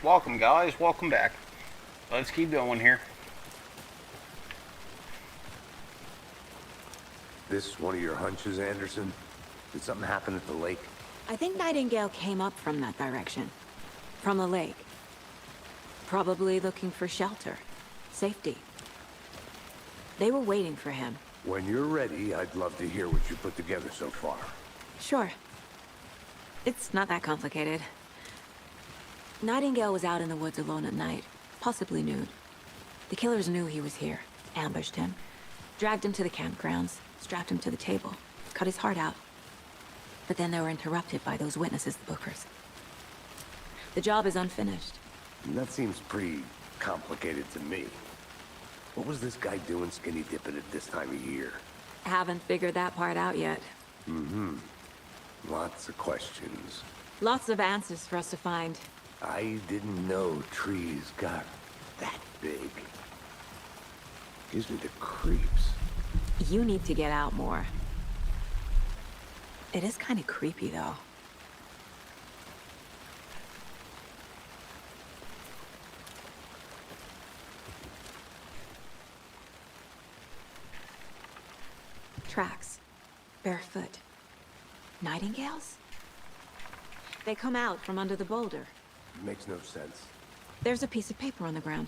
Welcome, guys. Welcome back. Let's keep going here. This one of your hunches, Anderson? Did something happen at the lake? I think Nightingale came up from that direction. From the lake. Probably looking for shelter. Safety. They were waiting for him. When you're ready, I'd love to hear what you put together so far. Sure. It's not that complicated. Nightingale was out in the woods alone at night, possibly nude. The killers knew he was here, ambushed him, dragged him to the campgrounds, strapped him to the table, cut his heart out. But then they were interrupted by those witnesses, the Bookers. The job is unfinished. That seems pretty complicated to me. What was this guy doing skinny dipping at this time of year? Haven't figured that part out yet. Lots of questions. Lots of answers for us to find. I didn't know trees got that big. Gives me the creeps. You need to get out more. It is kind of creepy, though. Tracks. Barefoot. Nightingales? They come out from under the boulder. Makes no sense. There's a piece of paper on the ground.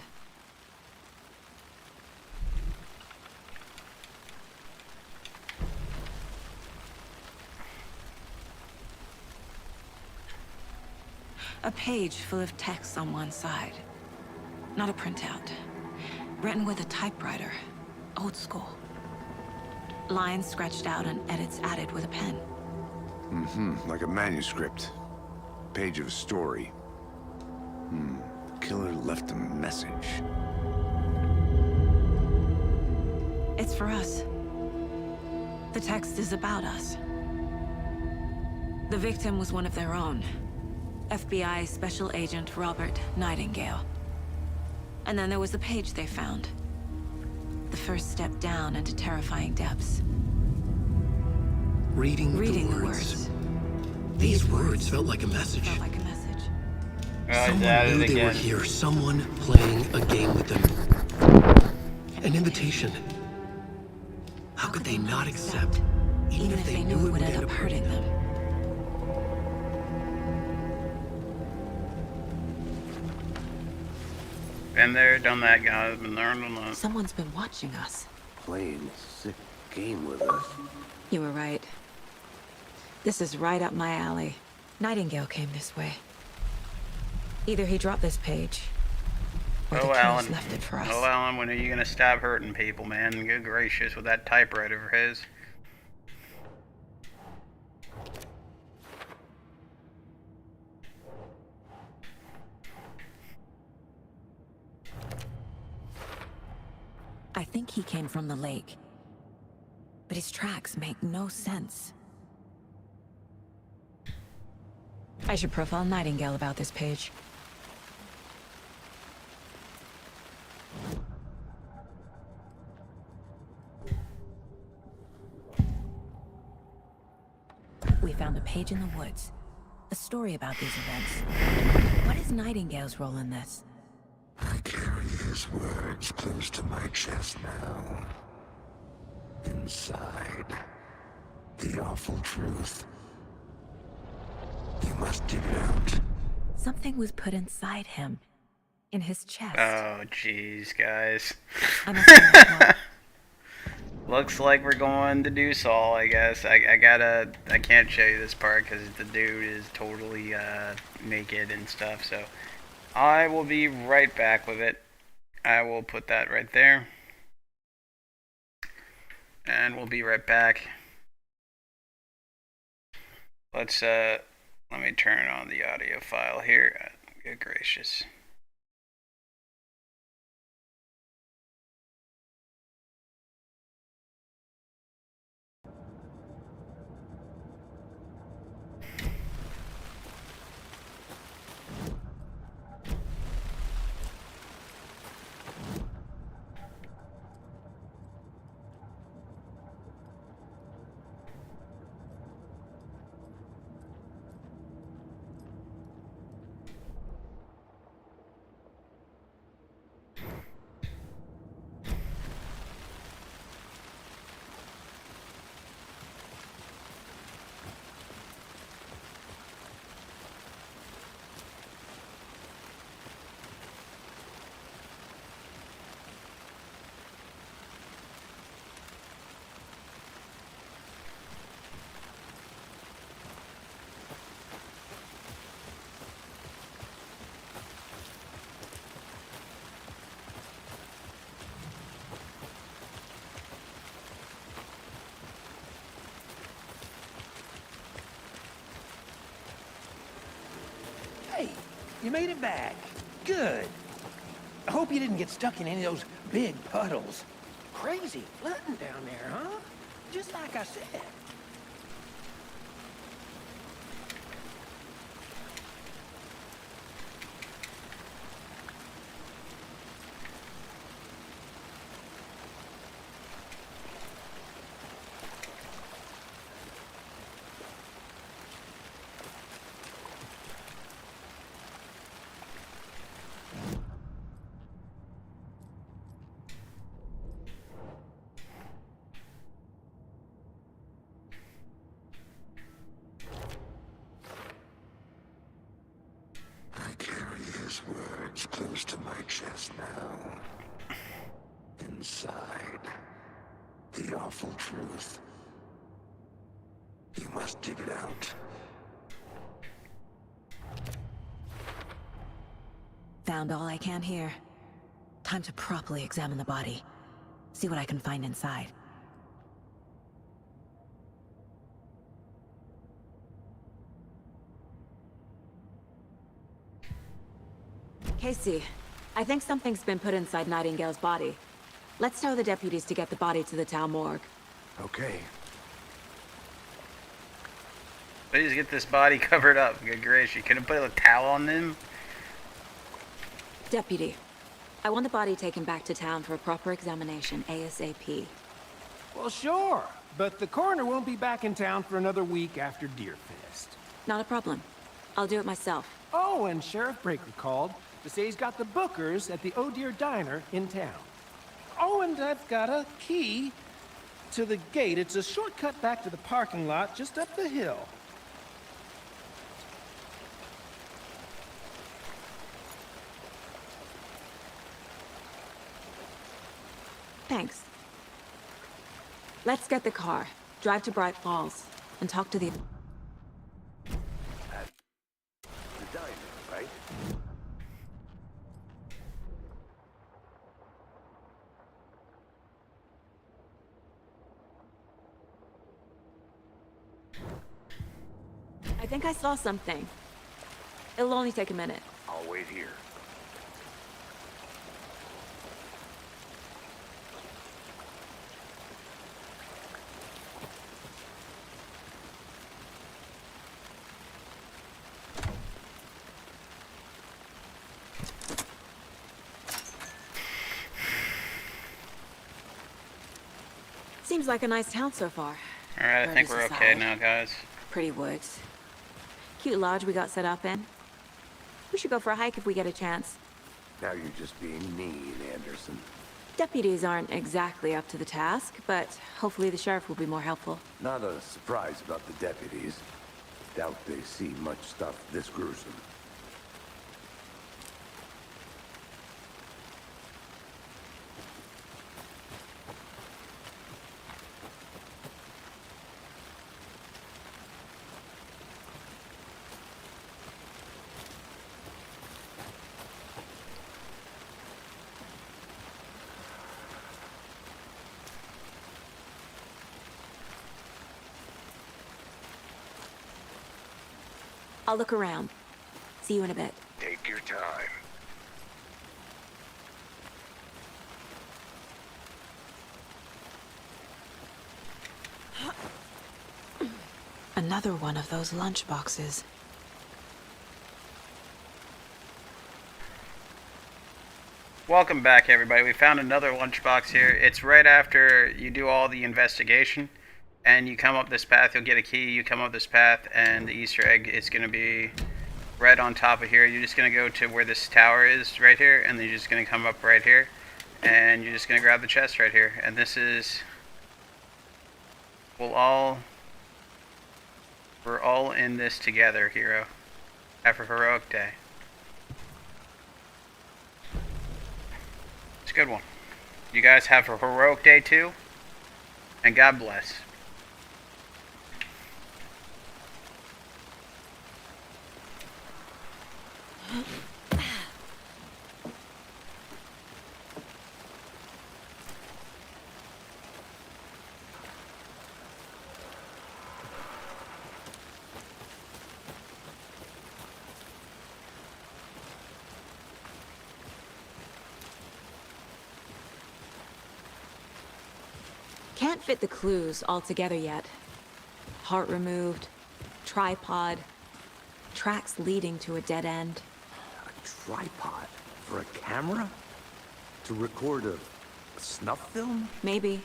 A page full of text on one side. Not a printout. Written with a typewriter. Old school. Lines scratched out and edits added with a pen. Like a manuscript. Page of a story. Killer left a message. It's for us. The text is about us. The victim was one of their own. FBI Special Agent Robert Nightingale. And then there was the page they found. The first step down into terrifying depths. Reading the words. These words felt like a message. Felt like a message. Someone knew they were here. Someone playing a game with them. An invitation. How could they not accept, even if they knew it would end up hurting them? Been there, done that, guys. Been there, done that. Someone's been watching us. Playing a sick game with us. You were right. This is right up my alley. Nightingale came this way. Either he dropped this page, or the Oh, killers Alan. left it for us. Oh, Alan, when are you gonna stop hurting people, man? Good gracious, with that typewriter of his. I think he came from the lake. But his tracks make no sense. I should profile Nightingale about this page. We found a page in the woods. A story about these events. What is Nightingale's role in this? I carry his words close to my chest now. Inside, the awful truth. You must dig it out. Something was put inside him. In his chest. Oh, jeez, guys. I must have known. Looks like we're going to do Saul, I guess. I can't show you this part because the dude is totally naked and stuff, so I will be right back with it. I will put that right there. And we'll be right back. Let me turn on the audio file here. Good gracious. You made it back. Good. I hope you didn't get stuck in any of those big puddles. Crazy flooding down there, huh? Just like I said. I carry his words close to my chest now. Inside, the awful truth. You must dig it out. Found all I can here. Time to properly examine the body. See what I can find inside. Casey, I think something's been put inside Nightingale's body. Let's tell the deputies to get the body to the town morgue. Okay. Please get this body covered up. Good gracious, you couldn't put a towel on them? Deputy, I want the body taken back to town for a proper examination, ASAP. Well, sure. But the coroner won't be back in town for another week after Deerfest. Not a problem. I'll do it myself. Oh, and Sheriff Breaker called to say he's got the Bookers at the Oh Deer Diner in town. Oh, and I've got a key to the gate. It's a shortcut back to the parking lot just up the hill. Thanks. Let's get the car, drive to Bright Falls, and talk to the... The diner, right? I think I saw something. It'll only take a minute. I'll wait here. Seems like a nice town so far. Alright, I think we're Burgess okay aside. now, guys. Pretty woods. Cute lodge we got set up in. We should go for a hike if we get a chance. Now you're just being mean, Anderson. Deputies aren't exactly up to the task, but hopefully the sheriff will be more helpful. Not a surprise about the deputies. Doubt they see much stuff this gruesome. I'll look around. See you in a bit. Take your time. Another one of those lunch boxes. Welcome back, everybody. We found another lunchbox here. It's right after you do all the investigation, and you come up this path. You'll get a key. You come up this path, and the Easter egg is going to be right on top of here. You're just going to go to where this tower is right here, and then you're just going to come up right here, and you're just going to grab the chest right here. And this is... we're all in this together, hero. Have a heroic day. It's a good one. You guys have a heroic day too, and God bless. Can't fit the clues all together yet. Heart removed, tripod, tracks leading to a dead end. A tripod? For a camera? To record a snuff film? Maybe.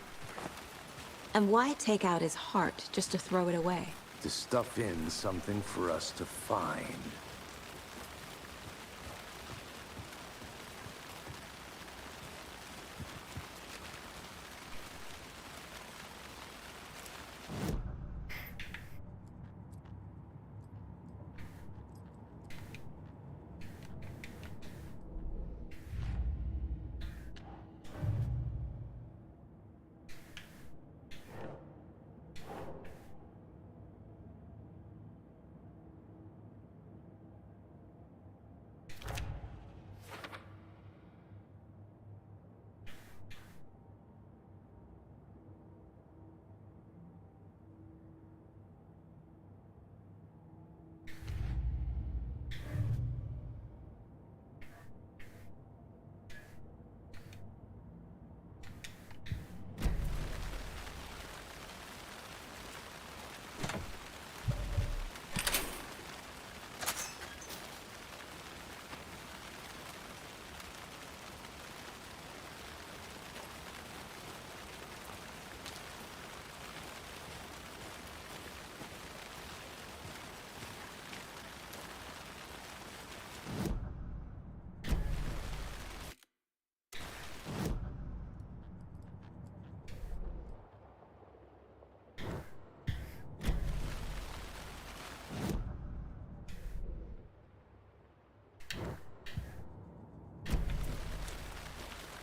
And why take out his heart just to throw it away? To stuff in something for us to find.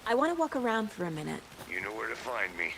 I want to walk around for a minute. You know where to find me.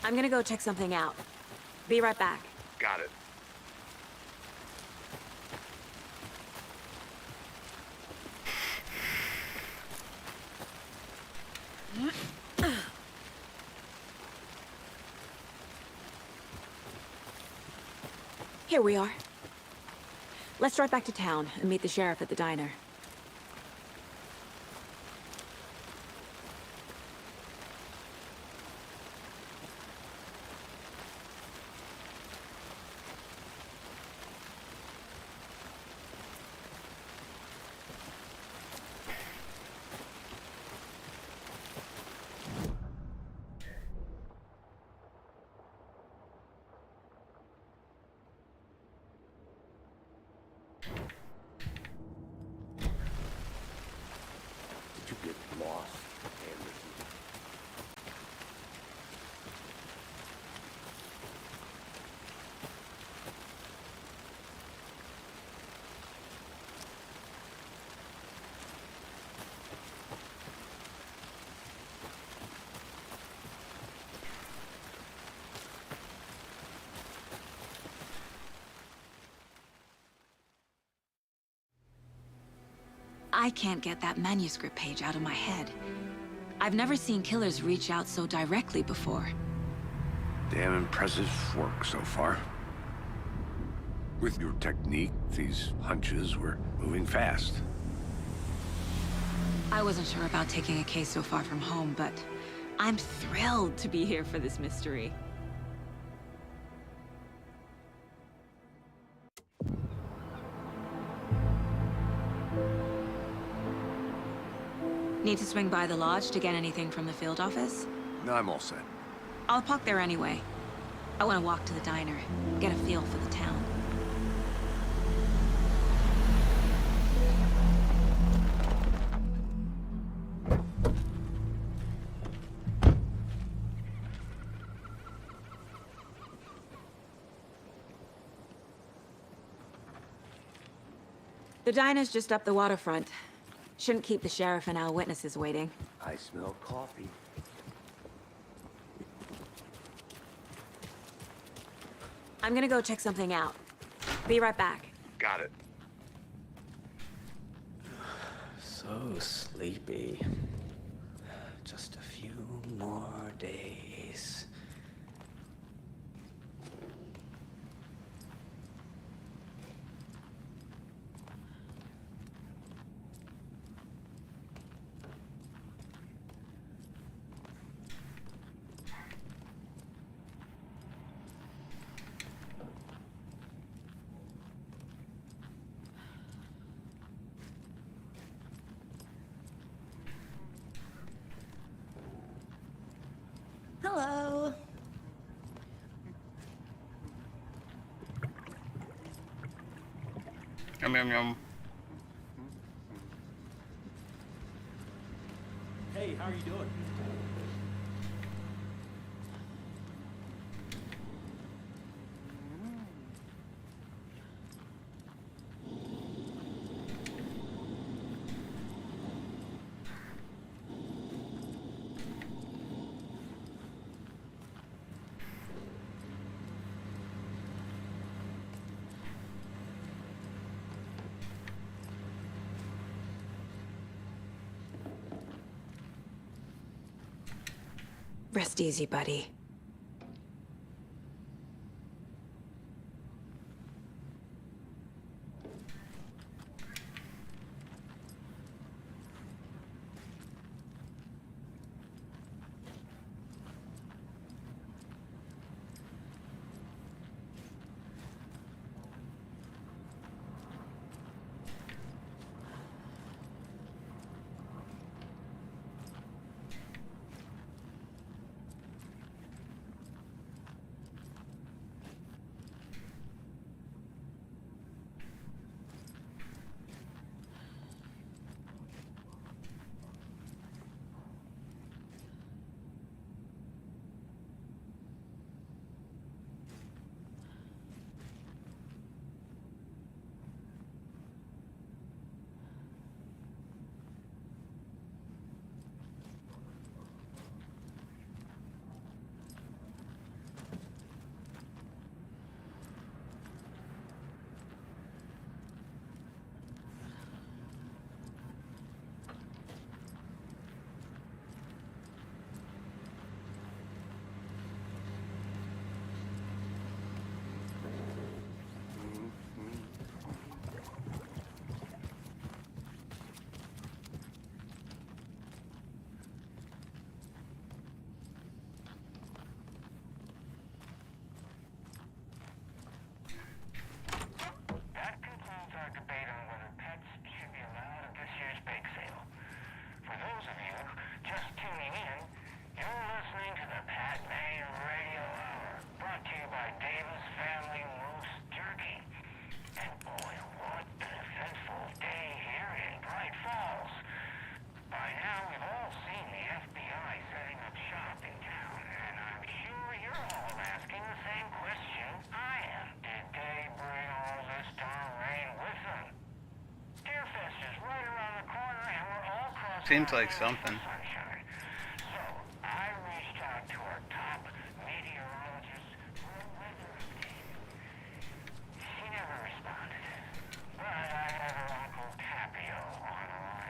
I'm gonna go check something out. Be right back. Got it. Here we are. Let's drive back to town and meet the sheriff at the diner. Did you get lost, Anderson? I can't get that manuscript page out of my head. I've never seen killers reach out so directly before. Damn impressive work so far. With your technique, these hunches were moving fast. I wasn't sure about taking a case so far from home, but I'm thrilled to be here for this mystery. Need to swing by the lodge to get anything from the field office? No, I'm all set. I'll park there anyway. I want to walk to the diner, get a feel for the town. The diner's just up the waterfront. Shouldn't keep the sheriff and our witnesses waiting. I smell coffee. I'm gonna go check something out. Be right back. Got it. So sleepy. Just a few more days. Hello. Yum yum yum. Hey, how are you doing? Rest easy, buddy. Seems like something. So I reached out to our top meteorologist, She never responded. But I have her Uncle Tapio on the line.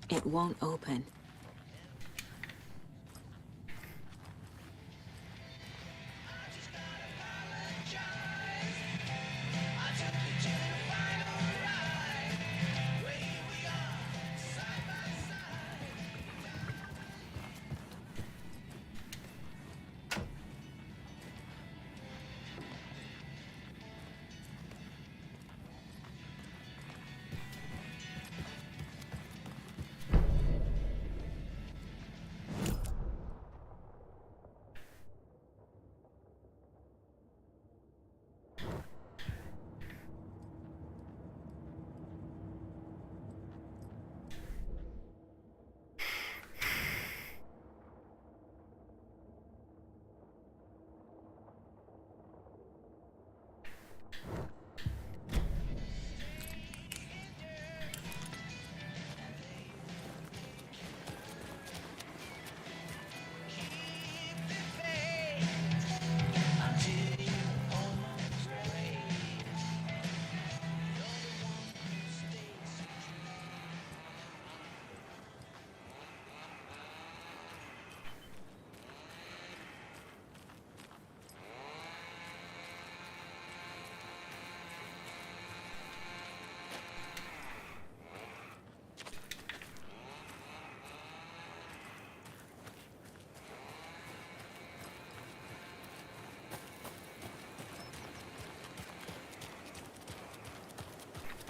It won't open.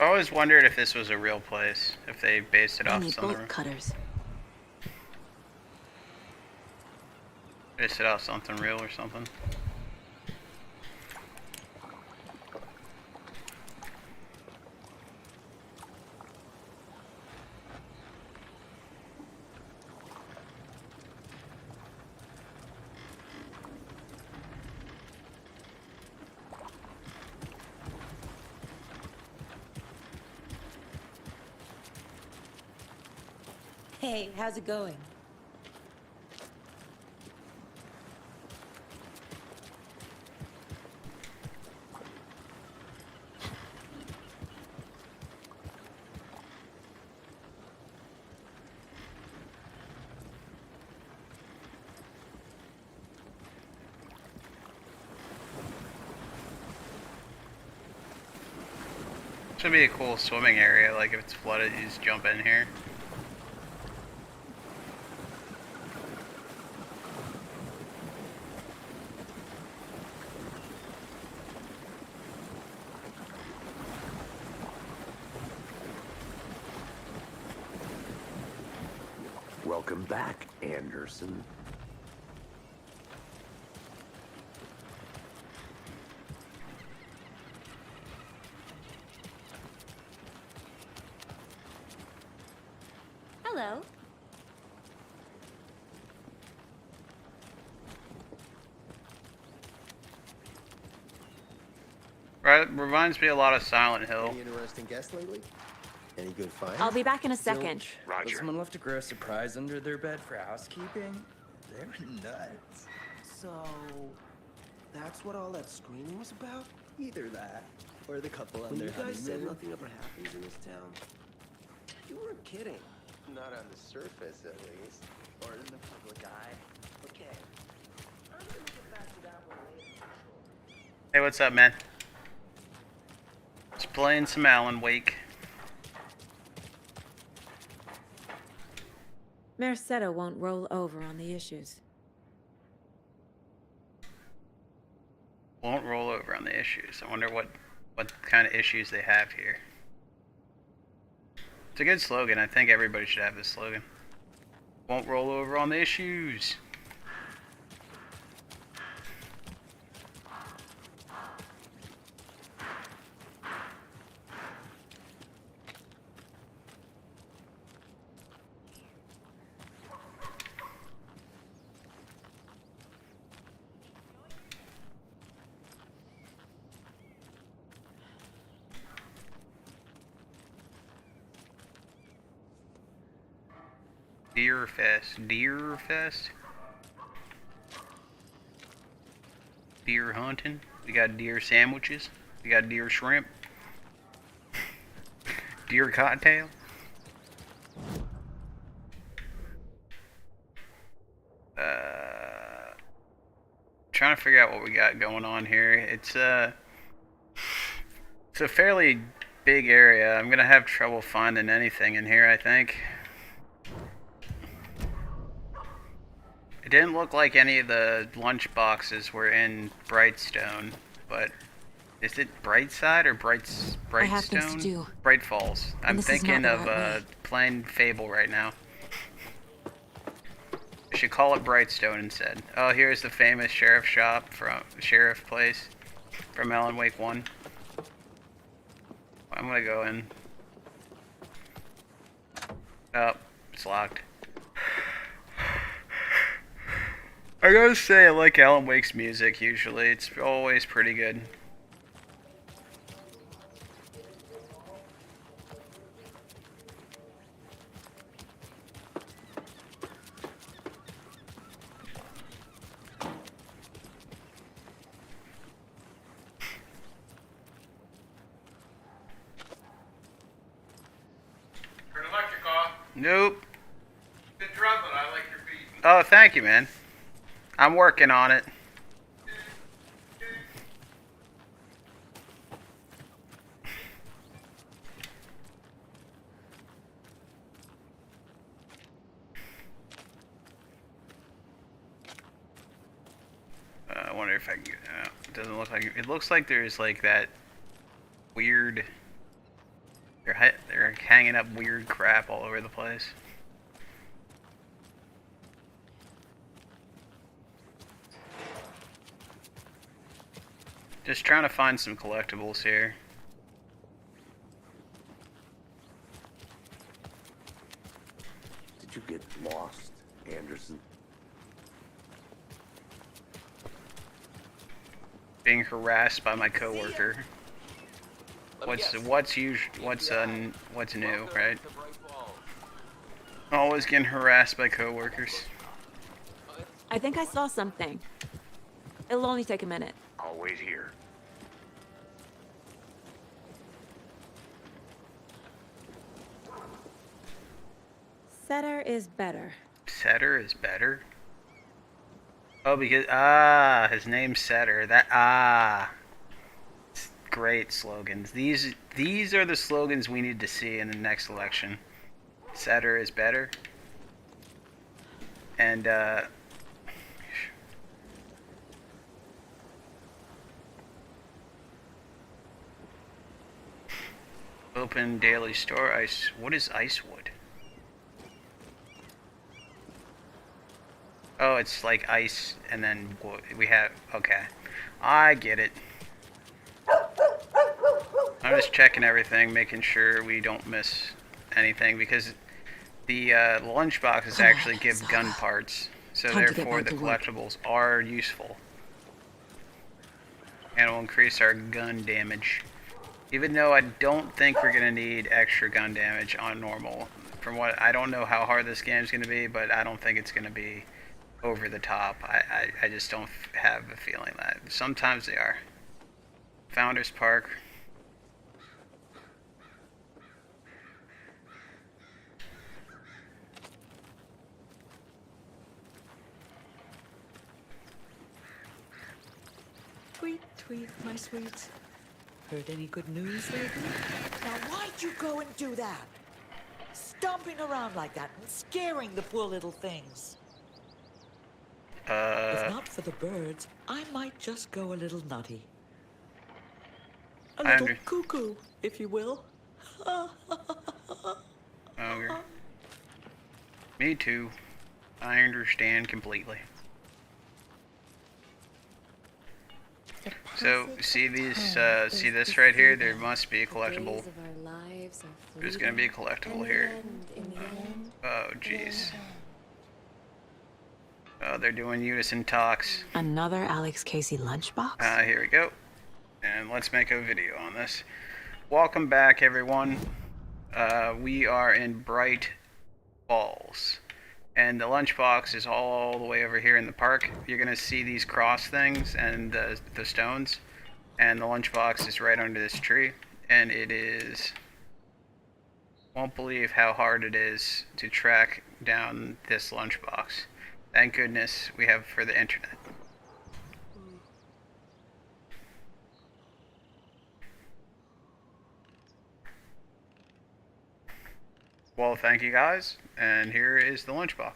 I always wondered if this was a real place, if they based it I off need something. bolt cutters. Based it off something real or something. Hey, how's it going? Should be a cool swimming area, like if it's flooded, you just jump in here. Welcome back, Anderson. Hello. Right, reminds me a lot of Silent Hill. Any interesting guests lately? Any good finds? I'll be back in a second. Zilch. Roger. But someone left a gross surprise under their bed for housekeeping? They're nuts. So, that's what all that screaming was about? Either that, or the couple on When their you guys said honeymoon. nothing ever happens in this town, you weren't kidding. Not on the surface, at least. Or in the public eye. Okay. I'm gonna get back to that one later. Hey, what's up, man? Just playing some Alan Wake. Merced won't roll over on the issues. Won't roll over on the issues. I wonder what kind of issues they have here. It's a good slogan. I think everybody should have this slogan. Won't roll over on the issues. Deer Fest. Deer Fest? Deer hunting. We got deer sandwiches. We got deer shrimp. Deer cocktail. figure out what we got going on here. It's a fairly big area. I'm gonna have trouble finding anything in here, I think. It didn't look like any of the lunch boxes were in Brightstone, but is it Brightside or I have things to Brightstone? do. Bright Falls. I'm this is not thinking the of right way. playing Fable right now. I should call it Brightstone instead. Oh, here's the famous sheriff place from Alan Wake 1. I'm gonna go in. Oh, it's locked. I gotta say, I like Alan Wake's music usually. It's always pretty good. Turn electric off. Nope. Good drumming. I like your beat. Oh, thank you, man. I'm working on it. I wonder if I can get it doesn't look like it looks like there's like that weird they're hanging up weird crap all over the place. Just trying to find some collectibles here. Did you get lost, Anderson? Being harassed by my coworker. What's new, right? Always getting harassed by coworkers. I think I saw something. It'll only take a minute. I'll wait here. Setter is better. Setter is better? Oh, because his name's Setter. Great slogans. These are the slogans we need to see in the next election. Setter is better. And open daily store ice. What is Icewood? Oh, it's like ice, and then we have. Okay, I get it. I'm just checking everything, making sure we don't miss anything, because the lunchboxes actually give gun parts, so therefore the collectibles are useful. And it will increase our gun damage. Even though I don't think we're going to need extra gun damage on normal. From what, I don't know how hard this game's going to be, but I don't think it's going to be over the top. I just don't have a feeling that. Sometimes they are. Founders Park. Tweet, tweet, my sweet. Heard any good news lately? Now why'd you go and do that? Stomping around like that and scaring the poor little things. If not for the birds, I might just go a little nutty. A little cuckoo, if you will. Okay. Me too. I understand completely. So, see these, see this right here? There must be a collectible. There's gonna be a collectible here. Oh, jeez. Oh, they're doing unison talks. Another Alex Casey lunchbox? Here we go. And let's make a video on this. Welcome back, everyone. We are in Bright Falls. And the lunchbox is all the way over here in the park. You're gonna see these cross things and the stones. And the lunchbox is right under this tree. And it is... Won't believe how hard it is to track down this lunchbox. Thank goodness we have for the internet. Well, thank you guys, and here is the lunchbox.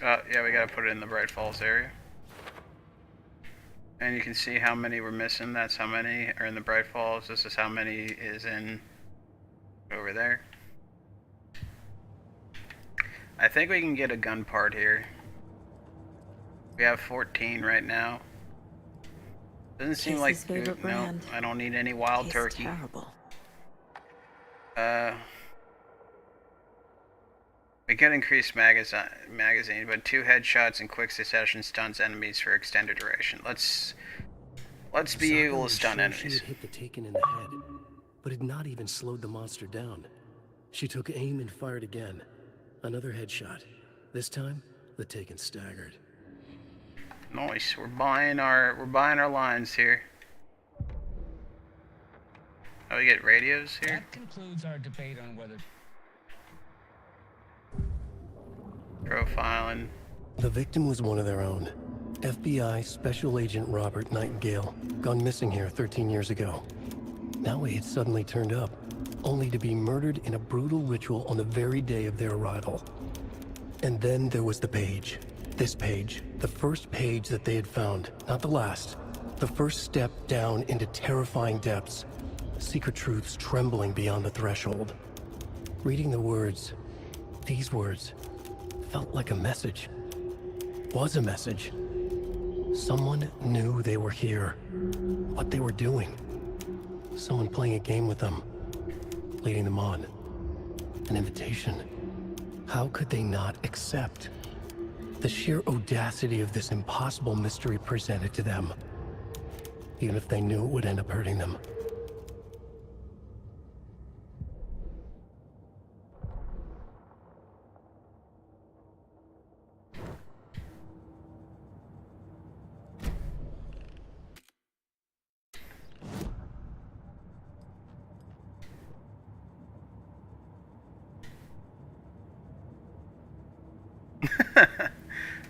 Yeah, we gotta put it in the Bright Falls area. And you can see how many we're missing. That's how many are in the Bright Falls. This is how many is in over there. I think we can get a gun part here. We have 14 right now. Doesn't seem like favorite no. brand. I don't need any wild Tastes turkey. terrible. We could increase magazine, but 2 headshots and quick succession stuns enemies for extended duration. Let's be Saga able to was stun sure She enemies. had hit the Taken in the head, but had not even slowed the monster down. She took aim and fired again. Another headshot. This time, the Taken staggered. Nice. We're buying our lines here. Oh, we get radios here. That concludes our debate on whether Profiling. The victim was one of their own. FBI Special Agent Robert Nightingale, gone missing here 13 years ago. Now he had suddenly turned up, only to be murdered in a brutal ritual on the very day of their arrival. And then there was the page. This page, the first page that they had found, not the last. The first step down into terrifying depths. Secret truths trembling beyond the threshold. Reading the words, these words, felt like a message. Was a message. Someone knew they were here. What they were doing. Someone playing a game with them. Leading them on. An invitation. How could they not accept? The sheer audacity of this impossible mystery presented to them. Even if they knew it would end up hurting them.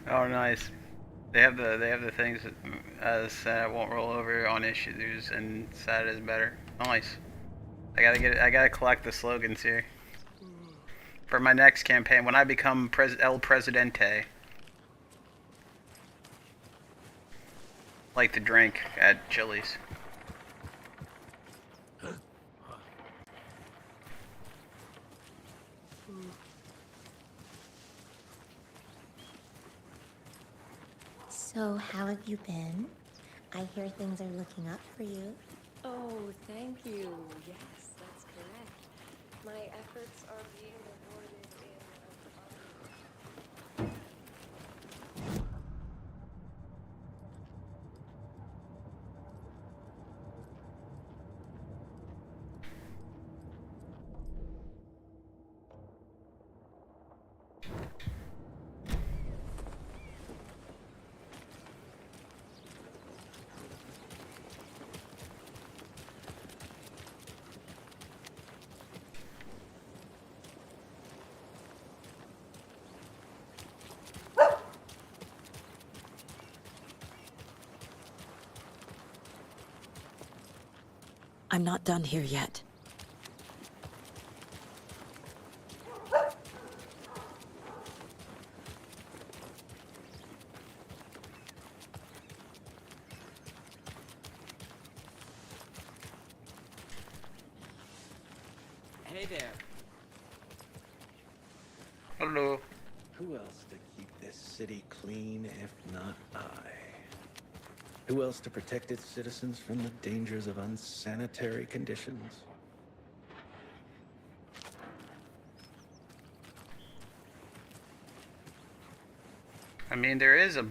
Oh, nice. They have the things that won't roll over on issues, and sad is better. Nice. I gotta collect the slogans here for my next campaign when I become El Presidente. Like to drink at Chili's. So, how have you been? I hear things are looking up for you. Oh, thank you. Yes, that's correct. My efforts are being rewarded in I'm not done here yet. Hey there. Hello. Who else to keep this city clean if not I? Who else to protect its citizens from the dangers of unsanitary conditions? I mean, there is a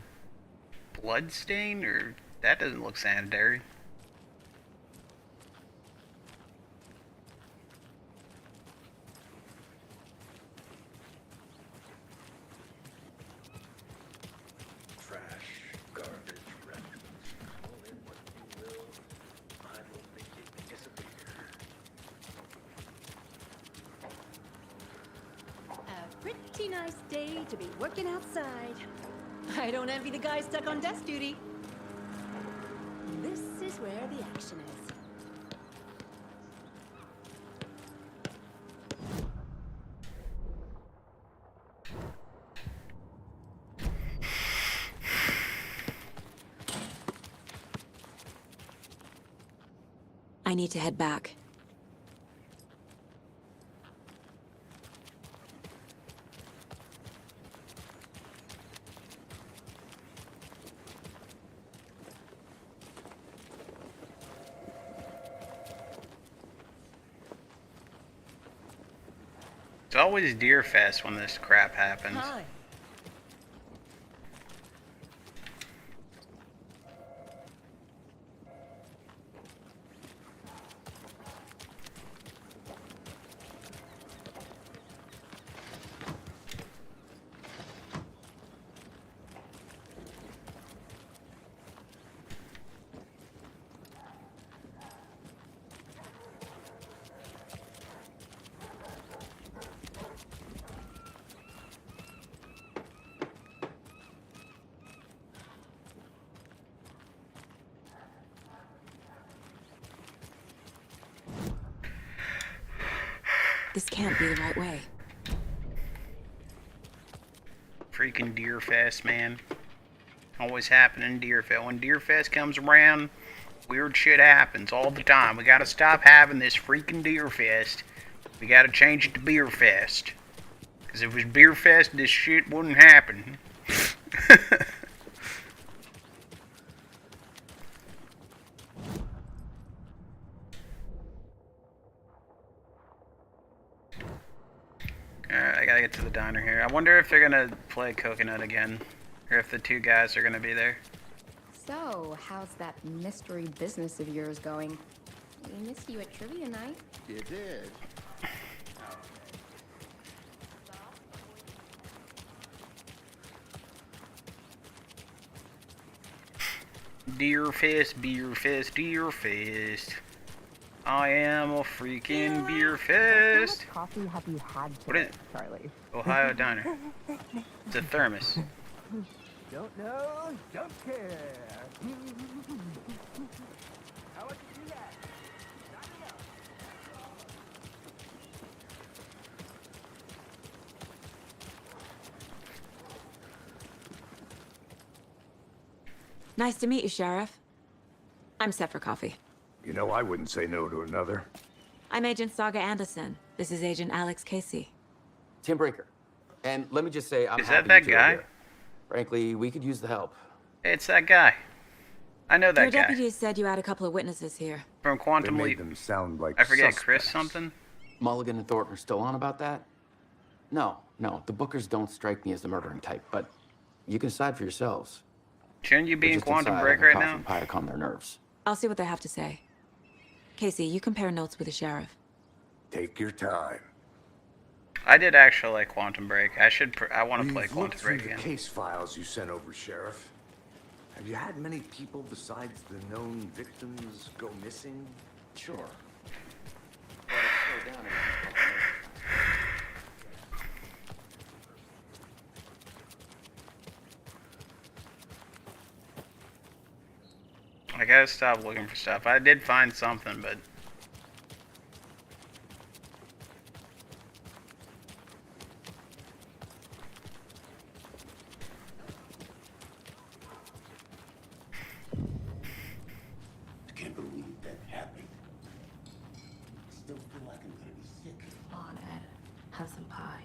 blood stain, or that doesn't look sanitary. Trash, garbage, refuse, call it what you will. I will make it disappear. pretty nice day to be working outside. I don't envy the guy stuck on desk duty. This is where the action is. I need to head back. It's always Deer Fest when this crap happens. Hi. This can't be the right way. Freaking Deer Fest, man. Always happening in Deer Fest. When Deer Fest comes around, weird shit happens all the time. We gotta stop having this freaking Deer Fest. We gotta change it to Beer Fest. Because if it was Beer Fest, this shit wouldn't happen. Alright, I gotta get to the diner here. I wonder if they're gonna play Coconut again. Or if the two guys are gonna be there. So, how's that mystery business of yours going? We missed you at trivia night. You did. Deer Fest, Beer Fest, Deer Fest. I am a freaking Beer Fest. How much coffee have you had today, What is it? Charlie? Ohio Diner. It's a thermos. Don't know, don't care. How would you do that? Nice to meet you, Sheriff. I'm set for coffee. You know, I wouldn't say no to another. I'm Agent Saga Anderson. This is Agent Alex Casey. Tim Breaker. And let me just say, I'm Is happy that you two are guy? here. Frankly, we could use the help. It's that guy. I know that Your guy. deputies said you had a couple of witnesses here. From Quantum They made Leap. them sound like I forget, suspects. Chris something? Mulligan and Thornton are still on about that? No, the Bookers don't strike me as the murdering type, but you can decide for yourselves. Shouldn't you be They're in just Quantum inside Break having right coffee now? and pie to calm their nerves. I'll see what they have to say. Casey, you compare notes with the sheriff. Take your time. I did actually like Quantum Break. I want to play We've Quantum looked through Break the again. case files you sent over, Sheriff. Have you had many people besides the known victims go missing? Sure. But it's slowed down in the last couple of years. I gotta stop looking for stuff. I did find something, but I can't believe that happened. I still feel like I'm gonna be sick. Come on, Ed. Have some pie.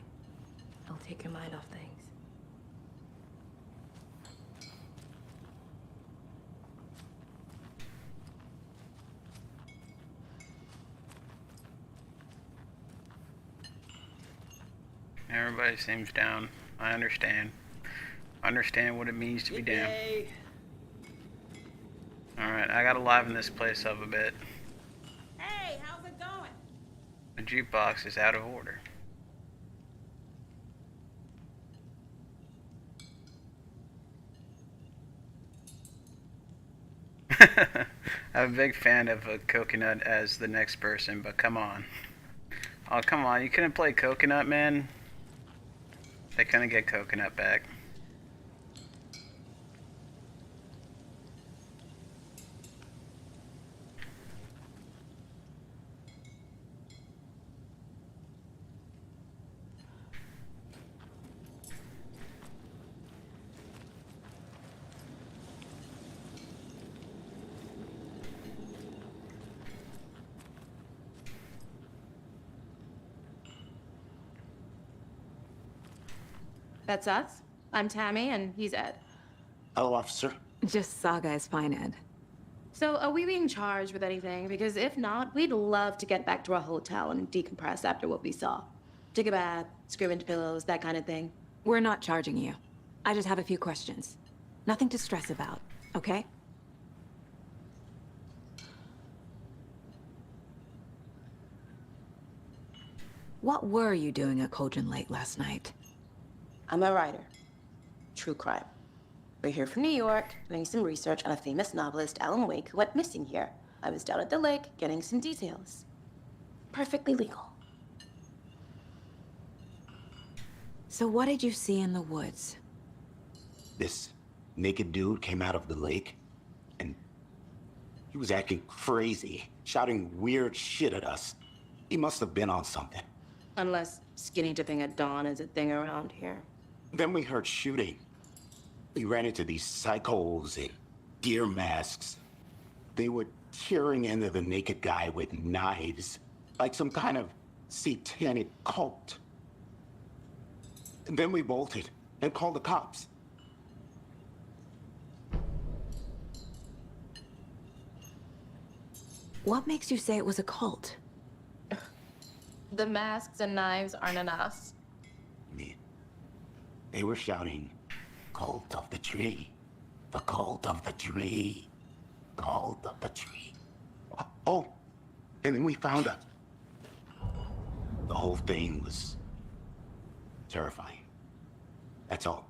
It'll take your mind off things. everybody seems down. I understand. I understand what it means to be down. Alright, I gotta liven this place up a bit. Hey, how's it going? The jukebox is out of order. I'm a big fan of Coconut as the next person, but come on. Oh, come on. You couldn't play Coconut, man? I couldn't get Coconut back. That's us. I'm Tammy, and he's Ed. Hello, officer. Just Saga is fine, Ed. So, are we being charged with anything? Because if not, we'd love to get back to our hotel and decompress after what we saw. Take a bath, scream into pillows, that kind of thing. We're not charging you. I just have a few questions. Nothing to stress about, okay? What were you doing at Cauldron Lake last night? I'm a writer. True crime. We're here from New York, doing some research on a famous novelist, Alan Wake, who went missing here. I was down at the lake, getting some details. Perfectly legal. So what did you see in the woods? This naked dude came out of the lake, and he was acting crazy, shouting weird shit at us. He must have been on something. Unless skinny dipping at dawn is a thing around here. Then we heard shooting. We ran into these psychos in deer masks. They were tearing into the naked guy with knives, like some kind of satanic cult. And then we bolted and called the cops. What makes you say it was a cult? The masks and knives aren't enough. They were shouting, "Cult of the tree, the cult of the tree, cult of the tree." Oh, and then we found out. The whole thing was terrifying. That's all.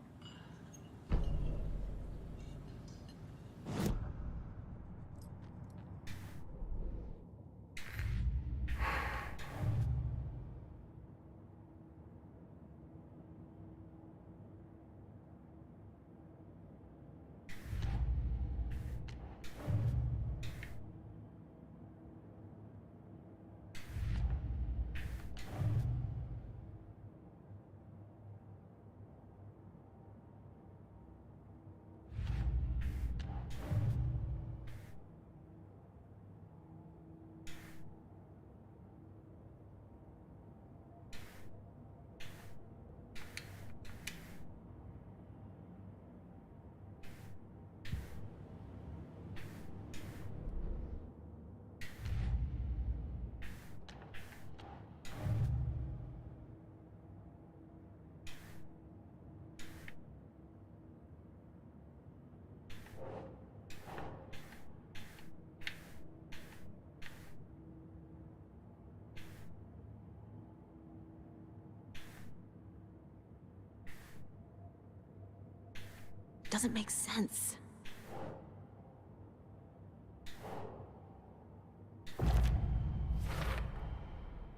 Doesn't make sense.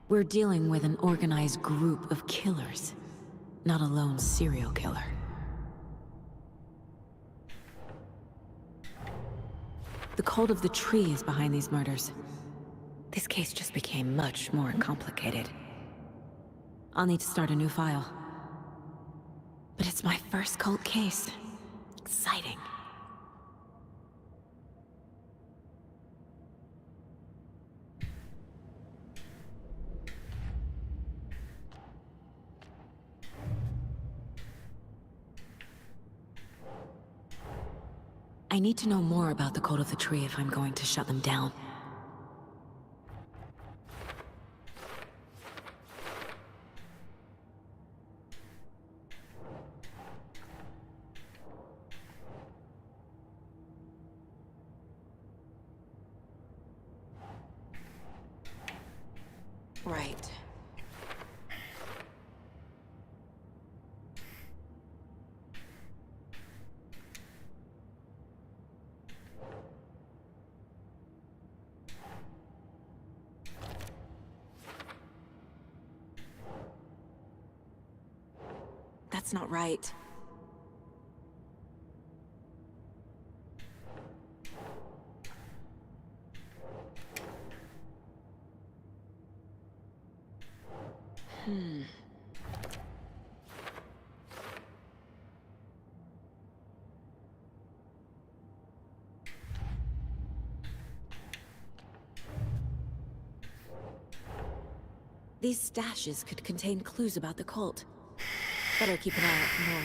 We're dealing with an organized group of killers, not a lone serial killer. The cult of the tree is behind these murders. This case just became much more complicated. I'll need to start a new file. But it's my first cult case. Exciting. I need to know more about the Cult of the Tree if I'm going to shut them down. Right. That's not right. These stashes could contain clues about the cult. Better keep an eye out for more.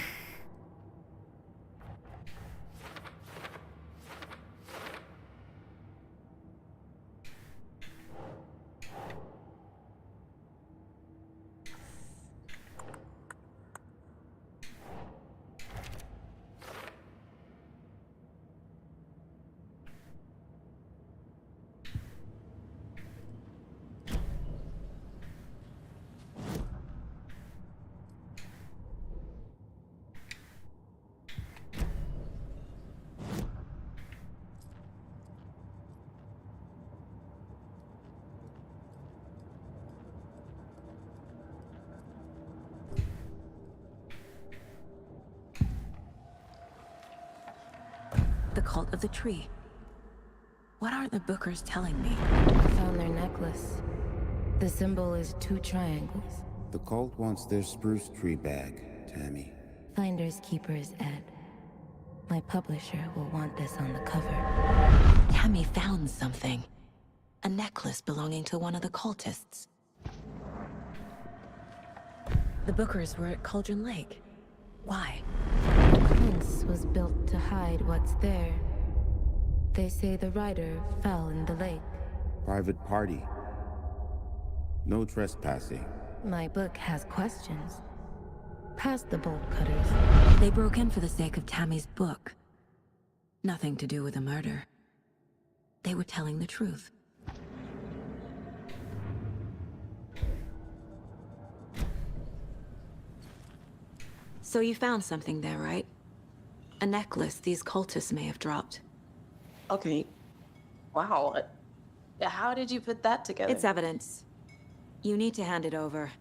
The cult of the tree. What are the Bookers telling me? I found their necklace. The symbol is 2 triangles. The cult wants their spruce tree bag, Tammy. Finders keepers, Ed. My publisher will want this on the cover. Tammy found something. A necklace belonging to one of the cultists. The Bookers were at Cauldron Lake. Why? The prince was built to hide what's there. They say the rider fell in the lake. Private party. No trespassing. My book has questions. Past the bolt cutters. They broke in for the sake of Tammy's book. Nothing to do with a murder. They were telling the truth. So you found something there, right? A necklace these cultists may have dropped. Okay. Wow. How did you put that together? It's evidence. You need to hand it over.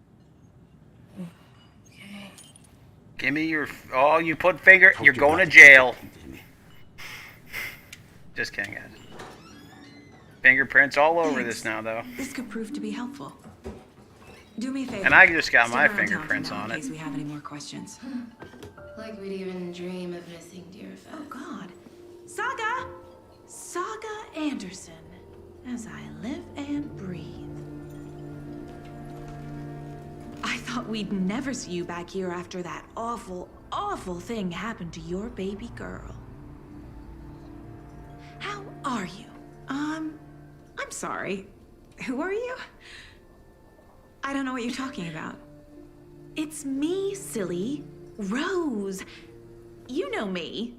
Give me your... Oh, you put finger... You're going to jail. Just kidding, guys. Fingerprints all over this now, though. This could prove to be helpful. Do me a favor. And I just got Stick my around town fingerprints for now on in it. case we have any more questions. Like we'd even dream of missing Deerfest. Oh, God. Saga! Saga Anderson. As I live and breathe. I thought we'd never see you back here after that awful, awful thing happened to your baby girl. How are you? I'm sorry. Who are you? I don't know what you're talking about. It's me, silly. Rose. You know me.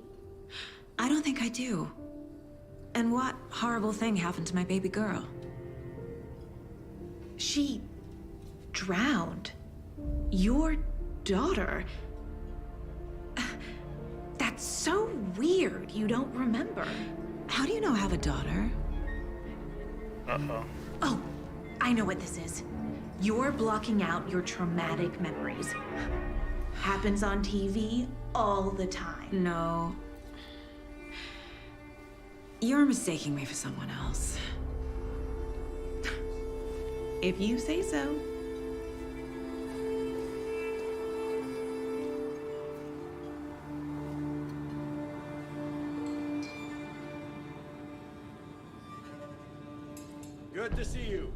I don't think I do. And what horrible thing happened to my baby girl? She drowned. Your daughter. That's so weird you don't remember. How do you know I have a daughter? Uh-oh. Oh, I know what this is. You're blocking out your traumatic memories. Happens on TV all the time. No. You're mistaking me for someone else. If you say so. Good to see you.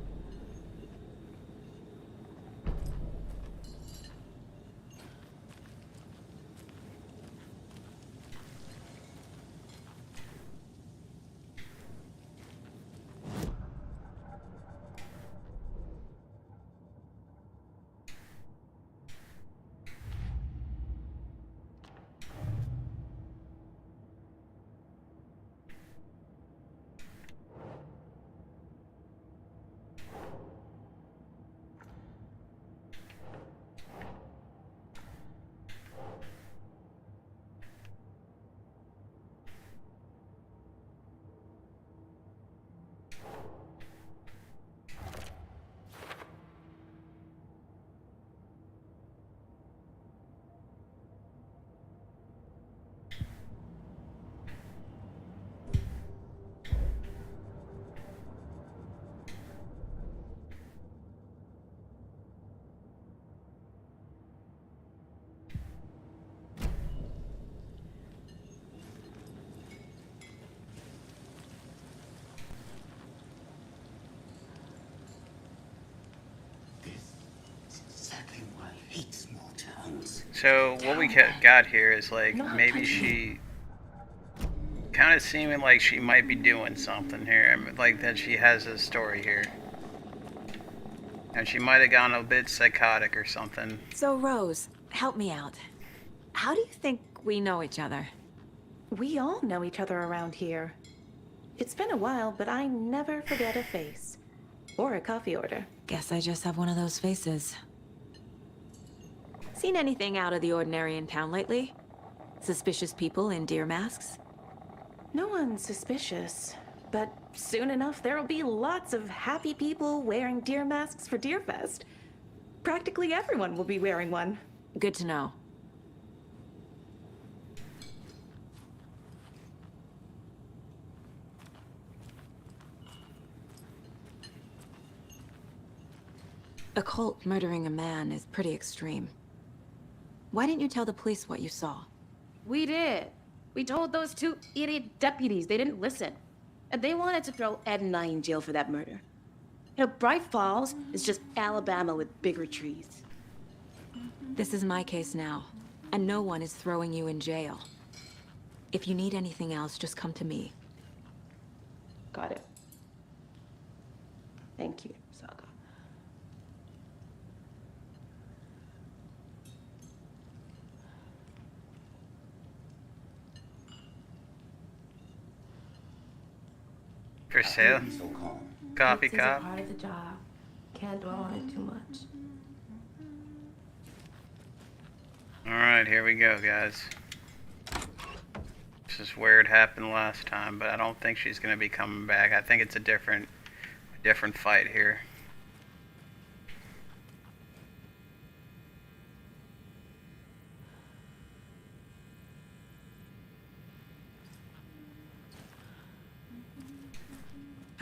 So what we got here is like maybe she kind of seeming like she might be doing something here, like that she has a story here. And she might have gone a bit psychotic or something. So, Rose, help me out. How do you think we know each other? We all know each other around here. It's been a while, but I never forget a face. Or a coffee order. Guess I just have one of those faces. Seen anything out of the ordinary in town lately? Suspicious people in deer masks? No one's suspicious. But soon enough, there'll be lots of happy people wearing deer masks for Deerfest. Practically everyone will be wearing one. Good to know. A cult murdering a man is pretty extreme. Why didn't you tell the police what you saw? We did. We told those two idiot deputies. They didn't listen. And they wanted to throw Ed and I in jail for that murder. You know, Bright Falls is just Alabama with bigger trees. This is my case now, and no one is throwing you in jail. If you need anything else, just come to me. Got it. Thank you, Saga. For sale? Copy It's a cop? part of the job. Can't dwell on it too much. Alright, here we go, guys. This is where it happened last time, but I don't think she's gonna be coming back. I think it's a different fight here.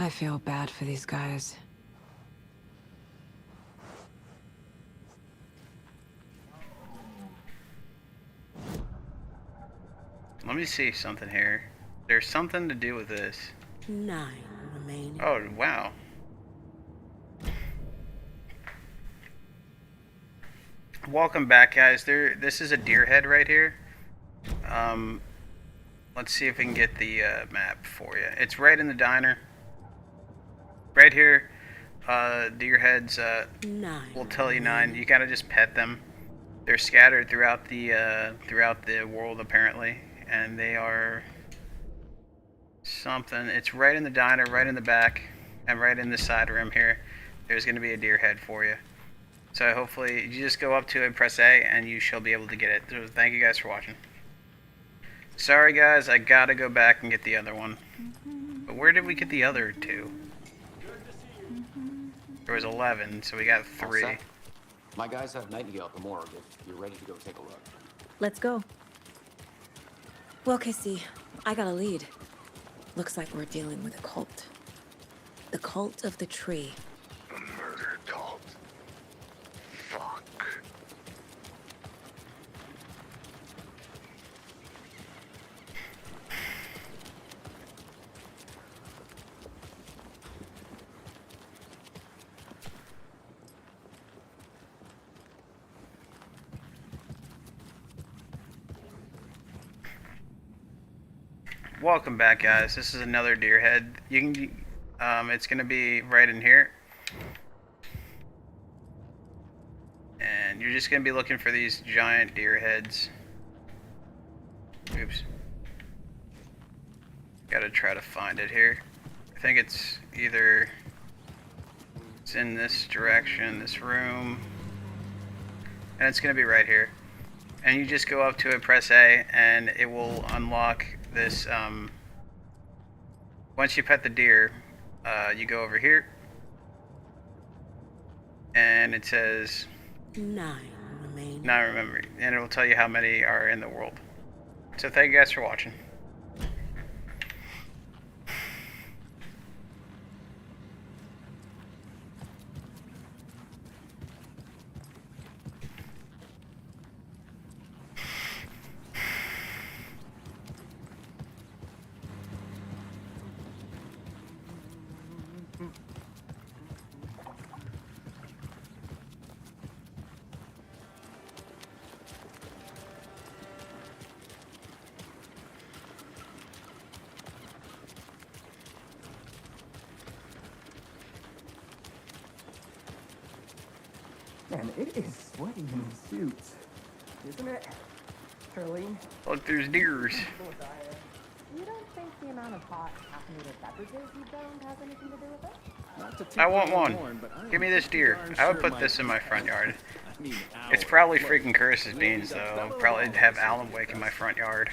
I feel bad for these guys. Let me see something here. There's something to do with this. 9 remaining. Oh, wow. Welcome back, guys. This is a deer head right here. Let's see if we can get the map for you. It's right in the diner. Right here. Deer heads will tell you 9. You gotta just pet them. They're scattered throughout the world apparently, and they are something. It's right in the diner, right in the back, and right in the side room here. There's gonna be a deer head for you. So hopefully you just go up to it, press A, and you shall be able to get it. So thank you guys for watching. Sorry guys, I gotta go back and get the other one. But where did we get the other 2? There was 11, so we got 3. All set. My guys have Nightingale at the morgue if you're ready to go take a look. Let's go. Well, Casey, I got a lead. Looks like we're dealing with a cult. The cult of the tree. A murder cult. Fuck. Welcome back, guys. This is another deer head. You can, it's gonna be right in here, and you're just gonna be looking for these giant deer heads. Oops. Gotta try to find it here. I think it's either it's in this direction, this room, and it's gonna be right here. And you just go up to it, press A, and it will unlock this. Once you pet the deer, you go over here, and it says 9 remaining. 9 remember, and it will tell you how many are in the world. So thank you guys for watching. Man, it is sweaty in these suits, isn't it, Charlene? Look, there's deers. You don't think the amount of hot caffeinated beverages you downed has anything to do with it? Not to toot I my want own one. horn, but I am Give me this pretty deer. darn I would sure put my this in my front yard. I mean, It's ours. probably Look, freaking Curse's beans, though. I'll probably have Alan Wake in my front yard.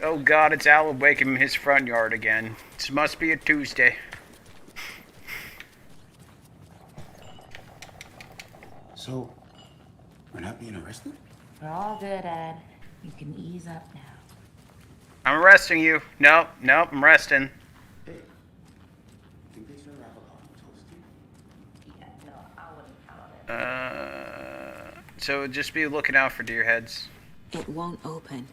Oh god, it's Alan Wake in his front yard again. This must be a Tuesday. So, we're not being arrested? We're all good, Ed. You can ease up now. I'm arresting you. Nope, nope, I'm resting. Think they should wrap up on toast? Yeah, no, I wouldn't count on it. So just be looking out for deer heads. It won't open.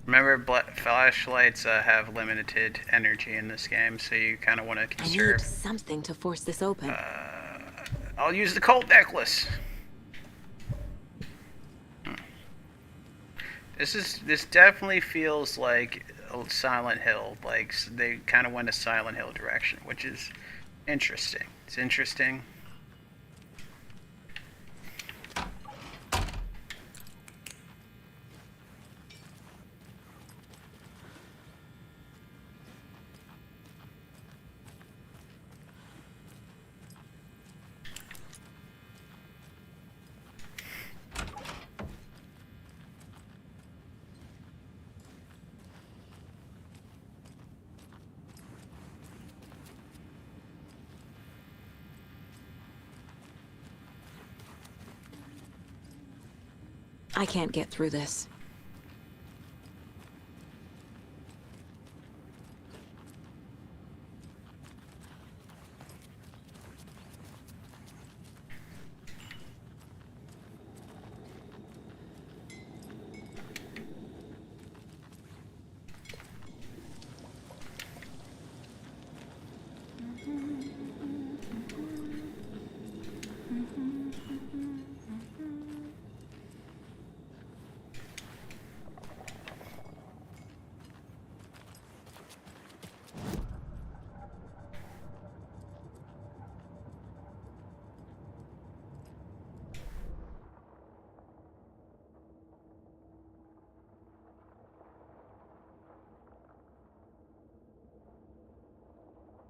Remember, flashlights have limited energy in this game, so you kind of want to I need conserve. something to force this open. I'll use the cult necklace. This definitely feels like a Silent Hill. Like they kind of went a Silent Hill direction, which is interesting. It's interesting. I can't get through this.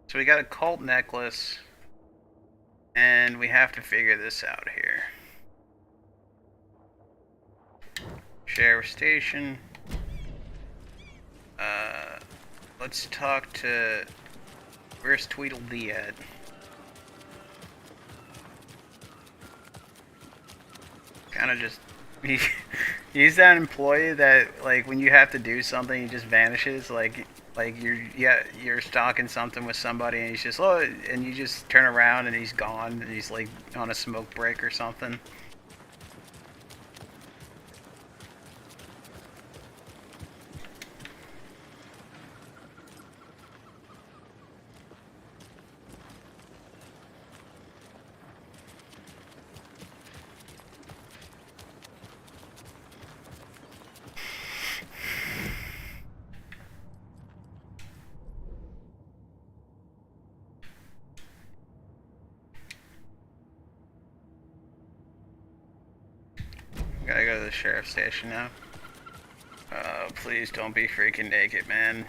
So we got a cult necklace, and we have to figure this out here. Sheriff Station. Let's talk to... Where's Tweedledee at? Kind of just... He's that employee that, like, when you have to do something, he just vanishes, like you're stalking something with somebody and he's just, oh, and you just turn around and he's gone and he's like on a smoke break or something. Gotta go to the sheriff's station now. Please don't be freaking naked, man.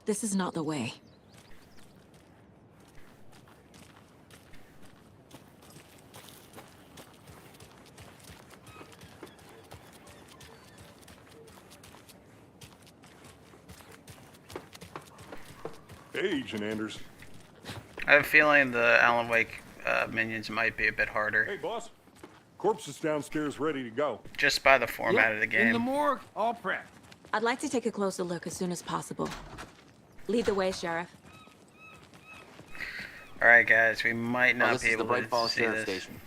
This is not the way. Hey, Agent Anders. I have a feeling the Alan Wake minions might be a bit harder. Hey, boss. Corpse is downstairs ready to go. Just by the format of the game. In the morgue, all prepped. I'd like to take a closer look as soon as possible. Lead the way, Sheriff. Alright guys, we might not this be is the able Bright to Falls see Sheriff this. Station.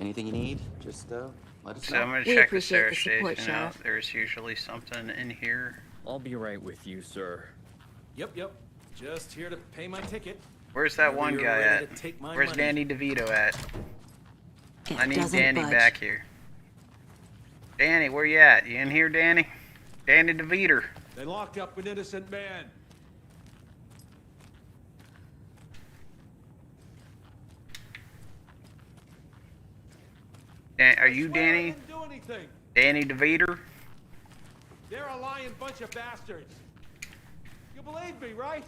Anything you need, just let us So know. I'm gonna We check the appreciate sheriff the support, station out. Sheriff. There's usually something in here. I'll be right with you, sir. Yep. Just here to pay my ticket. Where's that Whenever one you're guy ready at? to take my Where's money. Danny DeVito at? I need doesn't Danny budge. back here. Danny, where you at? You in here, Danny? Danny DeVito. They locked up an innocent man. Are you Danny? I didn't do anything. Danny DeVito? They're a lying bunch of bastards. You believe me, right?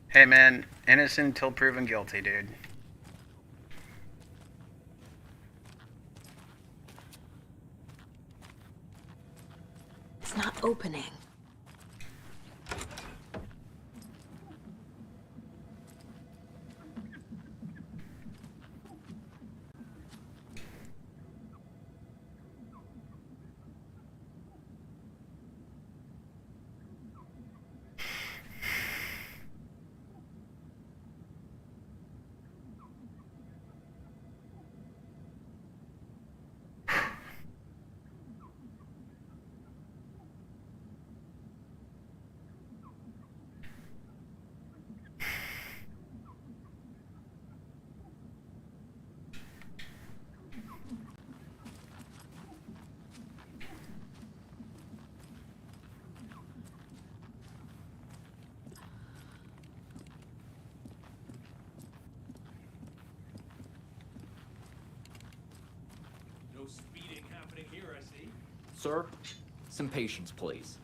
Hey man, innocent until proven guilty, dude. It's not opening. No speeding happening here, I see. Sir, some patience, please.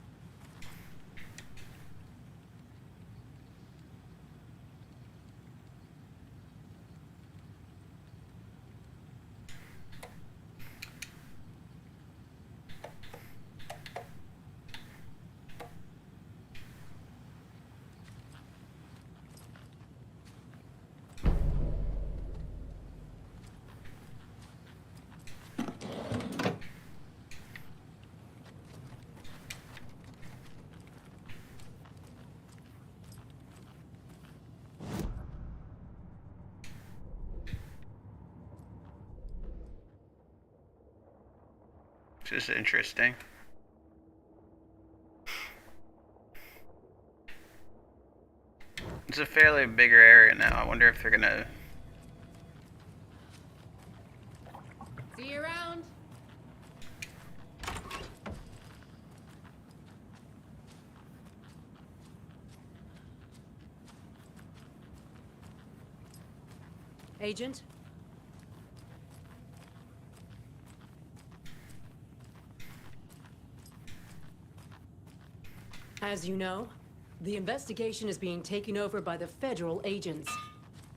This is interesting. It's a fairly bigger area now. I wonder if they're gonna... See you around. Agent? As you know, the investigation is being taken over by the federal agents.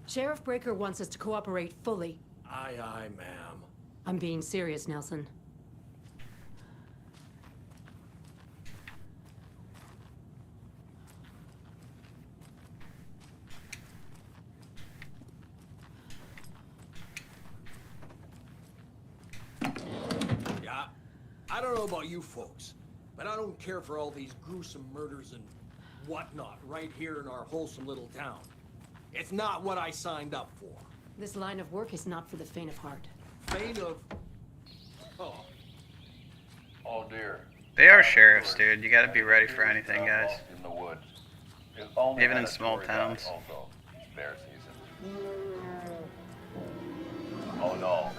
Sheriff Breaker wants us to cooperate fully. Aye, ma'am. I'm being serious, Nelson. Yeah, I don't know about you folks, but I don't care for all these gruesome murders and whatnot right here in our wholesome little town. It's not what I signed up for. This line of work is not for the faint of heart. Faint of... Oh. Oh dear. They are sheriffs, dude. You gotta be ready for anything, guys. In the woods. His only Even in small mandatory towns. diet Also, bear season. Oh no.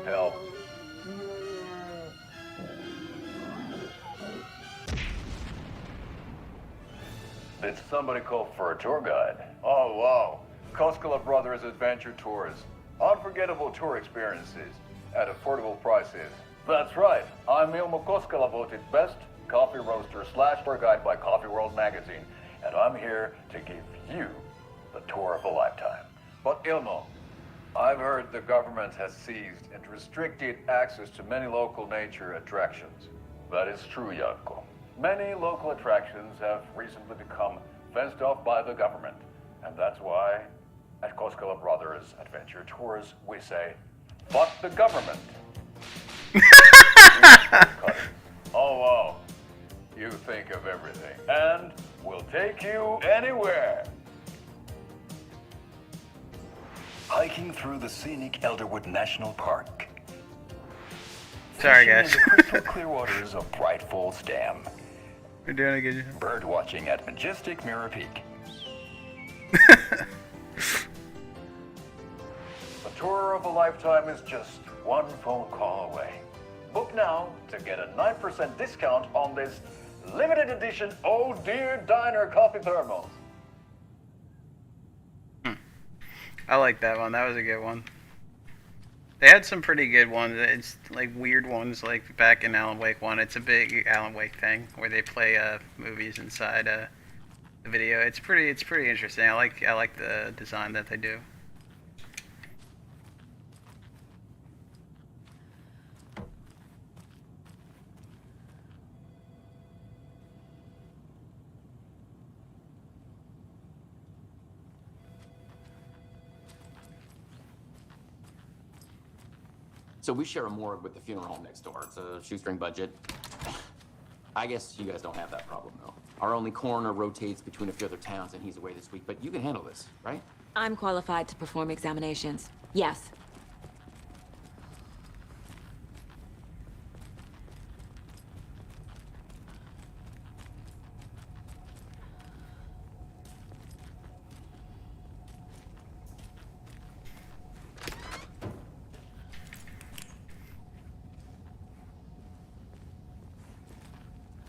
Help. Did somebody call for a tour guide? Oh, wow. Koskela Brothers Adventure Tours. Unforgettable tour experiences at affordable prices. That's right. I'm Ilmo Koskela, voted best coffee roaster / tour guide by Coffee World magazine. And I'm here to give you the tour of a lifetime. But Ilmo, I've heard the government has seized and restricted access to many local nature attractions. That is true, Janko. Many local attractions have recently become fenced off by the government. And that's why, at Koskela Brothers Adventure Tours, we say, fuck the government. Oh, wow. You think of everything. And we'll take you anywhere. Hiking through the scenic Elderwood National Park. Sorry, Fishing guys. in the crystal clear waters of Bright Falls Dam. We're doing a good job. Bird watching at majestic Mirror Peak. A tour of a lifetime is just one phone call away. Book now to get a 9% discount on this limited edition Oh Dear Diner coffee thermos. I like that one. That was a good one. They had some pretty good ones. It's like weird ones, like back in Alan Wake 1. It's a big Alan Wake thing where they play movies inside the video. It's pretty interesting. I like the design that they do. So we share a morgue with the funeral home next door. It's a shoestring budget. I guess you guys don't have that problem, though. Our only coroner rotates between a few other towns, and he's away this week. But you can handle this, right? I'm qualified to perform examinations. Yes.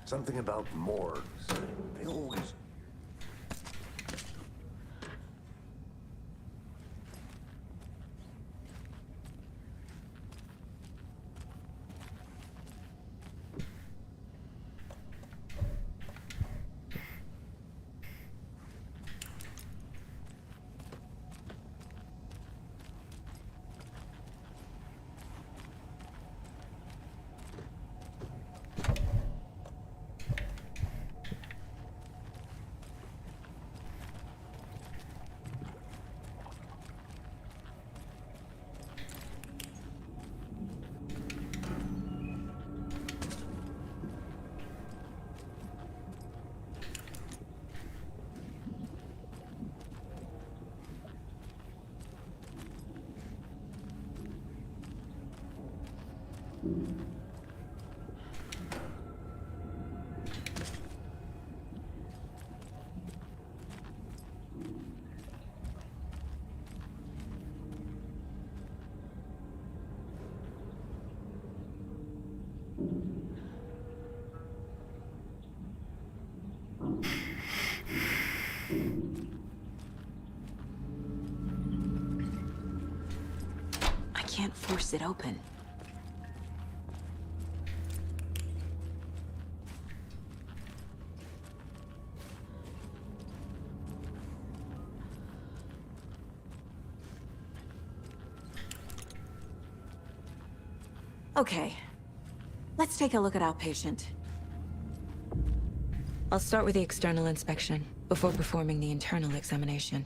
Something about morgues. They always... I can't force it open. Okay, let's take a look at our patient. I'll start with the external inspection before performing the internal examination.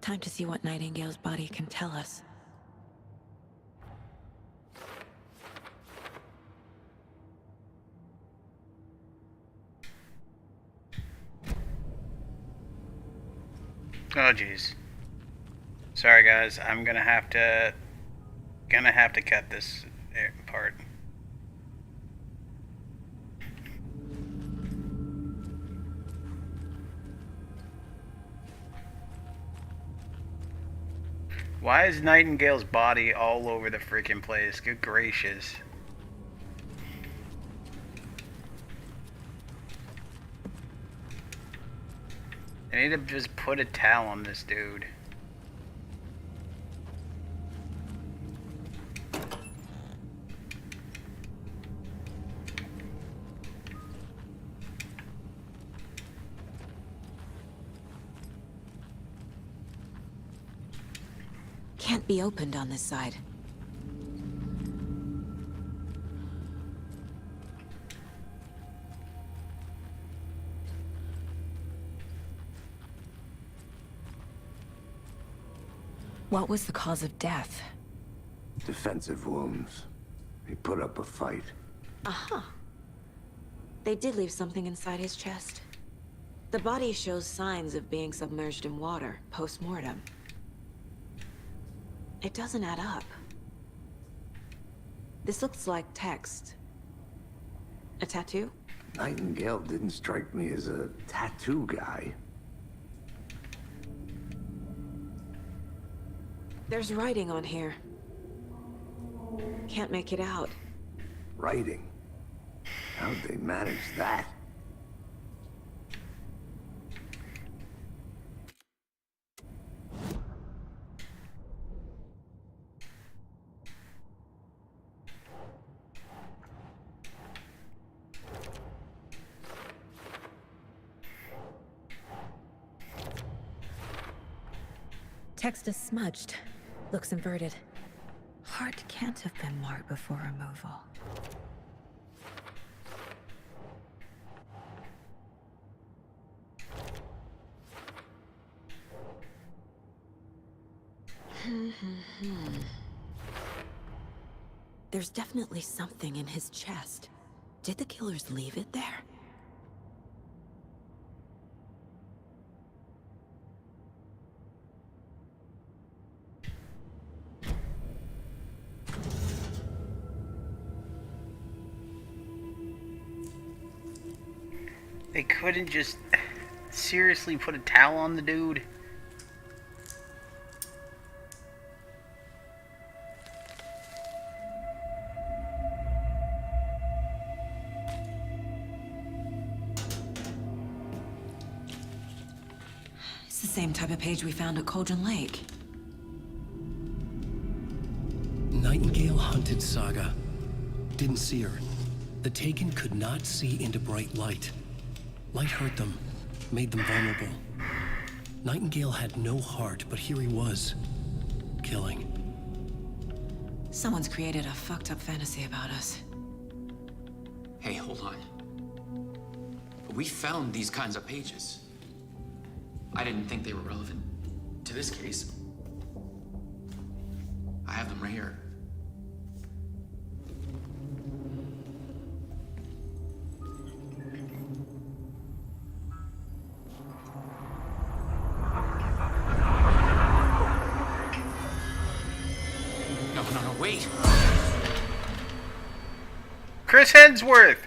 Time to see what Nightingale's body can tell us. Oh jeez. Sorry guys, I'm gonna have to cut this part. Why is Nightingale's body all over the freaking place? Good gracious. I need to just put a towel on this dude. Can't be opened on this side. What was the cause of death? Defensive wounds. He put up a fight. Aha. They did leave something inside his chest. The body shows signs of being submerged in water, post-mortem. It doesn't add up. This looks like text. A tattoo? Nightingale didn't strike me as a tattoo guy. There's writing on here. Can't make it out. Writing? How'd they manage that? Text is smudged. Looks inverted. Heart can't have been marked before removal. There's definitely something in his chest. Did the killers leave it there? They couldn't just seriously put a towel on the dude. It's the same type of page we found at Cauldron Lake. Nightingale hunted Saga. Didn't see her. The Taken could not see into bright light. Light hurt them, made them vulnerable. Nightingale had no heart, but here he was, killing. Someone's created a fucked up fantasy about us. Hey, hold on. We found these kinds of pages. I didn't think they were relevant to this case. I have them right here. No, wait. Chris Hemsworth!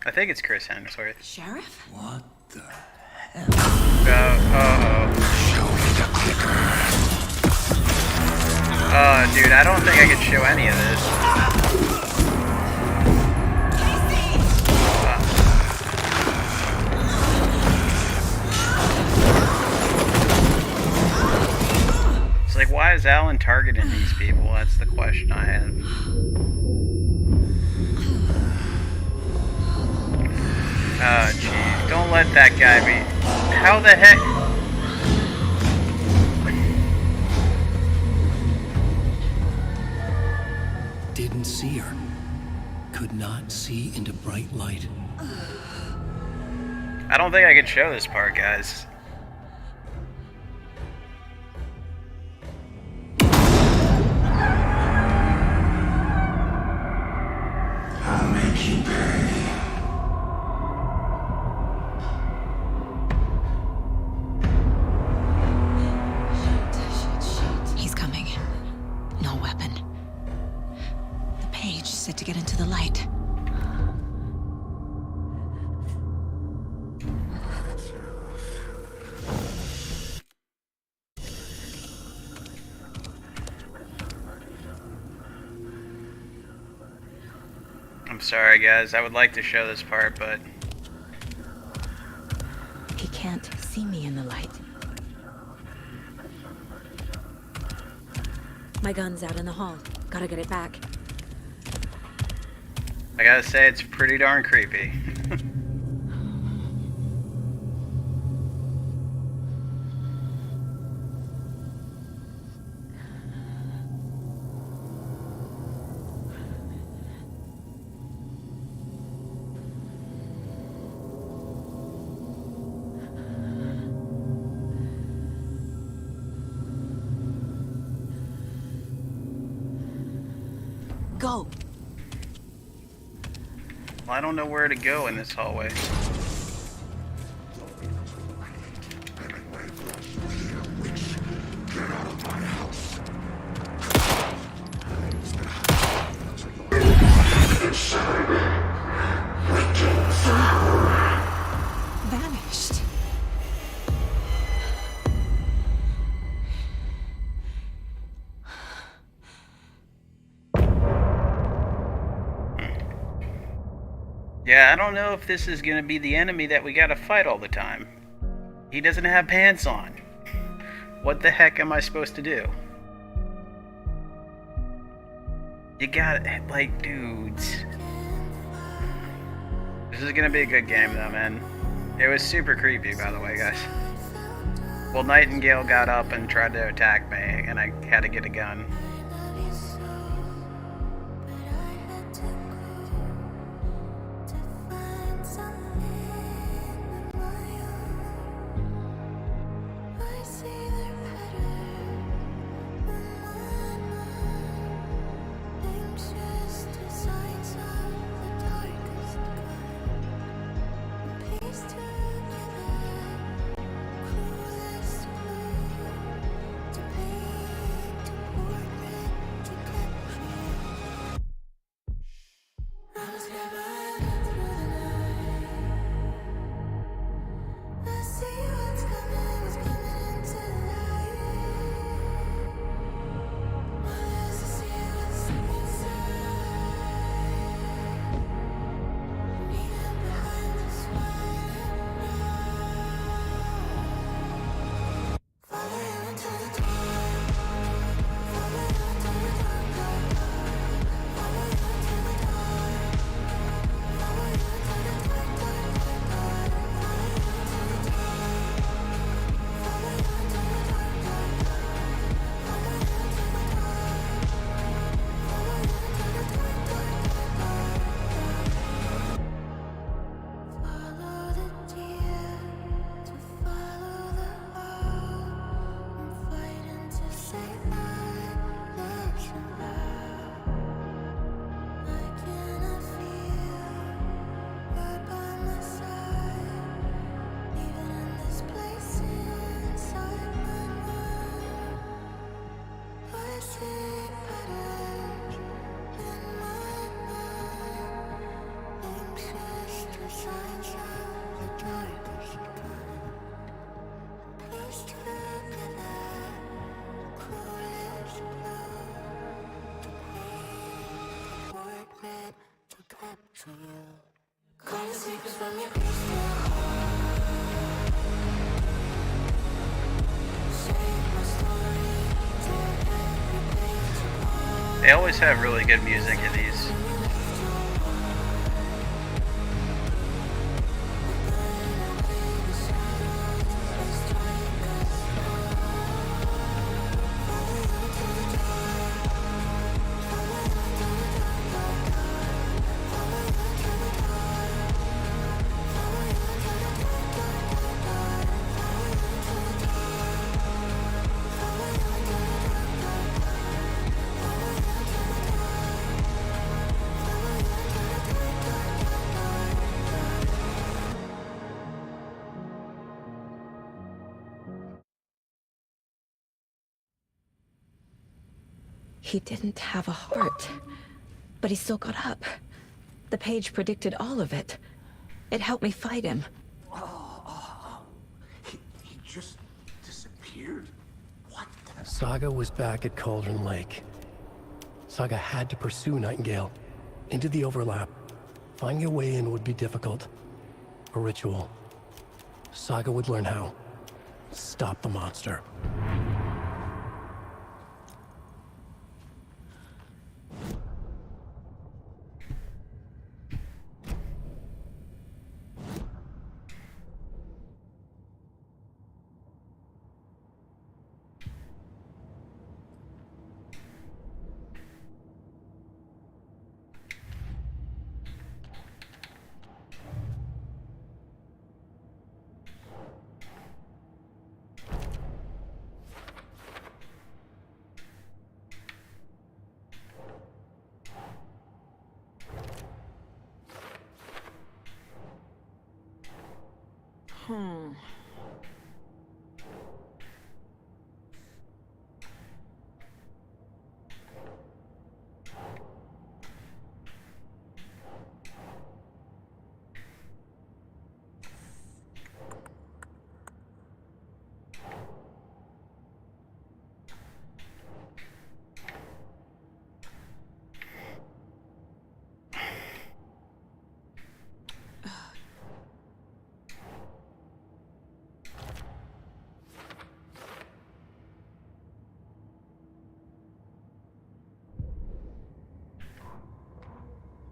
I think it's Chris Hemsworth. Sheriff? What the hell? Uh-oh. Show me the clicker. Oh, dude, I don't think I can show any of this. It's like, why is Alan targeting these people? That's the question I have. Oh, jeez. Don't let that guy be. How the heck? Didn't see her. Could not see into bright light. I don't think I could show this part, guys. I'll make you pay. He's coming. No weapon. The page said to get into the light. I'm sorry, guys. I would like to show this part, but He can't see me in the light. My gun's out in the hall. Gotta get it back. I gotta say, it's pretty darn creepy. go. Well, I don't know where to go in this hallway. Get out of my house. Vanished. Yeah, I don't know if this is gonna be the enemy that we gotta fight all the time. He doesn't have pants on. What the heck am I supposed to do? You gotta, like, dudes. This is gonna be a good game though, man. It was super creepy, by the way, guys. Well, Nightingale got up and tried to attack me, and I had to get a gun. They always have really good music in these. He didn't have a heart, but he still got up. The page predicted all of it. It helped me fight him. He just disappeared? What the? Saga was back at Cauldron Lake. Saga had to pursue Nightingale into the overlap. Finding a way in would be difficult. A ritual. Saga would learn how. Stop the monster.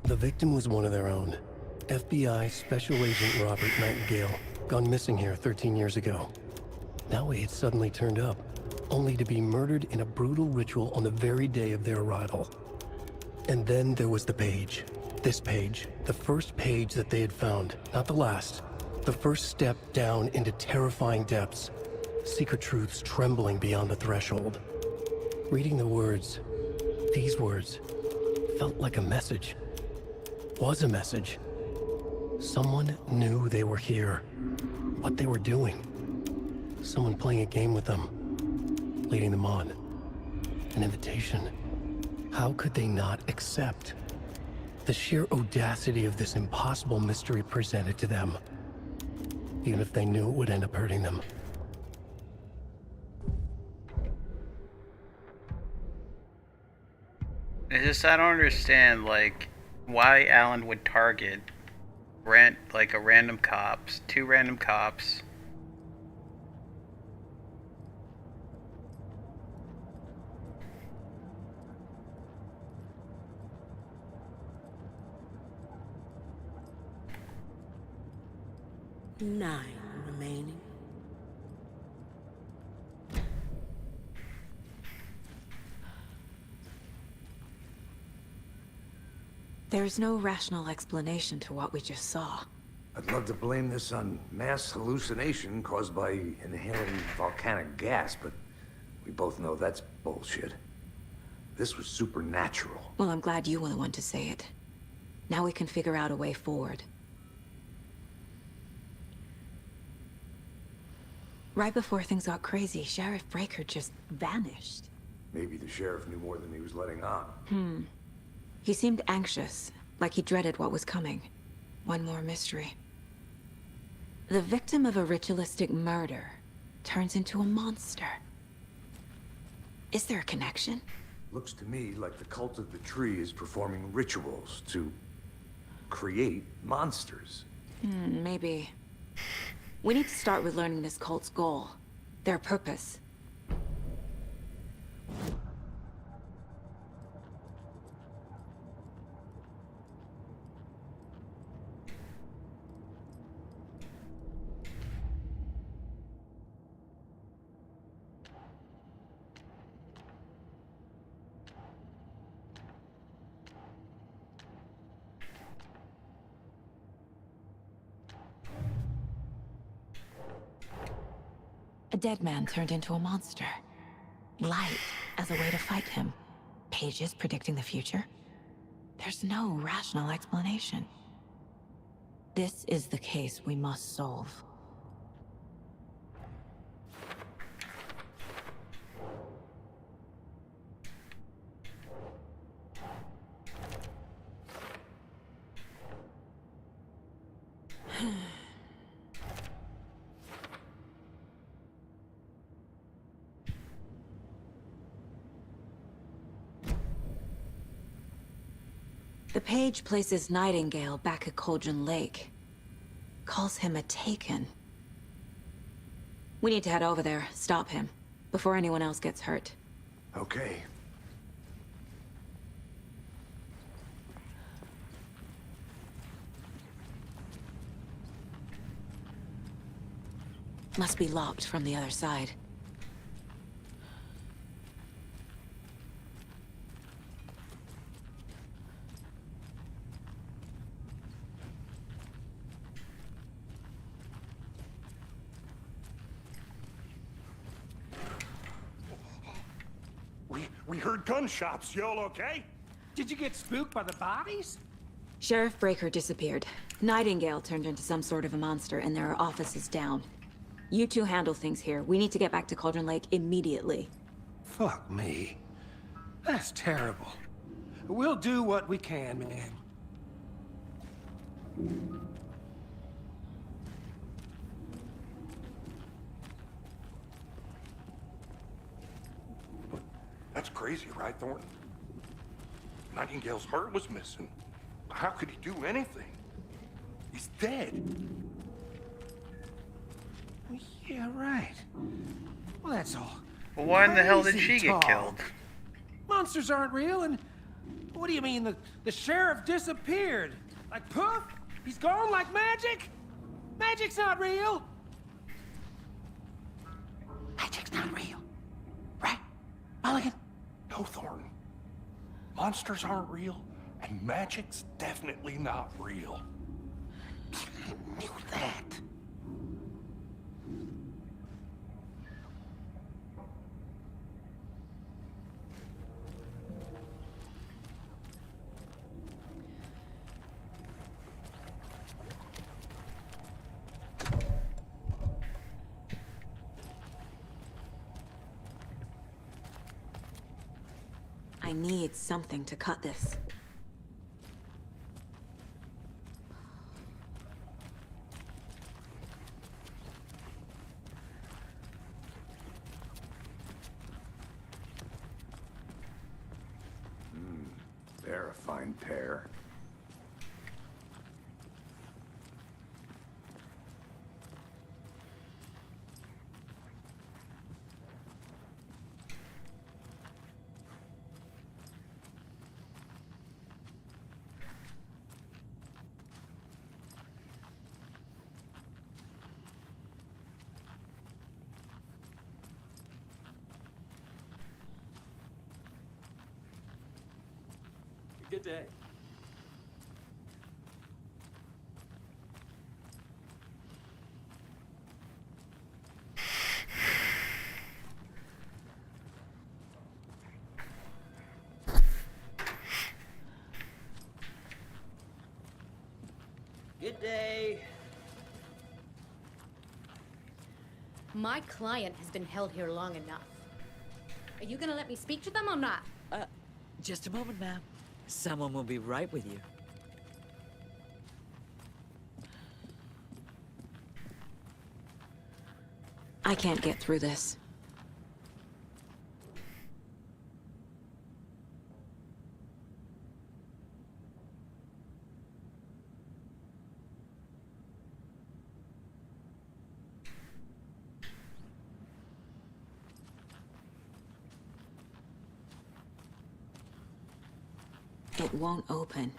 The victim was one of their own. FBI Special Agent Robert Nightingale, gone missing here 13 years ago. Now he had suddenly turned up, only to be murdered in a brutal ritual on the very day of their arrival. And then there was the page. This page, the first page that they had found, not the last. The first step down into terrifying depths. Secret truths trembling beyond the threshold. Reading the words, these words, felt like a message. Was a message. Someone knew they were here. What they were doing. Someone playing a game with them. Leading them on. An invitation. How could they not accept? The sheer audacity of this impossible mystery presented to them. Even if they knew it would end up hurting them. I don't understand, like, why Alan would target like a random cops, 2 random cops. Nine remaining. There's no rational explanation to what we just saw. I'd love to blame this on mass hallucination caused by inhaling volcanic gas, but we both know that's bullshit. This was supernatural. Well, I'm glad you were the one to say it. Now we can figure out a way forward. Right before things got crazy, Sheriff Breaker just vanished. Maybe the sheriff knew more than he was letting on. He seemed anxious, like he dreaded what was coming. One more mystery. The victim of a ritualistic murder turns into a monster. Is there a connection? Looks to me like the cult of the tree is performing rituals to create monsters. Maybe. We need to start with learning this cult's goal. Their purpose. A dead man turned into a monster. Light as a way to fight him. Pages predicting the future. There's no rational explanation. This is the case we must solve. The page places Nightingale back at Cauldron Lake. Calls him a Taken. We need to head over there, stop him, before anyone else gets hurt. Okay. Must be locked from the other side. We heard gunshots. Y'all okay? Did you get spooked by the bodies? Sheriff Breaker disappeared. Nightingale turned into some sort of a monster, and there are offices down. You two handle things here. We need to get back to Cauldron Lake immediately. Fuck me. That's terrible. We'll do what we can, man. That's crazy, right, Thornton? Nightingale's heart was missing. How could he do anything? He's dead. Yeah, right. Well, that's all. Well, why in the hell did Crazy she get talk. killed? Monsters aren't real, and what do you mean the sheriff disappeared? Like poof? He's gone like magic? Magic's not real. Magic's not real. Right, Mulligan? No, Thornton. Monsters aren't real, and magic's definitely not real. I knew that. I need something to cut this. They're a fine pair. Good day. Good day. My client has been held here long enough. Are you gonna let me speak to them or not? Just a moment, ma'am. Someone will be right with you. I can't get through this. It won't open.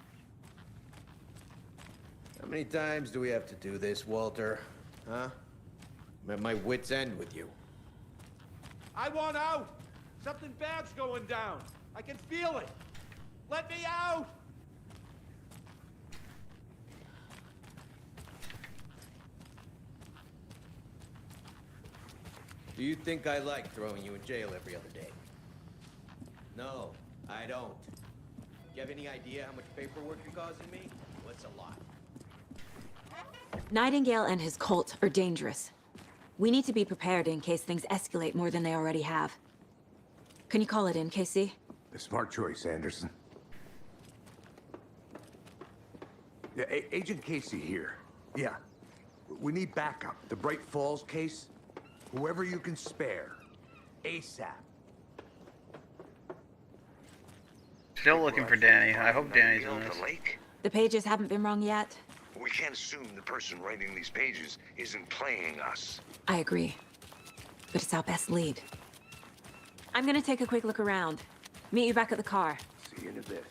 How many times do we have to do this, Walter? Huh? I'm at my wit's end with you. I want out! Something bad's going down. I can feel it. Let me out! Do you think I like throwing you in jail every other day? No, I don't. Do you have any idea how much paperwork you're causing me? Well, it's a lot. Nightingale and his cult are dangerous. We need to be prepared in case things escalate more than they already have. Can you call it in, Casey? A smart choice, Anderson. Yeah, Agent Casey here. Yeah. We need backup. The Bright Falls case. Whoever you can spare. ASAP. Still looking for Danny. I hope Danny's in this. The pages haven't been rung yet. We can't assume the person writing these pages isn't playing us. I agree. But it's our best lead. I'm gonna take a quick look around. Meet you back at the car. See you in a bit.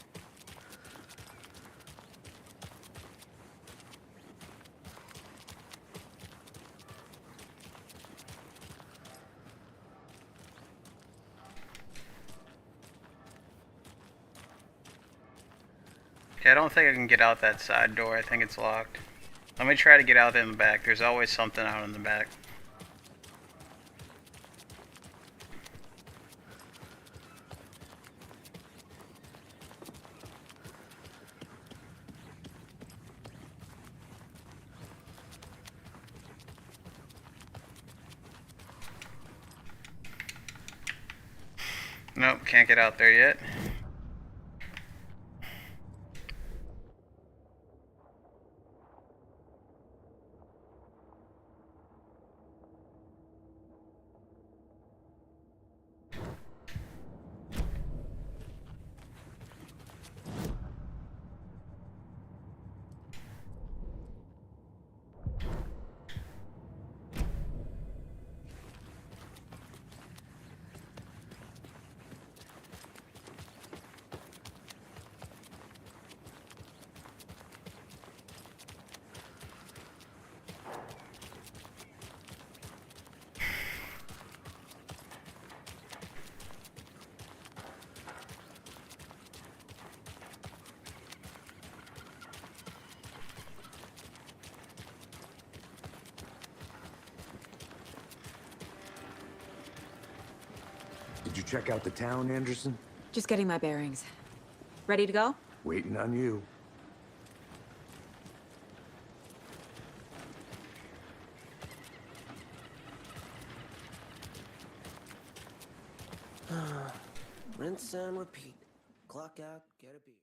Okay, I don't think I can get out that side door. I think it's locked. Let me try to get out in the back. There's always something out in the back. Nope, can't get out there yet. Did you check out the town, Anderson? Just getting my bearings. Ready to go? Waiting on you. Rinse and repeat. Clock out, get a beer.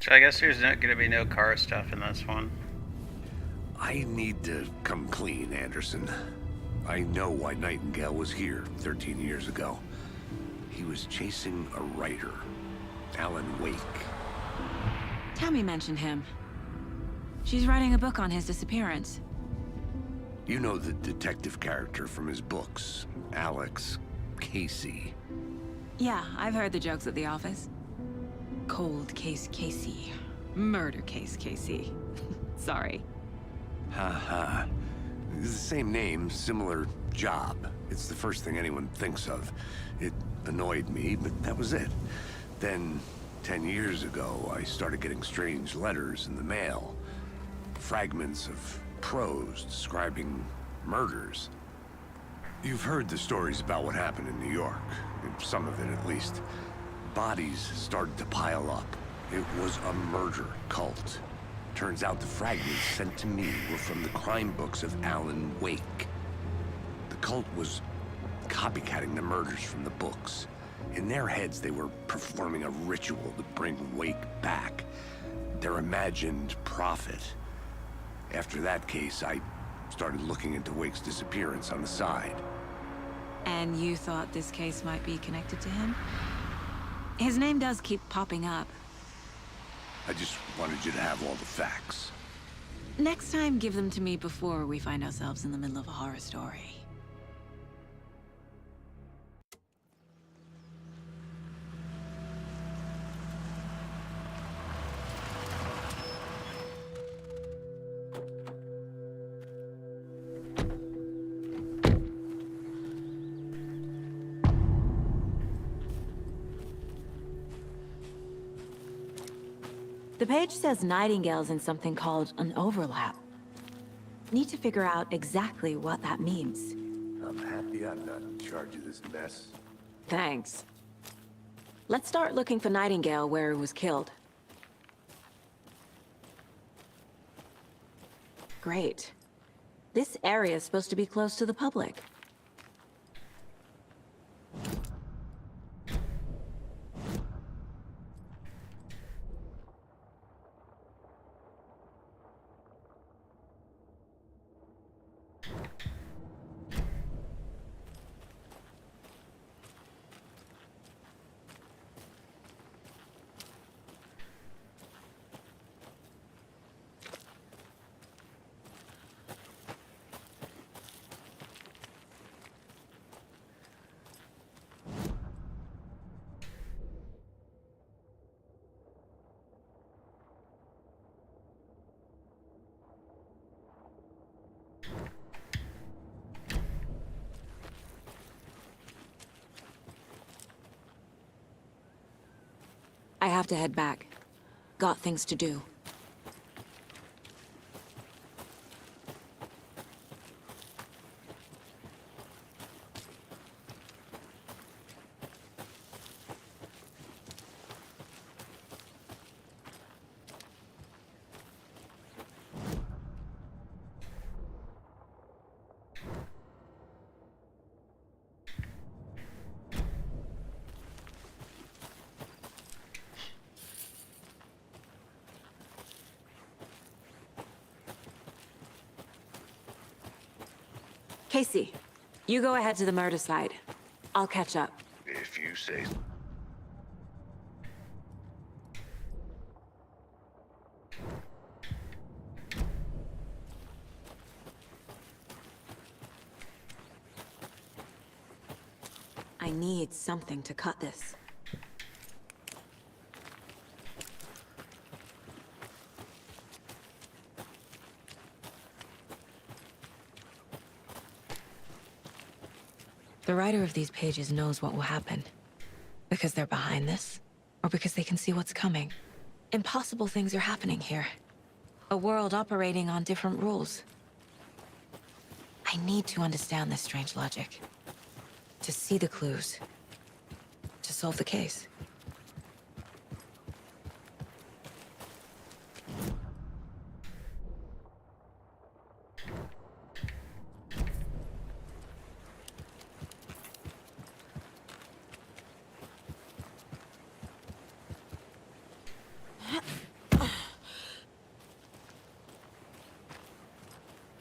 So I guess there's not gonna be no car stuff in this one. I need to come clean, Anderson. I know why Nightingale was here 13 years ago. He was chasing a writer, Alan Wake. Tammy mentioned him. She's writing a book on his disappearance. You know the detective character from his books, Alex Casey. Yeah, I've heard the jokes at the office. Cold case Casey. Murder case Casey. Sorry. Ha. It's the same name, similar job. It's the first thing anyone thinks of. It annoyed me, but that was it. Then, 10 years ago, I started getting strange letters in the mail. Fragments of prose describing murders. You've heard the stories about what happened in New York. Some of it, at least. Bodies started to pile up. It was a murder cult. Turns out the fragments sent to me were from the crime books of Alan Wake. The cult was copycatting the murders from the books. In their heads, they were performing a ritual to bring Wake back. Their imagined prophet. After that case, I started looking into Wake's disappearance on the side. And you thought this case might be connected to him? His name does keep popping up. I just wanted you to have all the facts. Next time, give them to me before we find ourselves in the middle of a horror story. The page says Nightingale's in something called an overlap. Need to figure out exactly what that means. I'm happy I'm not in charge of this mess. Thanks. Let's start looking for Nightingale where he was killed. Great. This area is supposed to be close to the public. I have to head back. Got things to do. Casey, you go ahead to the murder site. I'll catch up. If you say. I need something to cut this. The writer of these pages knows what will happen. Because they're behind this, or because they can see what's coming. Impossible things are happening here. A world operating on different rules. I need to understand this strange logic. To see the clues. To solve the case.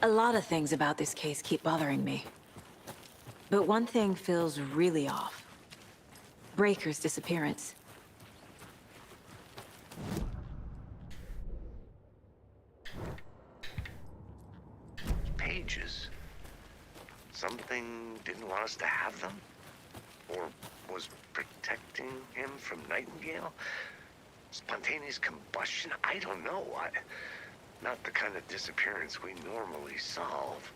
A lot of things about this case keep bothering me. But one thing feels really off. Breaker's disappearance. Pages. Something didn't want us to have them? Or was protecting him from Nightingale? Spontaneous combustion? I don't know. Not the kind of disappearance we normally solve.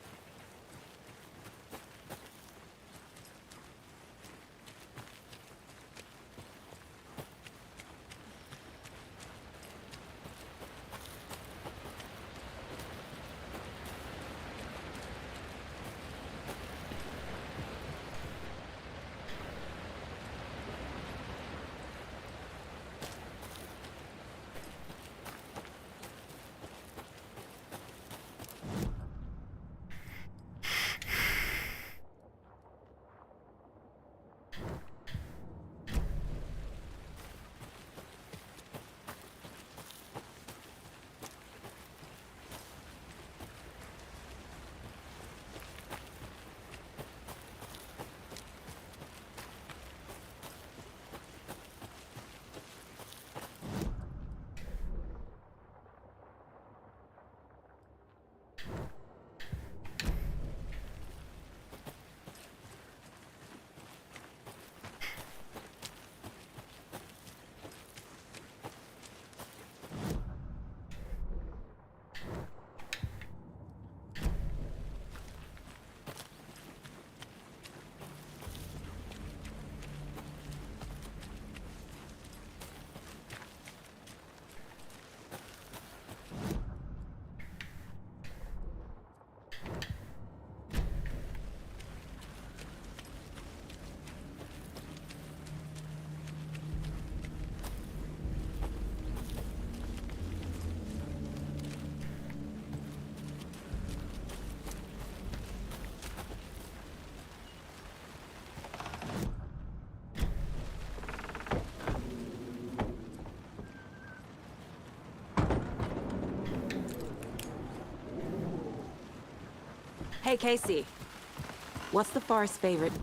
Hey, Casey. What's the Forest's favorite?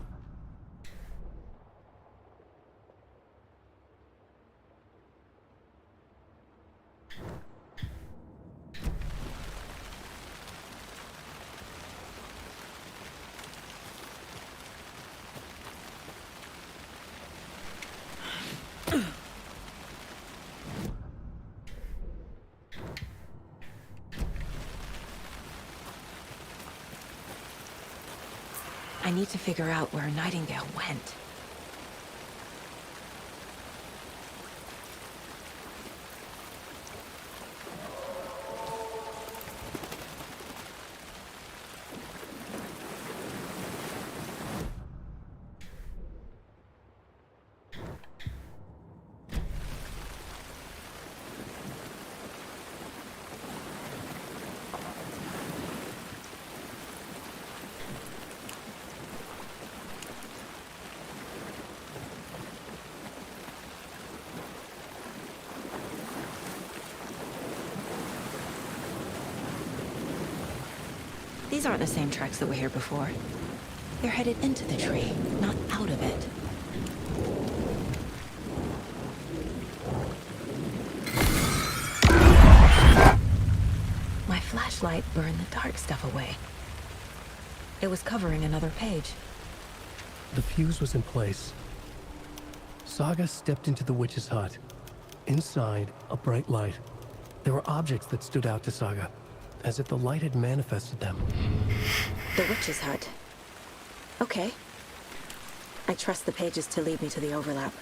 I need to figure out where Nightingale went. These aren't the same tracks that were here before. They're headed into the tree, not out of it. My flashlight burned the dark stuff away. It was covering another page. The fuse was in place. Saga stepped into the witch's hut. Inside, a bright light. There were objects that stood out to Saga, as if the light had manifested them. The witch's hut. Okay. I trust the pages to lead me to the overlap.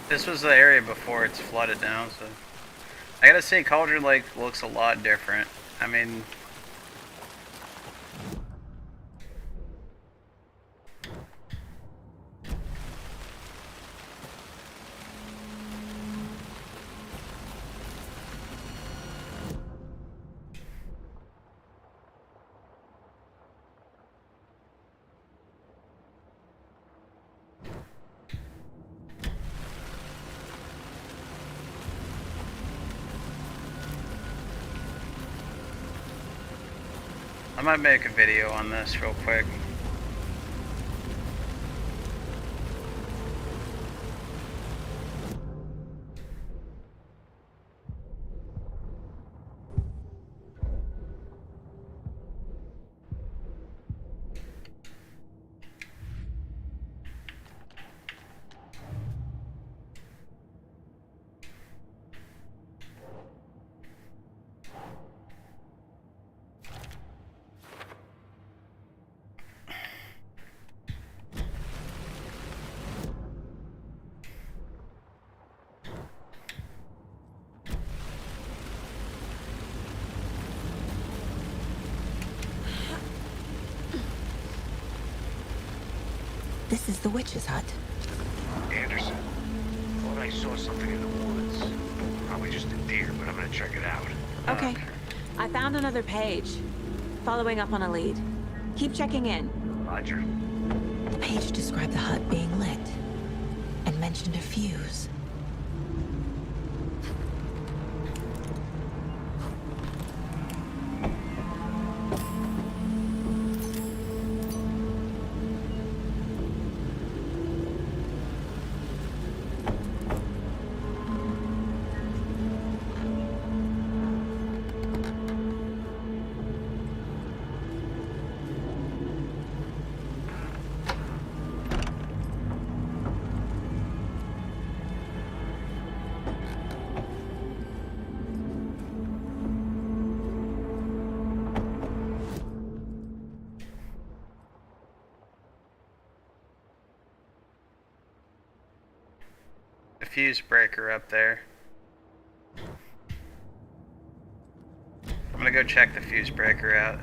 This was the area before it's flooded now, so I gotta say Cauldron Lake looks a lot different. I mean, I might make a video on this real quick. This is the witch's hut. Anderson, thought I saw something in the woods. Probably just a deer, but I'm gonna check it out. Okay. I found another page. Following up on a lead. Keep checking in. Roger. The page described the hut being lit and mentioned a fuse. The fuse breaker up there. I'm gonna go check the fuse breaker out.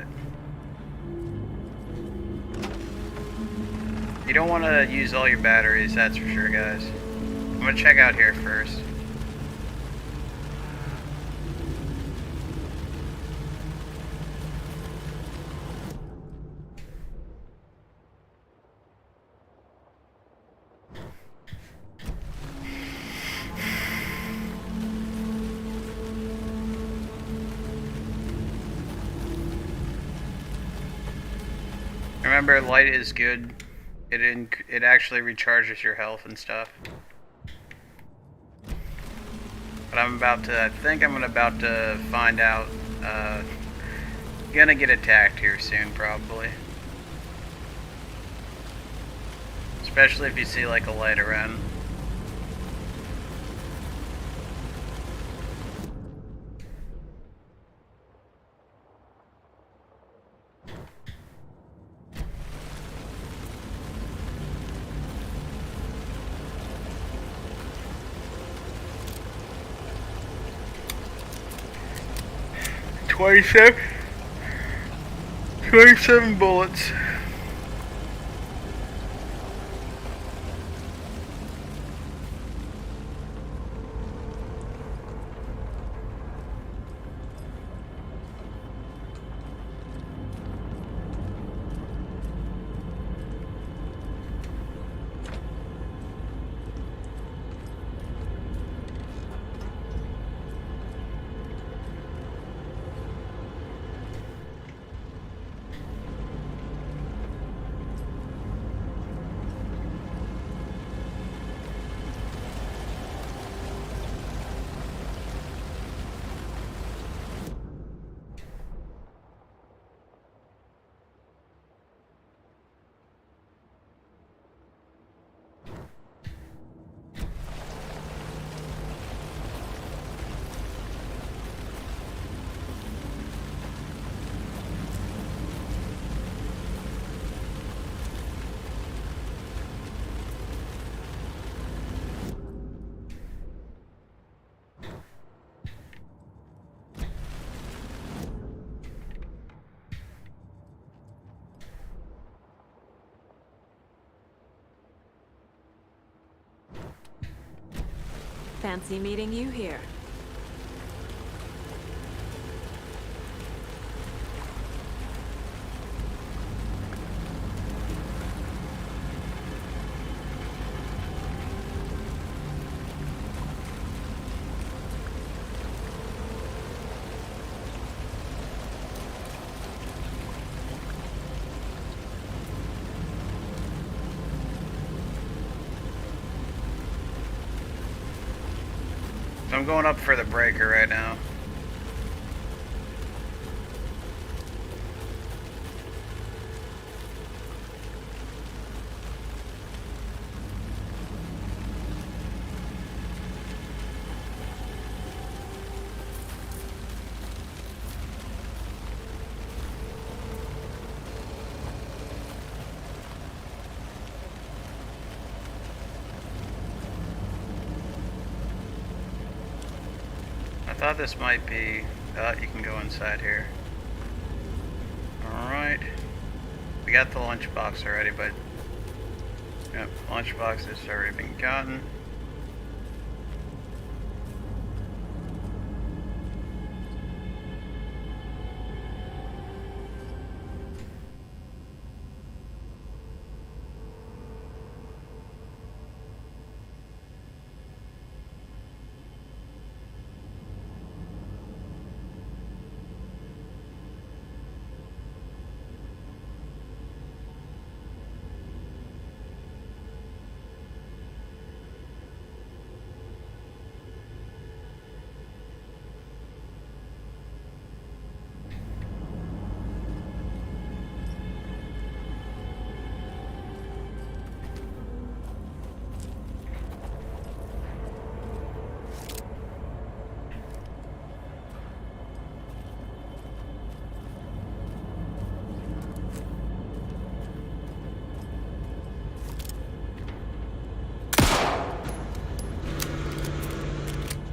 You don't want to use all your batteries, that's for sure, guys. I'm gonna check out here first. Remember, light is good. It actually recharges your health and stuff. But I think I'm about to find out, gonna get attacked here soon, probably. Especially if you see like a light around. Twenty-seven bullets. Fancy meeting you here. So I'm going up for the breaker right now. I thought this might be... you can go inside here. Alright. We got the lunchbox already, but... Yep, lunchbox has already been gotten.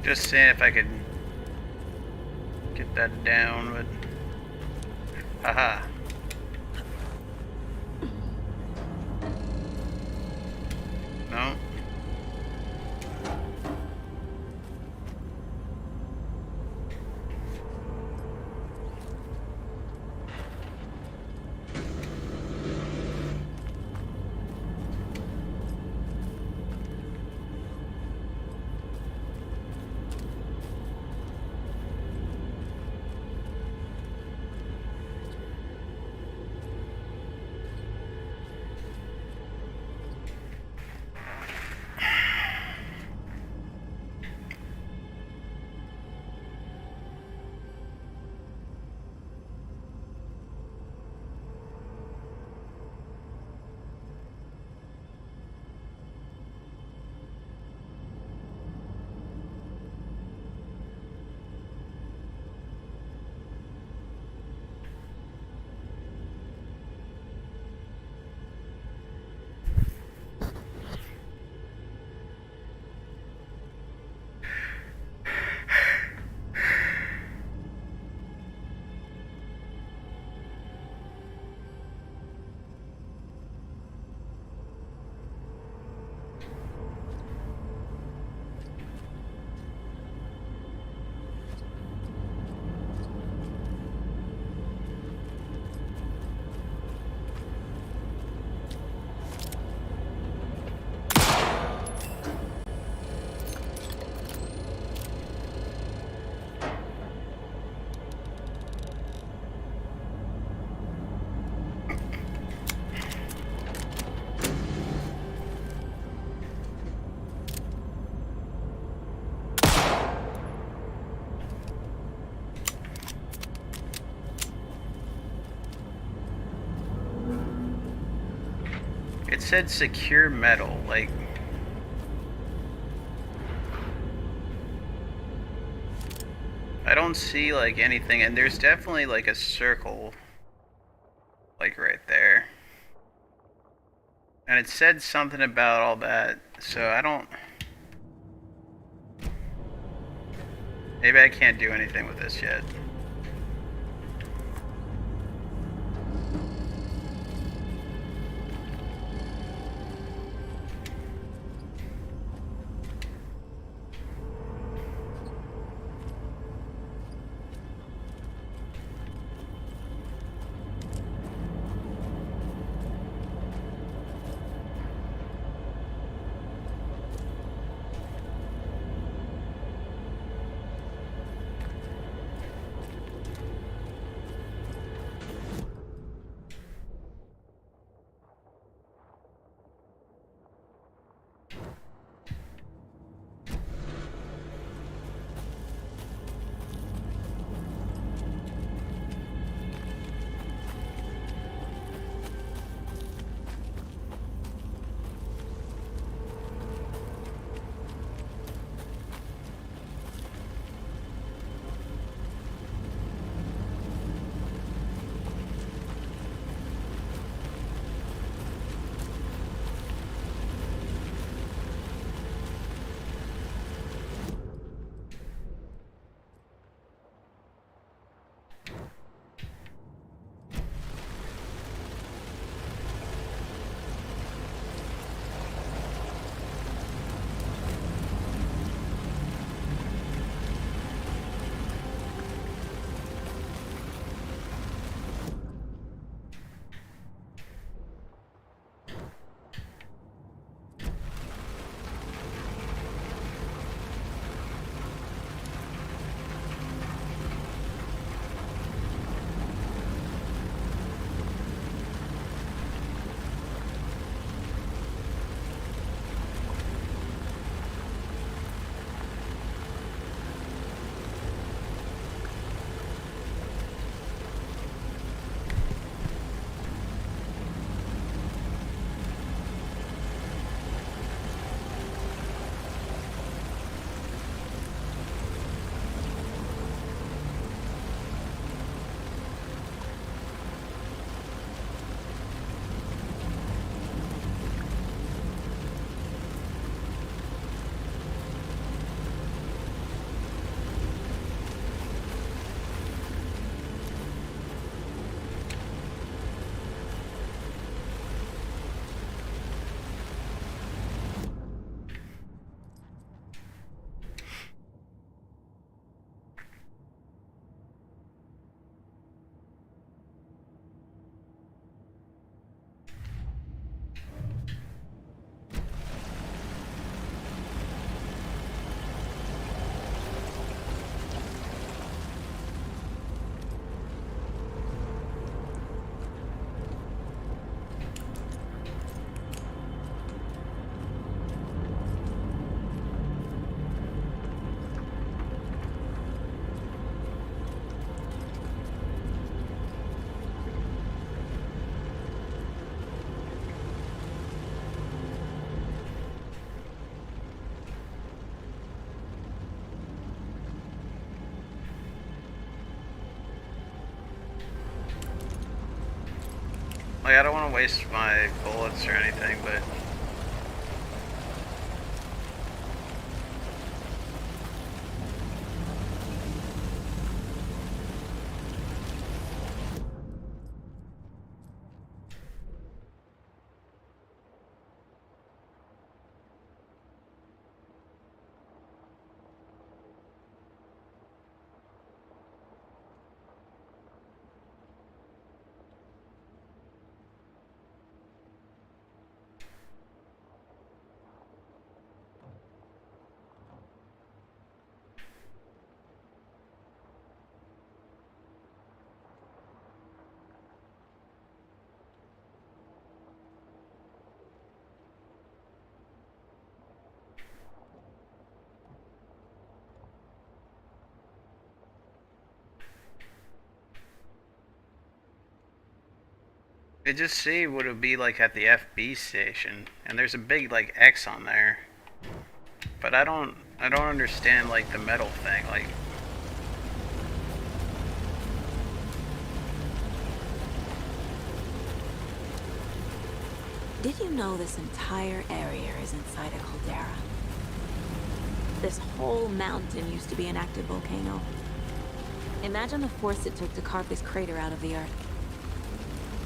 Just seeing if I could get that down, but... Haha. No. It said secure metal, like... I don't see, like, anything, and there's definitely, like, a circle, like, right there. And it said something about all that, so I don't... Maybe I can't do anything with this yet. Like, I don't want to waste my bullets or anything, but... It just see what it would be like at the FB station, and there's a big like X on there. But I don't understand like the metal thing, like. Did you know this entire area is inside a caldera? This whole mountain used to be an active volcano. Imagine the force it took to carve this crater out of the earth.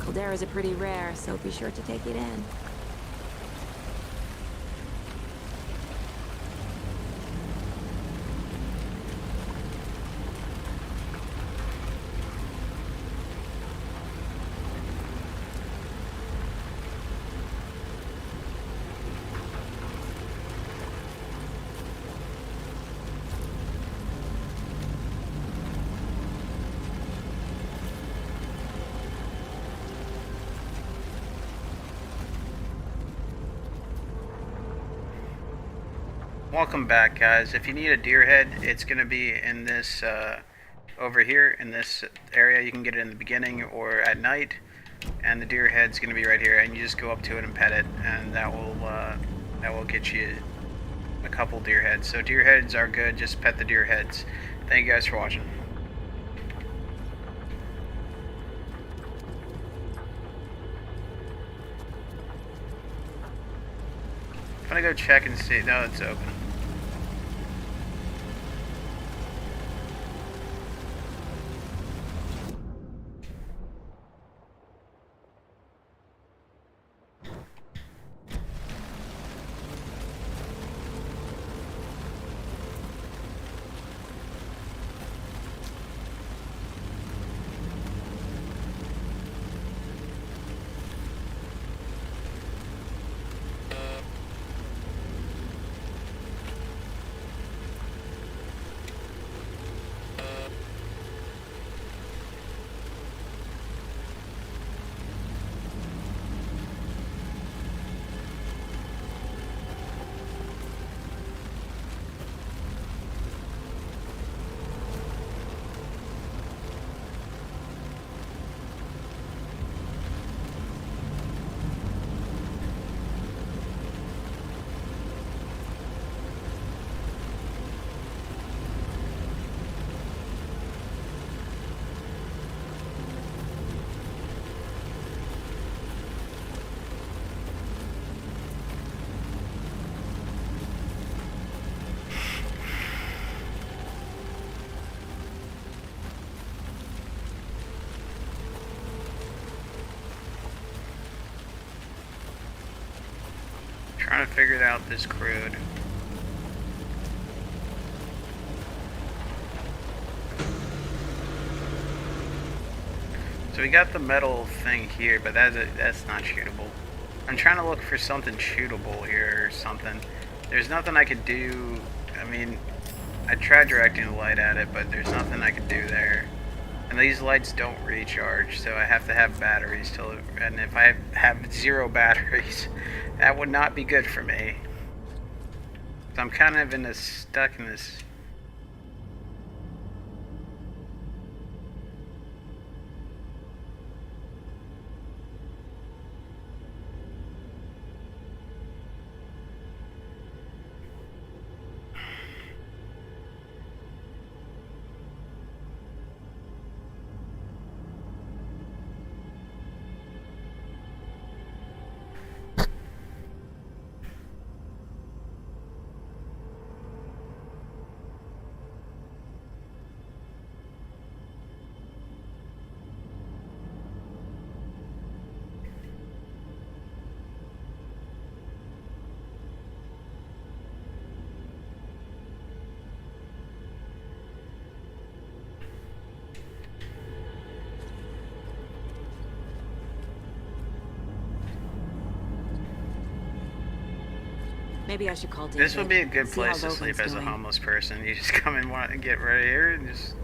Calderas are pretty rare, so be sure to take it in. Welcome back, guys. If you need a deer head, it's going to be in this, over here, in this area. You can get it in the beginning or at night, and the deer head's going to be right here, and you just go up to it and pet it, and that will get you a couple deer heads. So deer heads are good, just pet the deer heads. Thank you guys for watching. I'm gonna go check and see. No, it's open. Trying to figure out this crude. So we got the metal thing here, but that's not shootable. I'm trying to look for something shootable here or something. There's nothing I could do. I mean, I tried directing the light at it, but there's nothing I could do there. And these lights don't recharge, so I have to have batteries and if I have 0 batteries, that would not be good for me. So I'm kind of stuck in this. Maybe I should call David. This would be a good see place how to sleep Logan's as a doing. homeless person. You just come and want to get right here and just.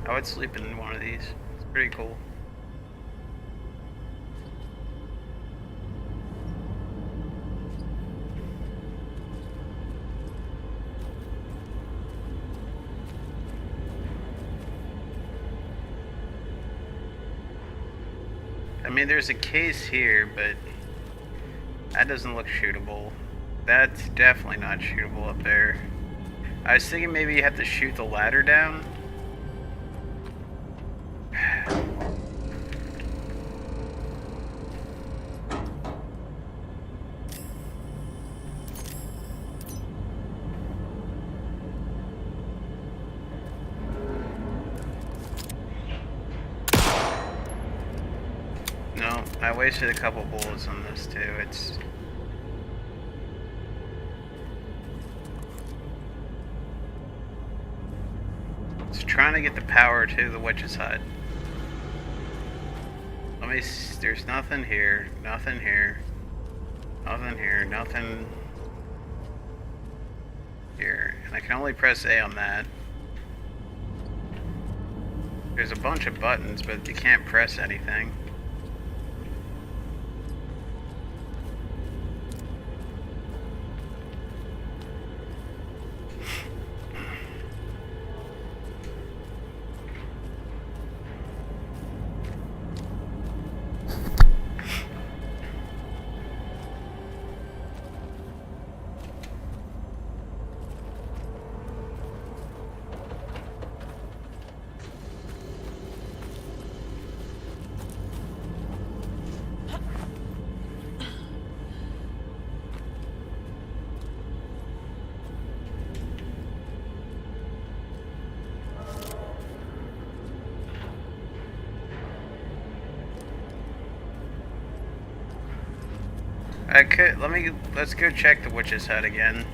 I would sleep in one of these. It's pretty cool. mean, there's a case here, but that doesn't look shootable. That's definitely not shootable up there. I was thinking maybe you have to shoot the ladder down. No, I wasted a couple bullets on this too. It's trying to get the power to the witch's hut. Let me. There's nothing here. Nothing here. Nothing here. Nothing here. And I can only press A on that. There's a bunch of buttons, but you can't press anything. Let's go check the witch's hut again.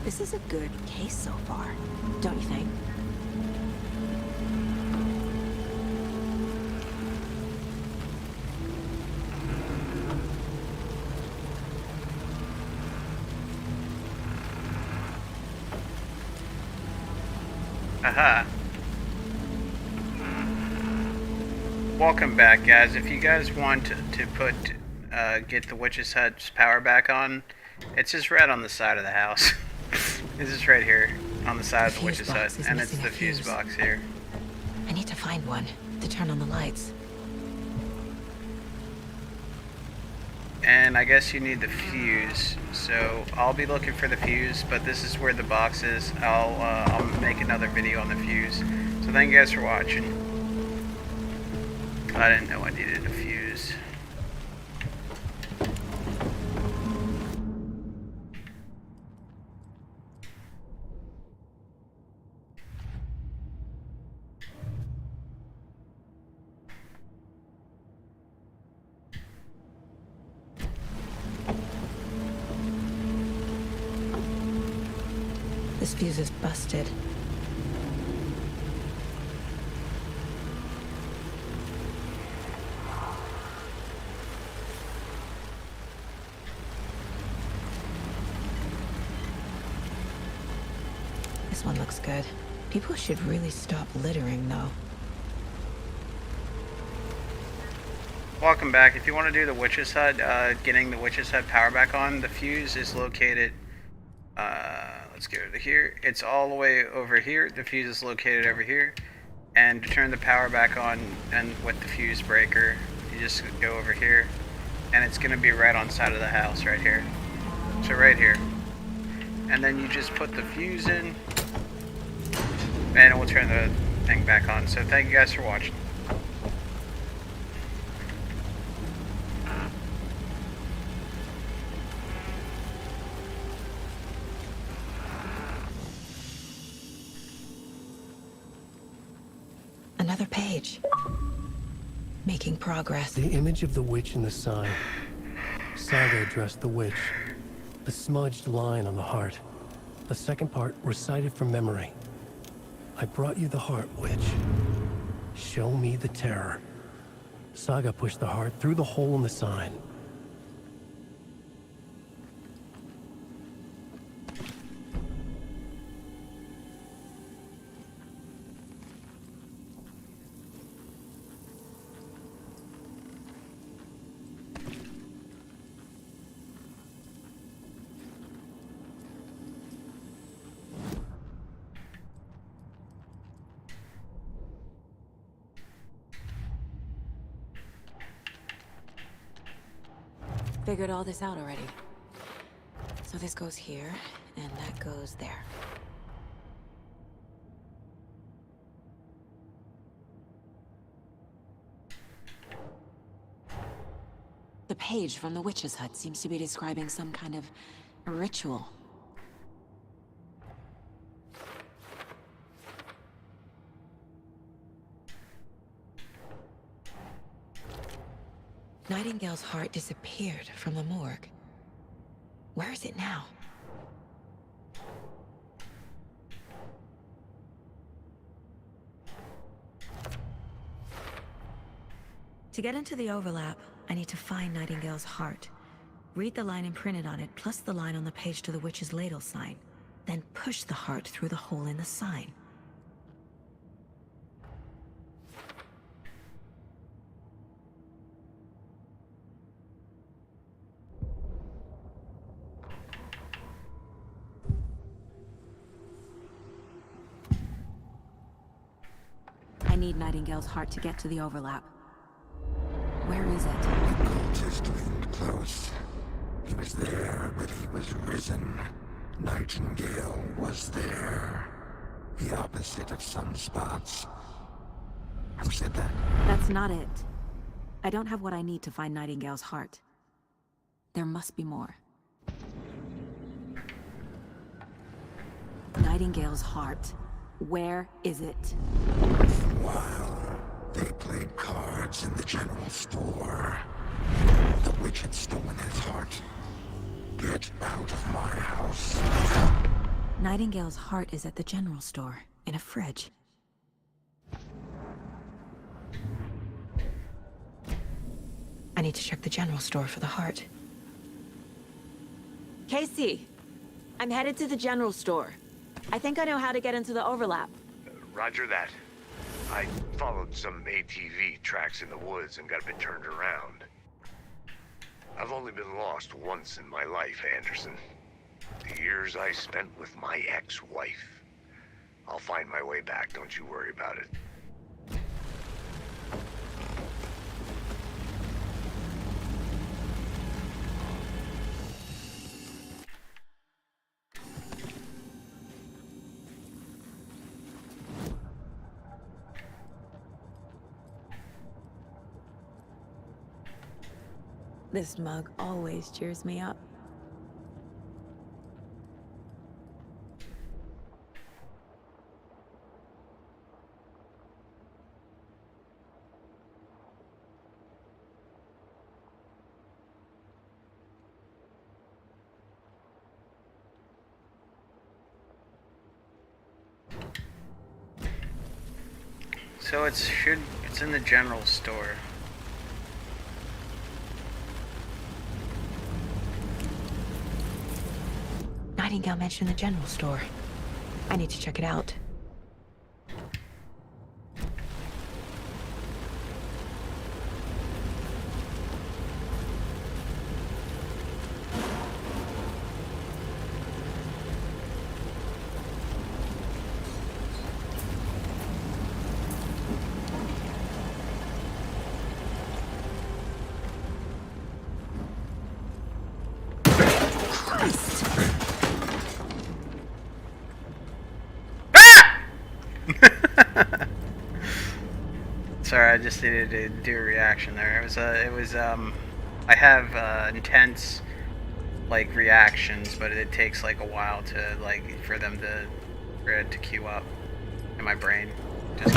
This is a good case so far, don't you think? Aha. Welcome back, guys. If you guys want to put get the witch's hut's power back on, it's just right on the side of the house. This is right here on the side of the witch's hut, and it's the fuse box here. I need to find one to turn on the lights. And I guess you need the fuse, so I'll be looking for the fuse, but this is where the box is. I'll make another video on the fuse. So thank you guys for watching. I didn't know I needed a fuse. This fuse is busted. This one looks good. People should really stop littering, though. Welcome back. If you want to do the Witch's Hut, getting the Witch's Hut power back on, the fuse is located, let's go to here. It's all the way over here. The fuse is located over here. And to turn the power back on and with the fuse breaker, you just go over here. And it's going to be right on side of the house right here. So right here. And then you just put the fuse in. And it will turn the thing back on. So thank you guys for watching. Another page. Making progress. The image of the witch in the sign. Saga addressed the witch. The smudged line on the heart. The second part recited from memory. I brought you the heart, witch. Show me the terror. Saga pushed the heart through the hole in the sign. Figured all this out already. So this goes here, and that goes there. The page from the Witch's Hut seems to be describing some kind of ritual. Nightingale's heart disappeared from the morgue. Where is it now? To get into the overlap, I need to find Nightingale's heart. Read the line imprinted on it, plus the line on the page to the witch's ladle sign. Then push the heart through the hole in the sign. I need Nightingale's heart to get to the overlap. Where is it? The cultist leaned close. He was there, but he was risen. Nightingale was there. The opposite of sunspots. Who said that? That's not it. I don't have what I need to find Nightingale's heart. There must be more. Nightingale's heart. Where is it? While they played cards in the general store, the witch had stolen his heart. Get out of my house. Nightingale's heart is at the general store, in a fridge. I need to check the general store for the heart. Casey, I'm headed to the general store. I think I know how to get into the overlap. Roger that. I followed some ATV tracks in the woods and got a bit turned around. I've only been lost once in my life, Anderson. The years I spent with my ex-wife. I'll find my way back, don't you worry about it. This mug always cheers me up. So it's in the general store. Nightingale mentioned the general store. I need to check it out. Sorry, I just needed to do a reaction there. I have intense, like, reactions, but it takes, like, a while to, like, for it to queue up in my brain. Just,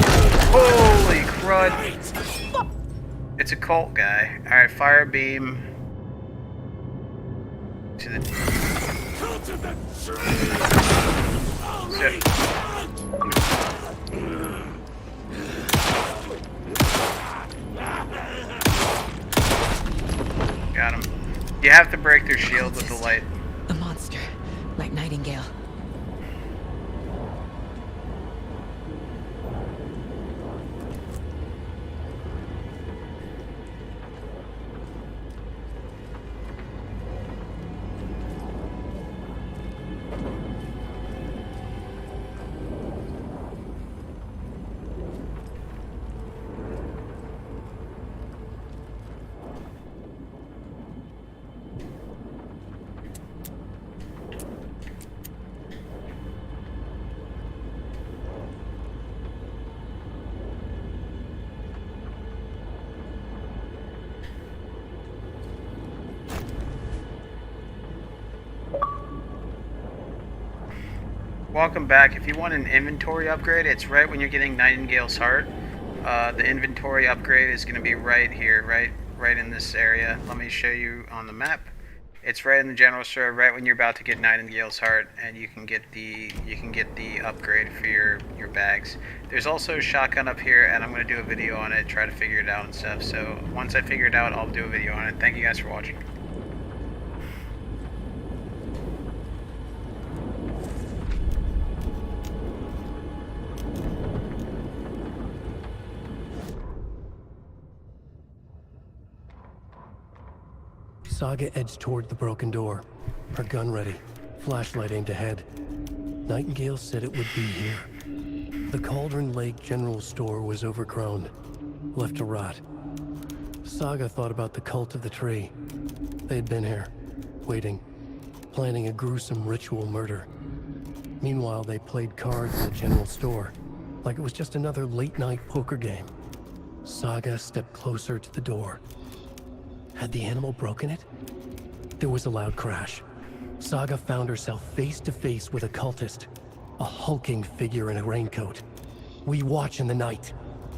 holy crud! It's a cult guy. Alright, fire beam to the... Got him. You have to break their shield with the light. A monster, like Nightingale. Welcome back. If you want an inventory upgrade, it's right when you're getting Nightingale's Heart. The inventory upgrade is going to be right here, right in this area. Let me show you on the map. It's right in the general store, right when you're about to get Nightingale's Heart, and you can get the upgrade for your bags. There's also a shotgun up here, and I'm going to do a video on it, try to figure it out and stuff. So once I figure it out, I'll do a video on it. Thank you guys for watching. Saga edged toward the broken door, her gun ready, flashlight aimed ahead. Nightingale said it would be here. The Cauldron Lake General Store was overgrown, left to rot. Saga thought about the cult of the tree. They had been here, waiting, planning a gruesome ritual murder. Meanwhile, they played cards in the general store, like it was just another late-night poker game. Saga stepped closer to the door. Had the animal broken it? There was a loud crash. Saga found herself face to face with a cultist, a hulking figure in a raincoat. We watch in the night,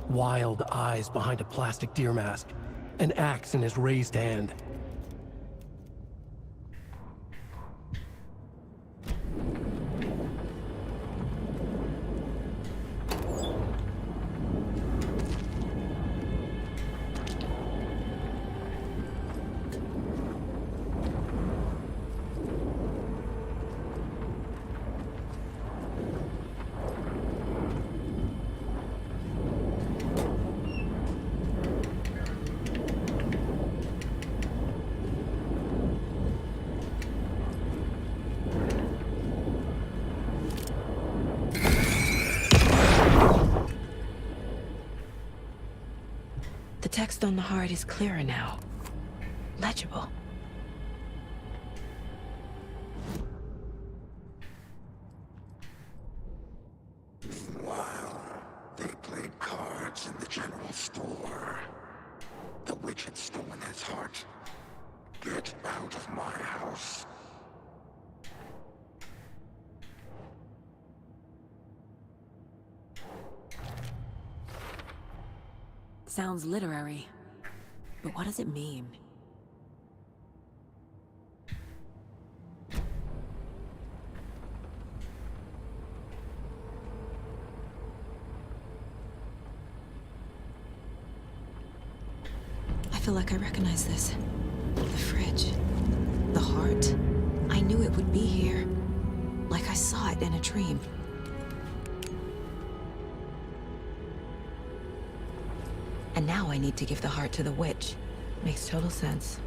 wild eyes behind a plastic deer mask, an axe in his raised hand. The text on the heart is clearer now. Legible. Meanwhile, they played cards in the general store. The witch had stolen his heart. Get out of my house. Sounds literary. But what does it mean? I feel like I recognize this. The fridge. The heart. I knew it would be here. Like I saw it in a dream. now I need to give the heart to the witch. Makes total sense.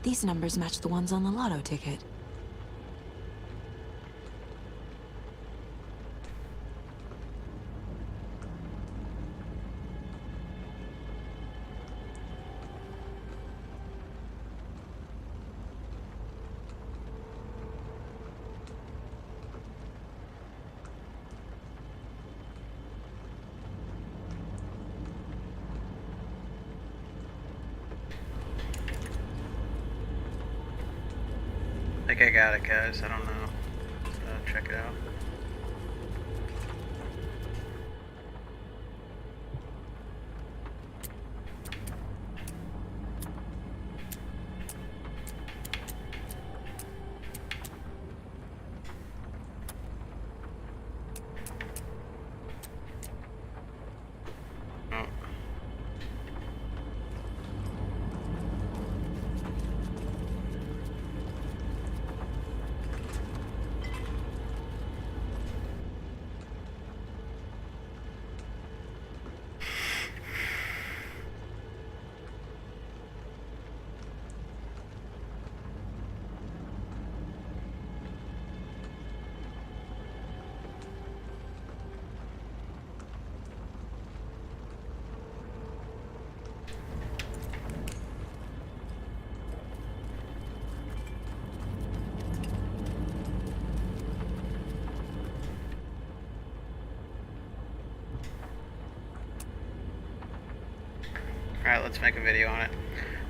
These numbers match the ones on the lotto ticket. I think I got it, guys. I don't know. So check it out. Alright, let's make a video on it.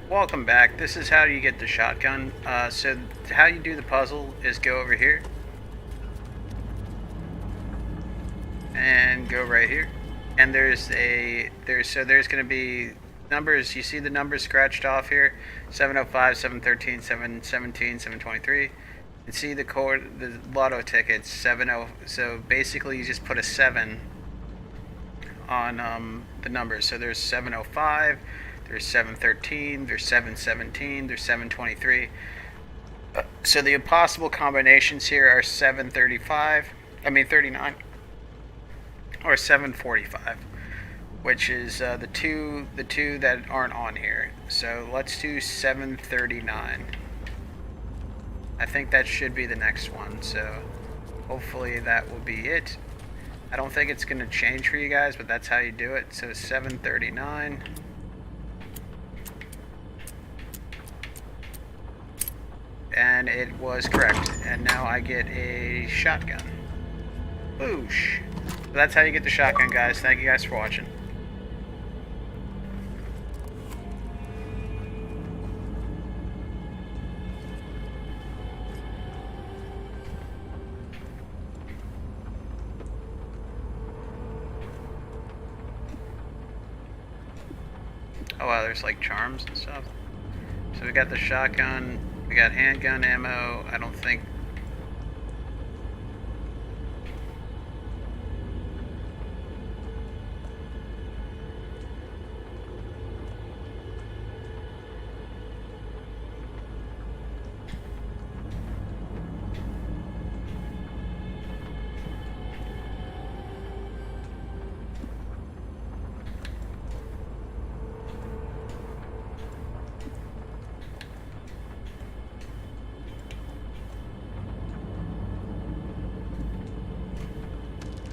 Welcome back. This is how you get the shotgun. So how you do the puzzle is go over here. And go right here. And there's going to be numbers. You see the numbers scratched off here. 705, 713, 717, 723. And see the lotto tickets, 70. So basically you just put a 7 on the numbers. So there's 705, there's 713, there's 717, there's 723. So the possible combinations here are 39, or 745, which is the two that aren't on here. So let's do 739. I think that should be the next one. So hopefully that will be it. I don't think it's going to change for you guys, but that's how you do it. So 739. And it was correct. And now I get a shotgun. Boosh. So that's how you get the shotgun, guys. Thank you guys for watching. Oh wow, there's like charms and stuff. So we got the shotgun, we got handgun ammo. I don't think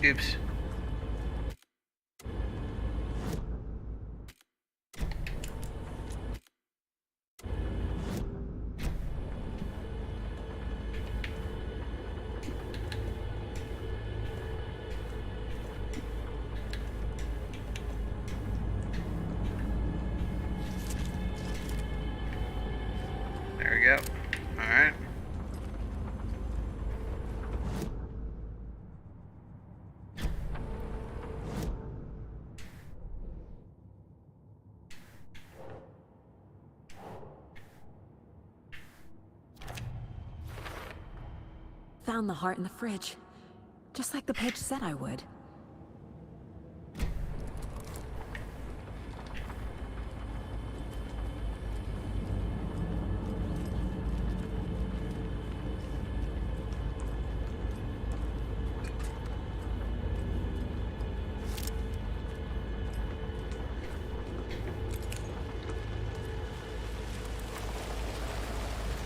Oops. There we go. Alright. Found the heart in the fridge. Just like the page said I would.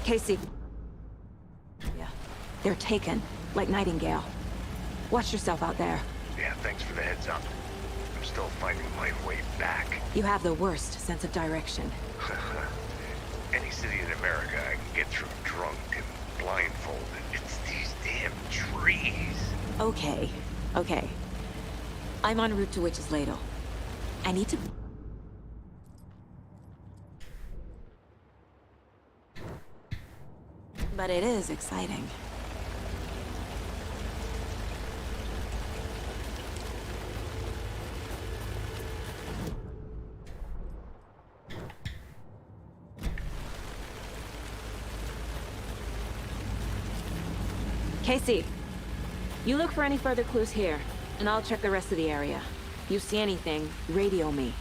Casey. Yeah, they're taken, like Nightingale. Watch yourself out there. Yeah, thanks for the heads up. I'm still finding my way back. You have the worst sense of direction. Any city in America I can get through drunk and blindfolded. It's these damn trees. Okay, okay. I'm en route to Witch's Ladle. I need to... But it is exciting. Casey, you look for any further clues here, and I'll check the rest of the area. You see anything, radio me.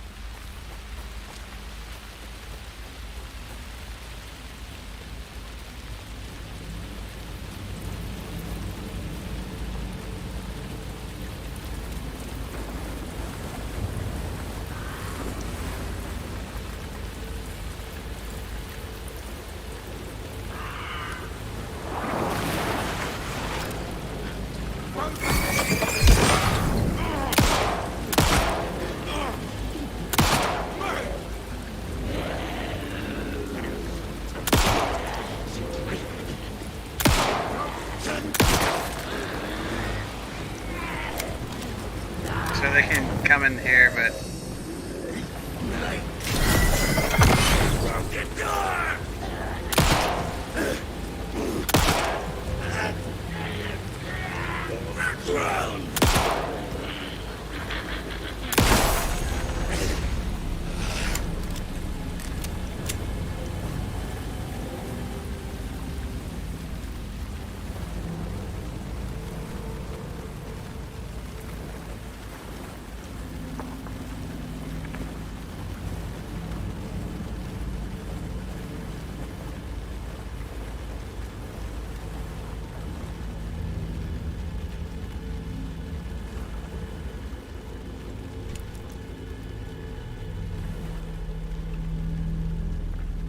So they can come in here, but...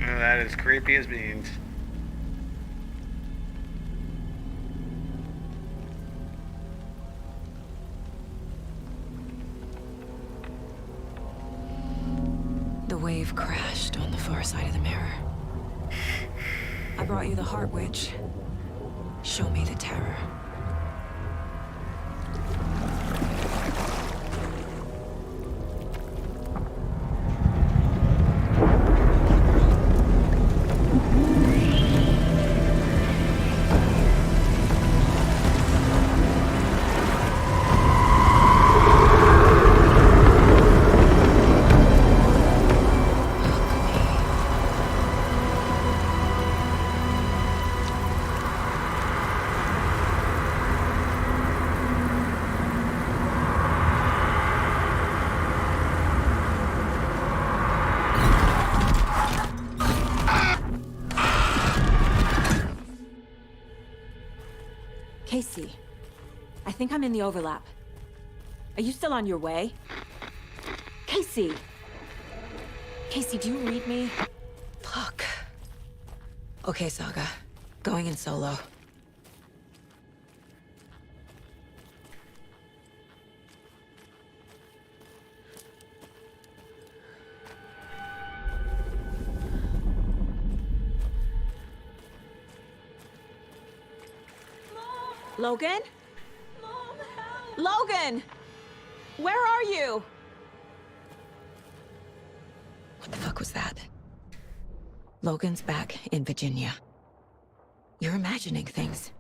That is creepy as beans. The wave crashed on the far side of the mirror. I brought you the Heart Witch. Show me the terror. Casey, I think I'm in the overlap. Are you still on your way? Casey! Casey, do you read me? Fuck. Okay, Saga. Going in solo. Logan? Logan! Where are you? What the fuck was that? Logan's back in Virginia. You're imagining things.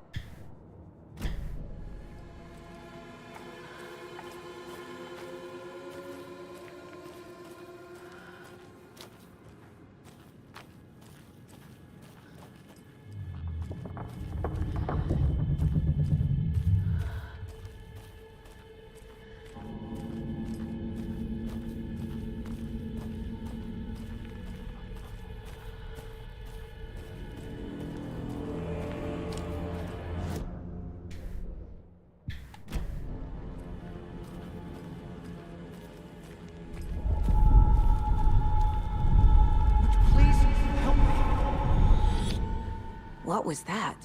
What was that?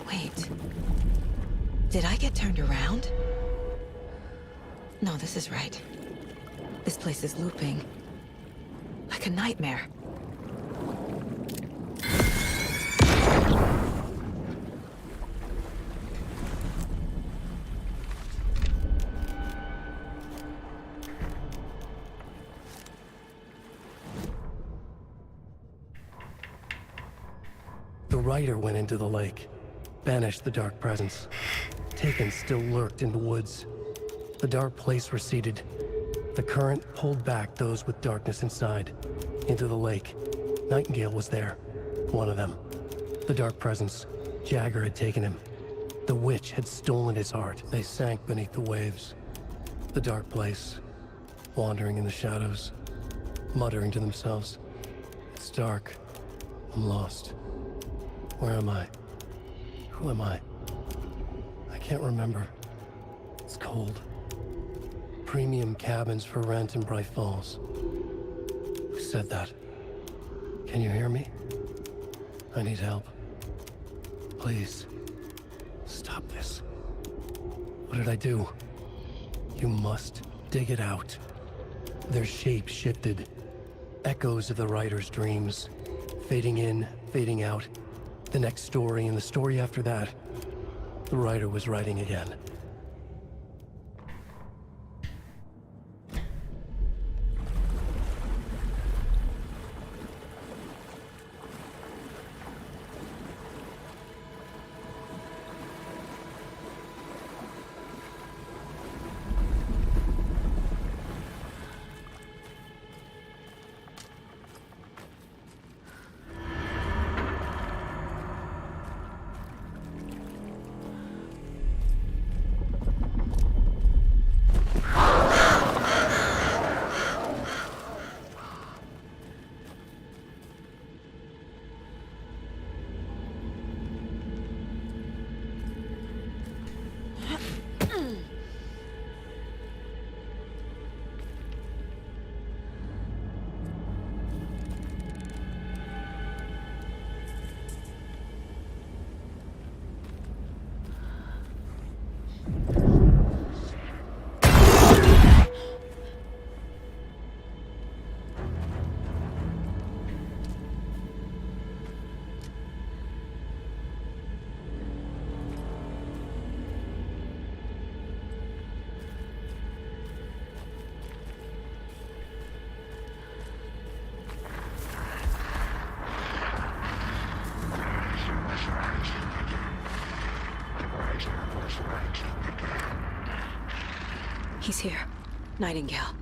Wait. Did I get turned around? No, this is right. This place is looping. Like a nightmare. The Rider went into the lake, banished the dark presence. Taken still lurked in the woods. The dark place receded. The current pulled back those with darkness inside, into the lake. Nightingale was there, one of them. The dark presence, Jagger had taken him. The witch had stolen his heart. They sank beneath the waves. The dark place, wandering in the shadows, muttering to themselves. It's dark. I'm lost. Where am I? Who am I? I can't remember. It's cold. Premium cabins for rent in Bright Falls. Who said that? Can you hear me? I need help. Please. Stop this. What did I do? You must dig it out. Their shape shifted. Echoes of the Rider's dreams. Fading in, fading out. The next story and the story after that. The Rider was writing again. He's here. Nightingale.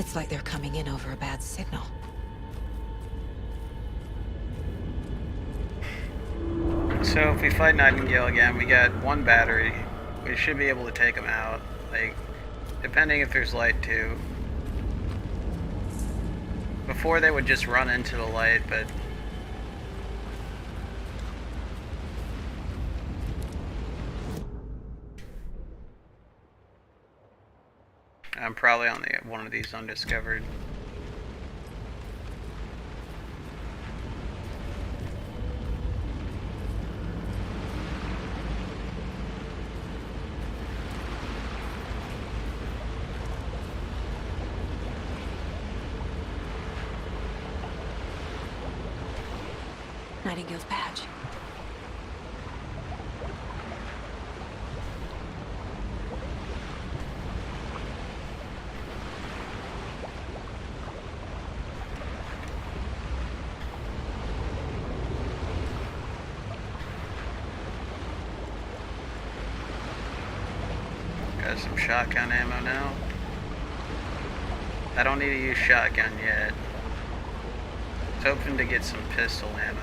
Looks like they're coming in over a bad signal. So if we fight Nightingale again, we got one battery. We should be able to take them out. Like, depending if there's light too. Before they would just run into the light, but I'm probably on one of these undiscovered. Nightingale's badge. Got some shotgun ammo now. I don't need to use shotgun yet. I was hoping to get some pistol ammo.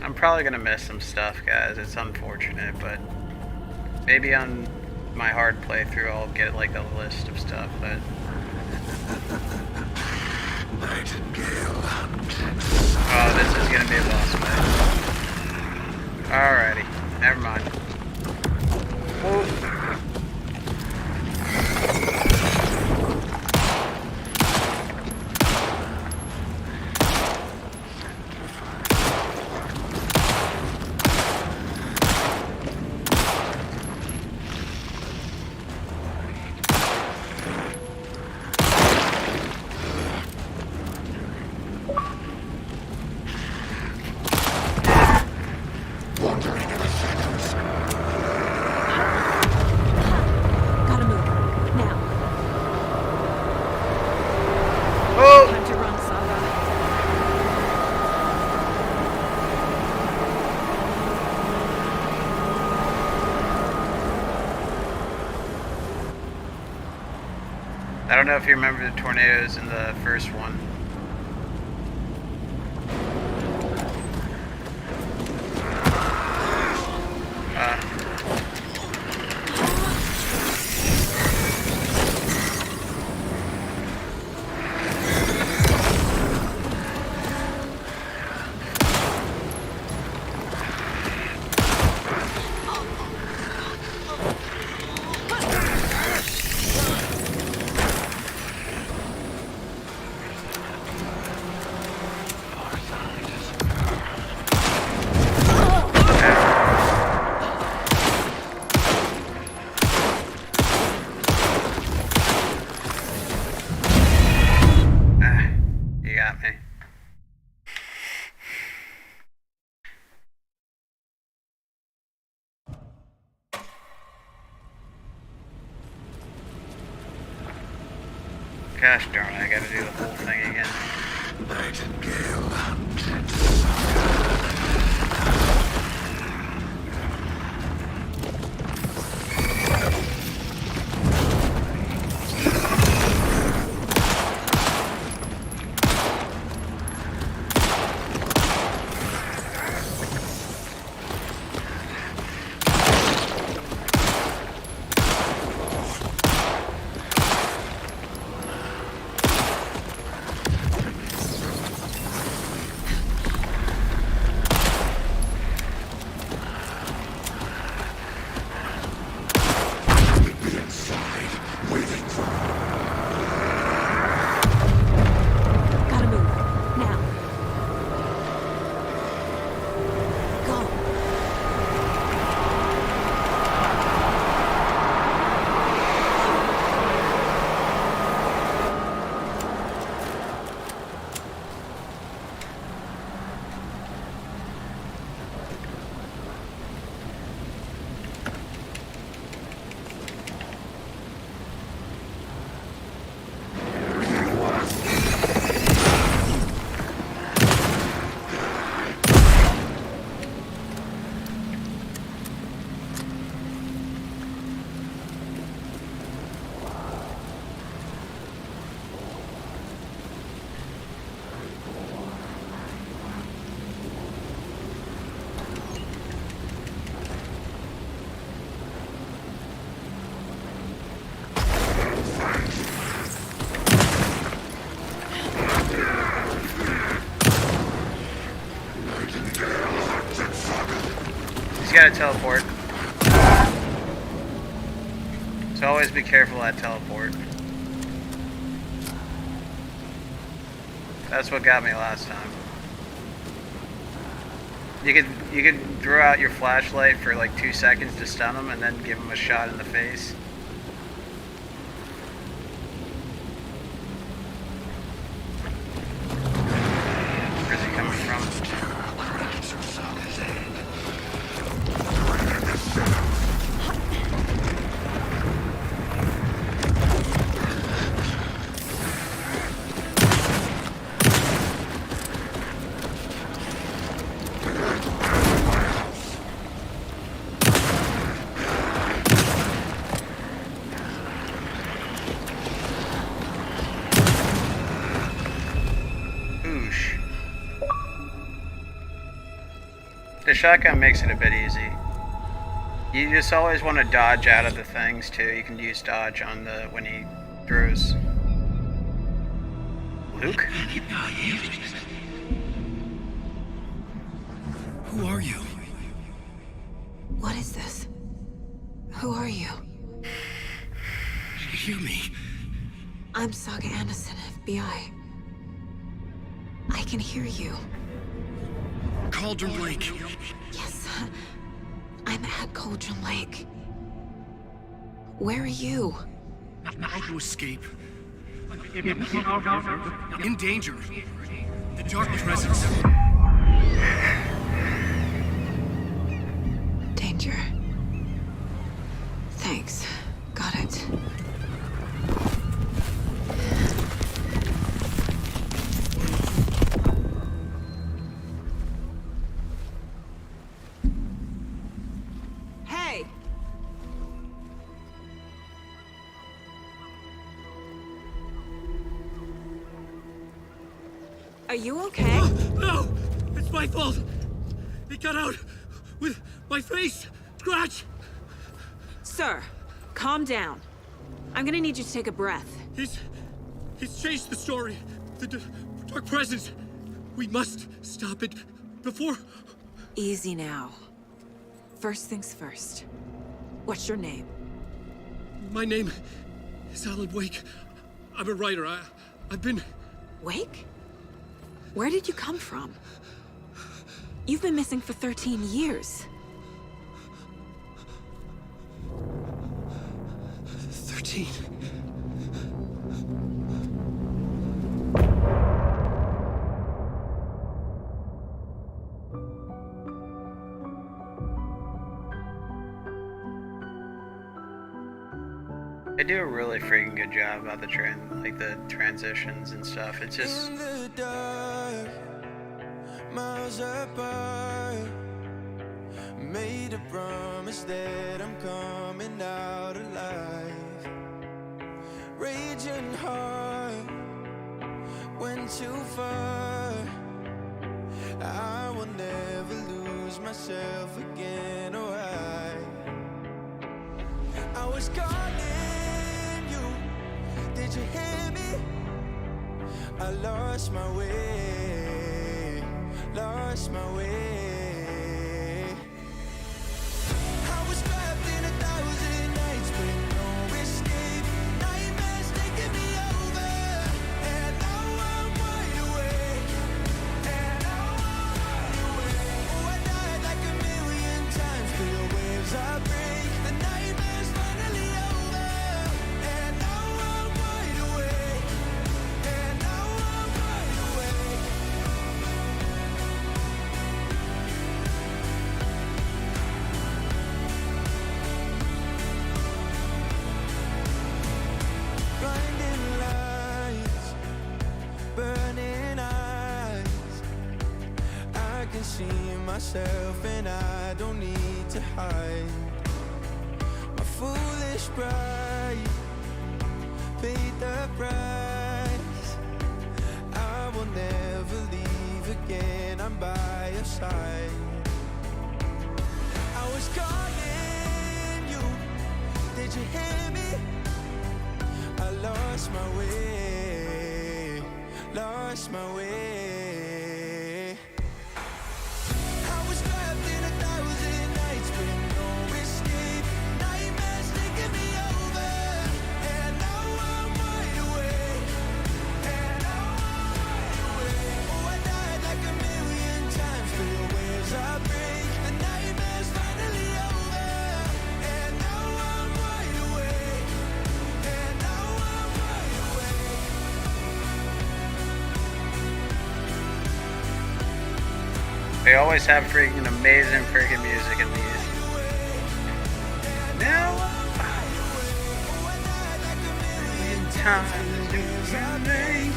I'm probably gonna miss some stuff, guys. It's unfortunate, but maybe on my hard playthrough I'll get like a list of stuff, but oh, this is gonna be a boss fight. Alrighty, never mind. Whoa. I don't know if you remember the tornadoes in the first one. Gosh darn it, I gotta do the whole thing again. Nightingale hunted gotta teleport. So always be careful at teleport. That's what got me last time. You could throw out your flashlight for like 2 seconds to stun them and then give them a shot in the face. Where's he coming from? The shotgun makes it a bit easy. You just always want to dodge out of the things too. You can use dodge on the when he throws. Luke? Who are you? What is this? Who are you? Hear me. I'm Saga Anderson, FBI. I can hear you. Cauldron Lake. Yes, I'm at Cauldron Lake. Where are you? How to escape. In danger. The dark presence. Danger. Thanks. Got it. Hey! Are you okay? No! It's my fault! It got out with my face! Scratch! Sir, calm down. I'm gonna need you to take a breath. He's changed the story. The dark presence. We must stop it before... Easy now. First things first. What's your name? My name is Alan Wake. I'm a writer. I've been... Wake? Where did you come from? You've been missing for 13 years. 13. They do a really freaking good job about the the transitions and stuff. It's just in the dark, miles apart. Made a promise that I'm coming out alive. Raging heart went too far. I will never lose myself again. Oh, I was calling you. Did you hear me? I lost my way. Lost my way. I was trapped in 1,000 nights with no escape. Nightmares taking me over, and now I'm wide awake. And now I'm wide awake. Oh, I died like 1,000,000 times, but the waves I break. The nightmares finally over, and now I'm wide awake. And now I'm wide awake. Blinding lights, burning eyes. I can see myself and I don't need to hide. My foolish pride paid the price. I will never leave again, I'm by your side. I was calling you, did you hear me? I lost my way, lost my way. I was trapped in 1,000 nights. They always have freaking amazing freaking music in these. Now, time to remain.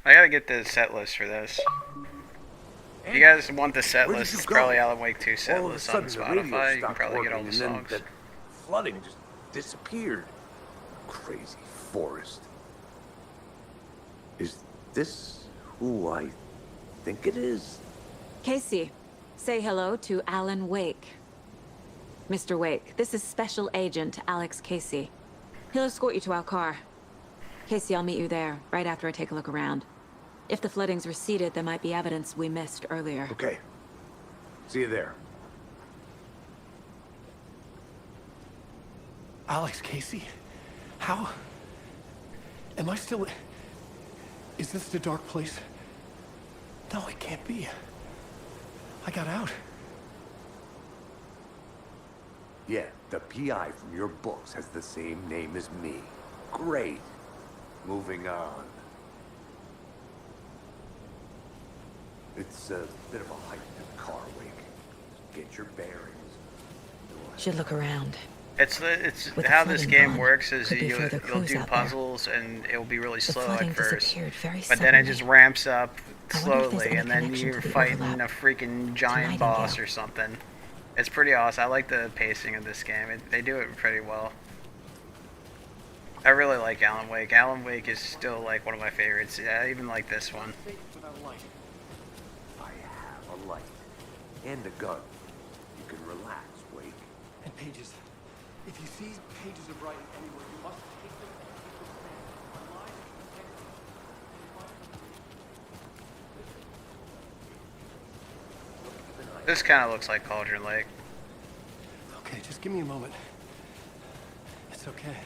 I gotta get the set list for this. If you guys want the set list, it's probably Alan Wake 2 set list on Spotify. You can probably get all the songs. That flooding just disappeared. Crazy forest. Is this who I think it is? Casey, say hello to Alan Wake. Mr. Wake, this is Special Agent Alex Casey. He'll escort you to our car. Casey, I'll meet you there, right after I take a look around. If the flooding's receded, there might be evidence we missed earlier. Okay. See you there. Alex Casey? How? Am I still... Is this the dark place? No, it can't be. I got out. Yeah, the PI from your books has the same name as me. Great. Moving on. It's a bit of a hike to the car, Wake. Get your bearings. Should look around. It's With how the this flooding game gone, works is could be you'll further clues do out there. puzzles and it'll be really The slow flooding at first, disappeared very but then it just suddenly. ramps up I wonder if there's slowly, any and then connection you're to the fighting overlap a freaking giant Nightingale. boss or something. It's pretty awesome. I like the pacing of this game. They do it pretty well. I really like Alan Wake. Alan Wake is still like one of my favorites. Yeah, I even like this one. I have a light. And a gun. You can relax, Wake. And pages. If you see pages of writing anywhere, you must take them online. This kind of looks like Cauldron Lake. Okay, just give me a moment. It's okay.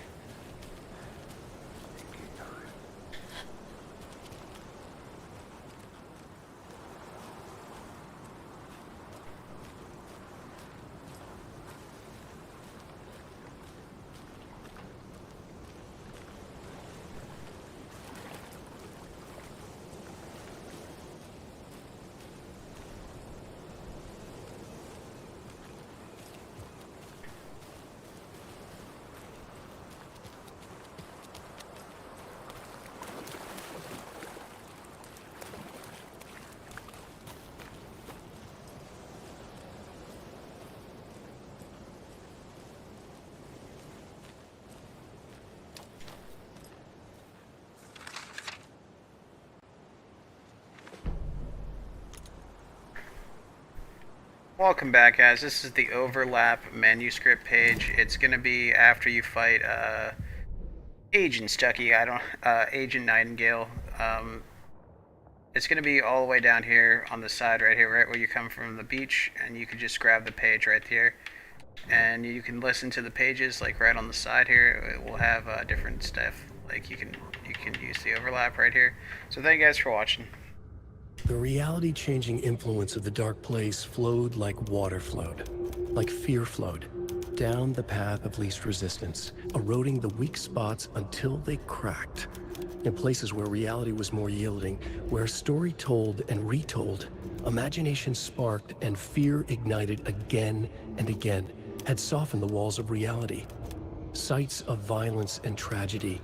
Welcome back, guys. This is the overlap manuscript page. It's gonna be after you fight Agent Stucky. Agent Nightingale. It's gonna be all the way down here on the side right here, right where you come from the beach, and you can just grab the page right here, and you can listen to the pages like right on the side here. It will have different stuff. Like you can use the overlap right here. So thank you guys for watching. The reality-changing influence of the dark place flowed like water flowed, like fear flowed, down the path of least resistance, eroding the weak spots until they cracked. In places where reality was more yielding, where story told and retold, imagination sparked and fear ignited again and again, had softened the walls of reality. Sites of violence and tragedy,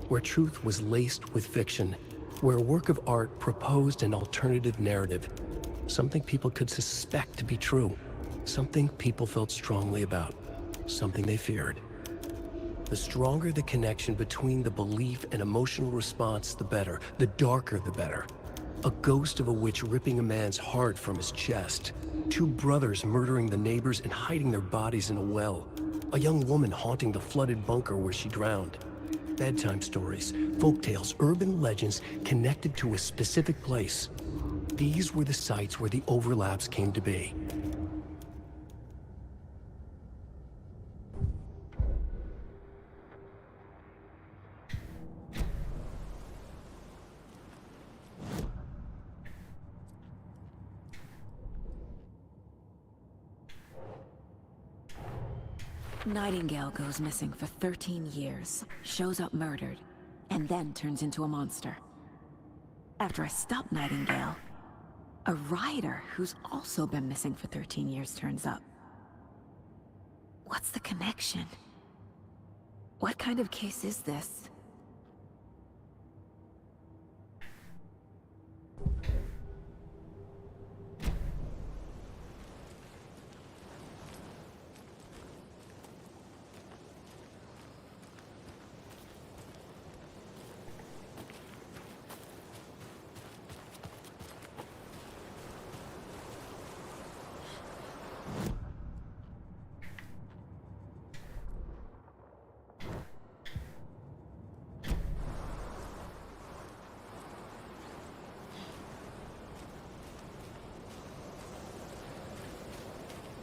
where truth was laced with fiction, where a work of art proposed an alternative narrative, something people could suspect to be true, something people felt strongly about, something they feared. The stronger the connection between the belief and emotional response, the better. The darker, the better. A ghost of a witch ripping a man's heart from his chest. Two brothers murdering the neighbors and hiding their bodies in a well. A young woman haunting the flooded bunker where she drowned. Bedtime stories, folktales, urban legends connected to a specific place. These were the sites where the overlaps came to be. Nightingale goes missing for 13 years, shows up murdered, and then turns into a monster. After I stop Nightingale, a rider who's also been missing for 13 years turns up. What's the connection? What kind of case is this?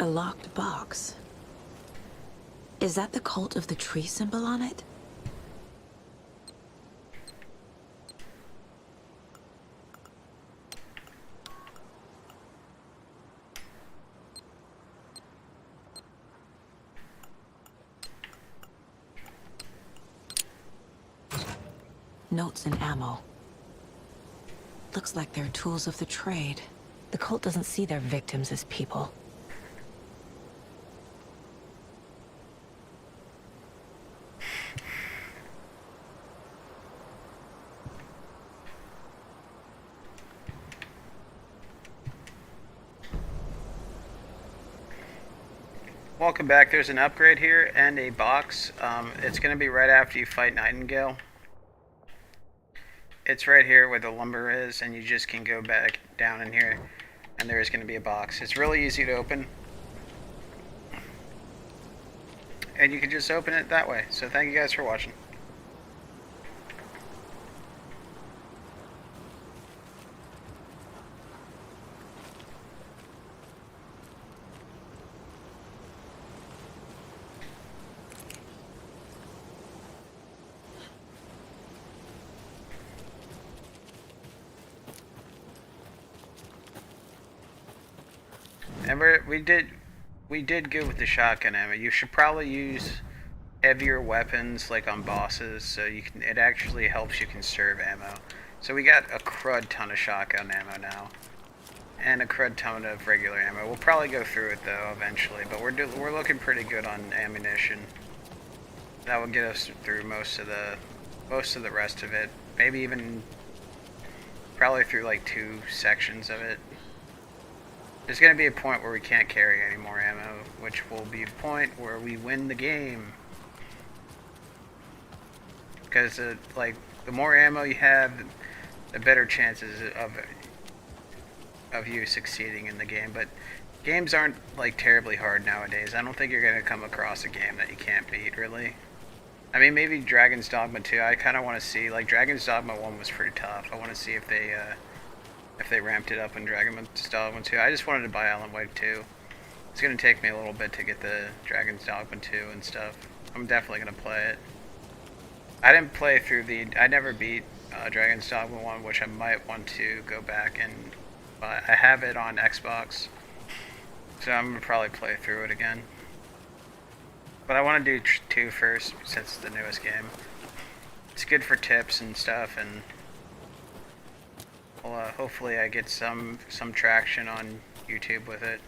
A locked box. Is that the cult of the tree symbol on it? Notes and ammo. Looks like they're tools of the trade. The cult doesn't see their victims as people. Welcome back. There's an upgrade here and a box. It's going to be right after you fight Nightingale. It's right here where the lumber is, and you just can go back down in here, and there is going to be a box. It's really easy to open, and you can just open it that way. So thank you guys for watching. Remember, we did go with the shotgun ammo. You should probably use heavier weapons like on bosses, so you can. It actually helps you conserve ammo. So we got a crud ton of shotgun ammo now, and a crud ton of regular ammo. We'll probably go through it though eventually, but we're looking pretty good on ammunition. That will get us through most of the rest of it. Maybe even probably through like 2 sections of it. There's going to be a point where we can't carry any more ammo, which will be the point where we win the game. Because, like, the more ammo you have, the better chances of you succeeding in the game. But games aren't, like, terribly hard nowadays. I don't think you're going to come across a game that you can't beat, really. I mean, maybe Dragon's Dogma 2. I kind of want to see, like, Dragon's Dogma 1 was pretty tough. I want to see if they ramped it up in Dragon's Dogma 2. I just wanted to buy Alan Wake 2. It's going to take me a little bit to get the Dragon's Dogma 2 and stuff. I'm definitely going to play it. I didn't play through I never beat Dragon's Dogma 1, which I might want to go back and buy. I have it on Xbox, so I'm going to probably play through it again. But I want to do 2 first, since it's the newest game. It's good for tips and stuff, and well, hopefully I get some traction on YouTube with it.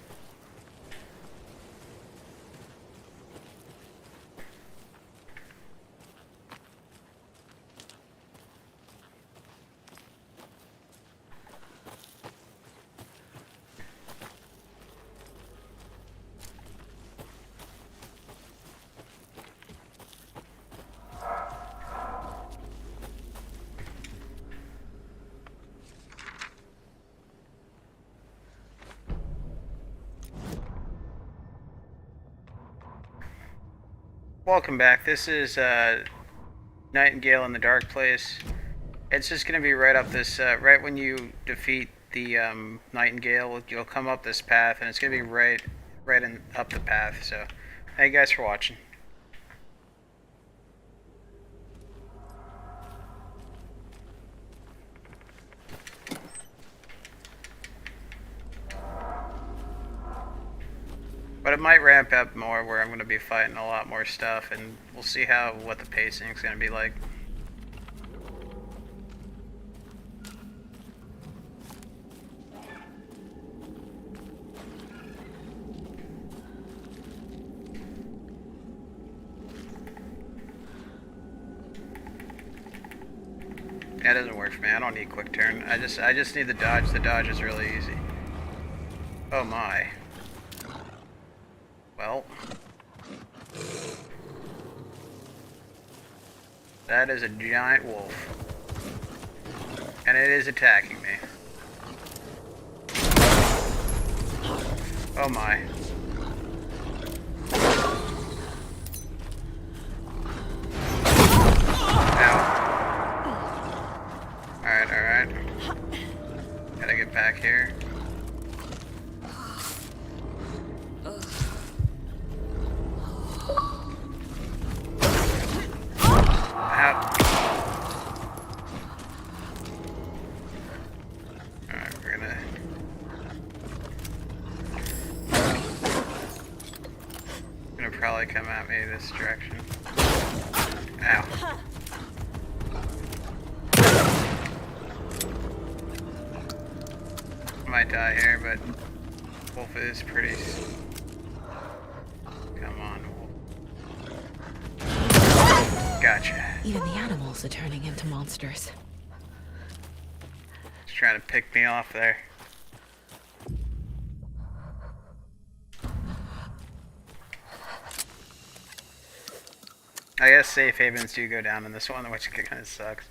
Welcome back. This is Nightingale in the Dark Place. It's just going to be right up this, right when you defeat the Nightingale, you'll come up this path, and it's going to be right up the path. So, thank you guys for watching. But But it might ramp up more where I'm going to be fighting a lot more stuff, and we'll see what the pacing is going to be like. That doesn't work for me. I don't need quick turn. I just need the dodge. The dodge is really easy. Oh my. Well. That is a giant wolf. And it is attacking me. Oh my. Alright. Gotta get back here. Alright, we're gonna probably come at me this direction. Ow. Might die here, but wolf is pretty. Come on, wolf. Gotcha. Even the animals are turning into monsters. Just trying to pick me off there. I guess safe havens do go down in this one, which kind of sucks.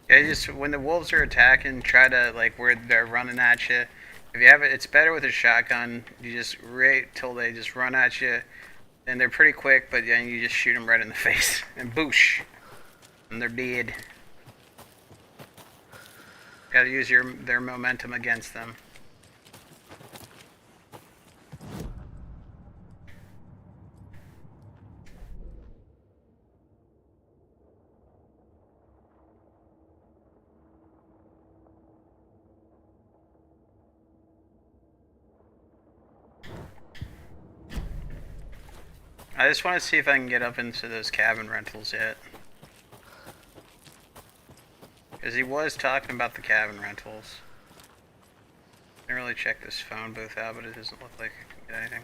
Yeah, just when the wolves are attacking, try to like where they're running at you. If you have it, it's better with a shotgun. You just wait till they just run at you, and they're pretty quick. But then you just shoot them right in the face, and boosh, and they're dead. Got to use their momentum against them. I just want to see if I can get up into those cabin rentals yet. Because he was talking about the cabin rentals. I didn't really check this phone booth out, but it doesn't look like I can get anything.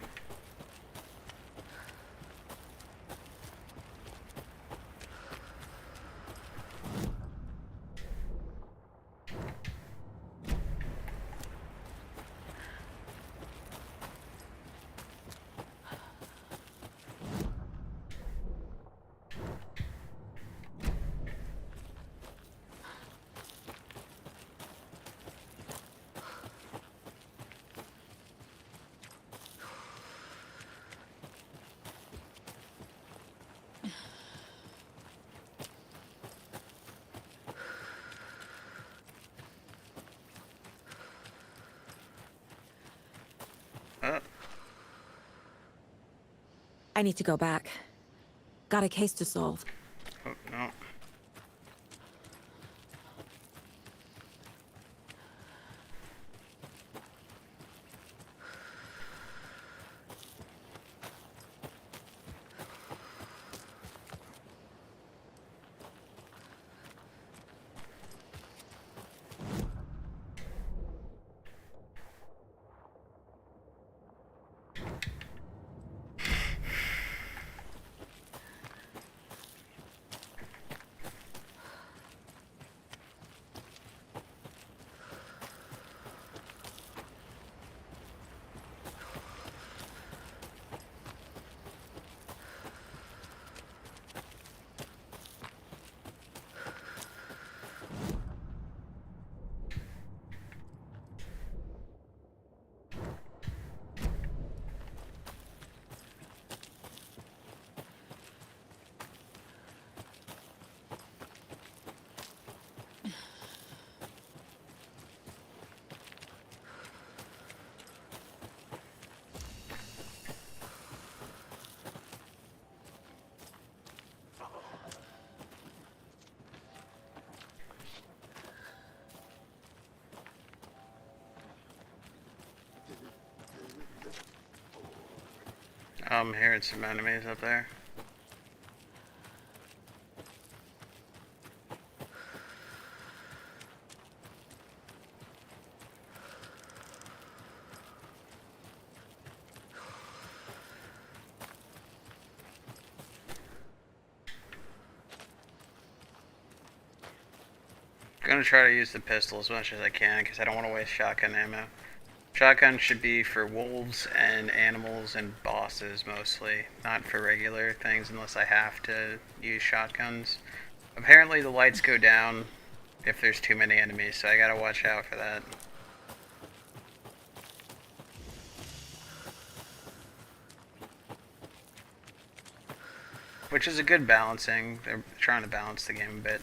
I need to go back. Got a case to solve. Oh, no. I'm hearing some enemies up there. I'm gonna try to use the pistol as much as I can because I don't want to waste shotgun ammo. Shotgun should be for wolves and animals and bosses mostly, not for regular things unless I have to use shotguns. Apparently the lights go down if there's too many enemies, so I gotta watch out for that. Which is a good balancing. They're trying to balance the game a bit.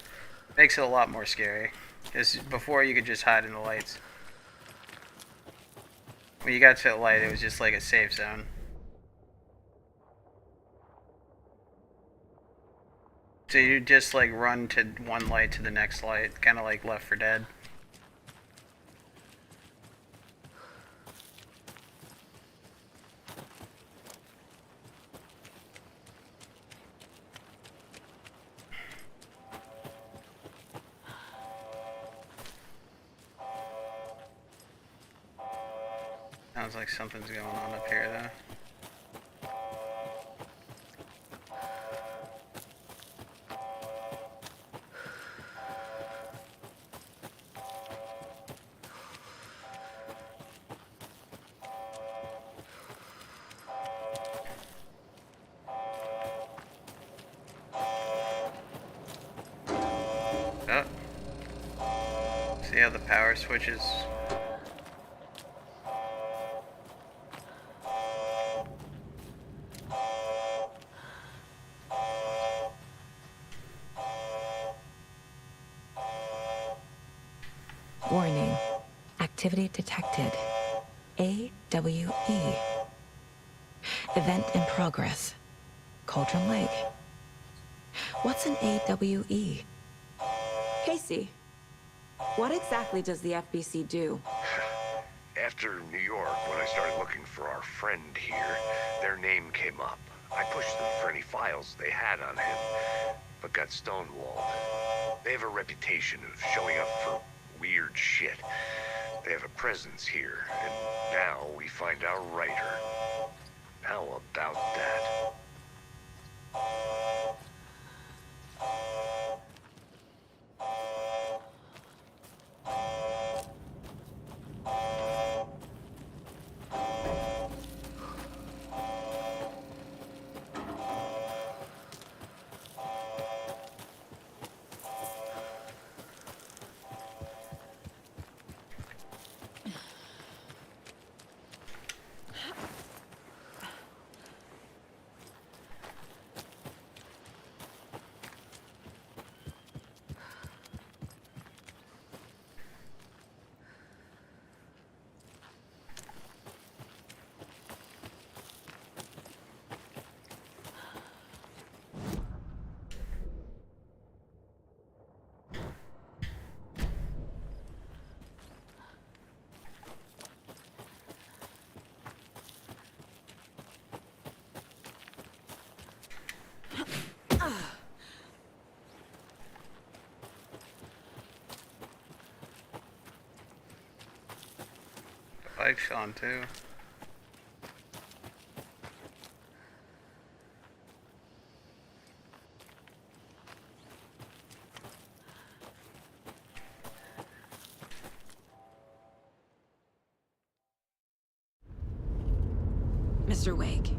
Makes it a lot more scary. Because before you could just hide in the lights. When you got to the light, it was just like a safe zone. So you just like run to one light to the next light, kind of like Left 4 Dead. Sounds like something's going on up here, though. Oh. See how the power switches? Warning. Activity detected. AWE. Event in progress. Cauldron Lake. What's an AWE? Casey, what exactly does the FBC do? After New York, when I started looking for our friend here, their name came up. I pushed them for any files they had on him, but got stonewalled. They have a reputation of showing up for weird shit. They have a presence here, and now we find our writer. How about that? lights on too. Mr. Wake,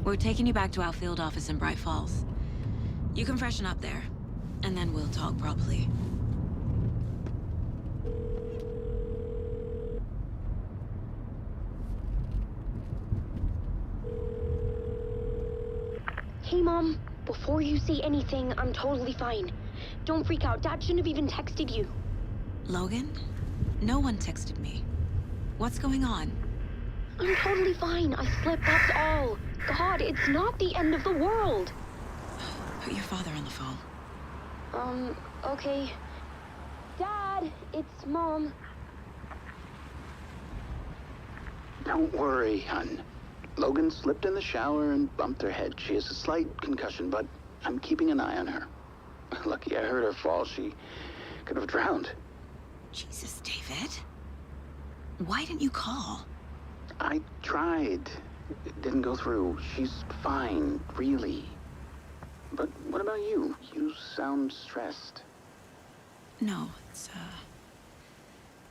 we're taking you back to our field office in Bright Falls. You can freshen up there, and then we'll talk properly. Hey, Mom. Before you say anything, I'm totally fine. Don't freak out. Dad shouldn't have even texted you. Logan? No one texted me. What's going on? I'm totally fine. I slipped, that's all. God, it's not the end of the world. Put your father on the phone. Okay. Dad, it's Mom. Don't worry, hon. Logan slipped in the shower and bumped her head. She has a slight concussion, but I'm keeping an eye on her. Lucky I heard her fall. She could have drowned. Jesus, David. Why didn't you call? I tried. It didn't go through. She's fine, really. But what about you? You sound stressed. No, it's,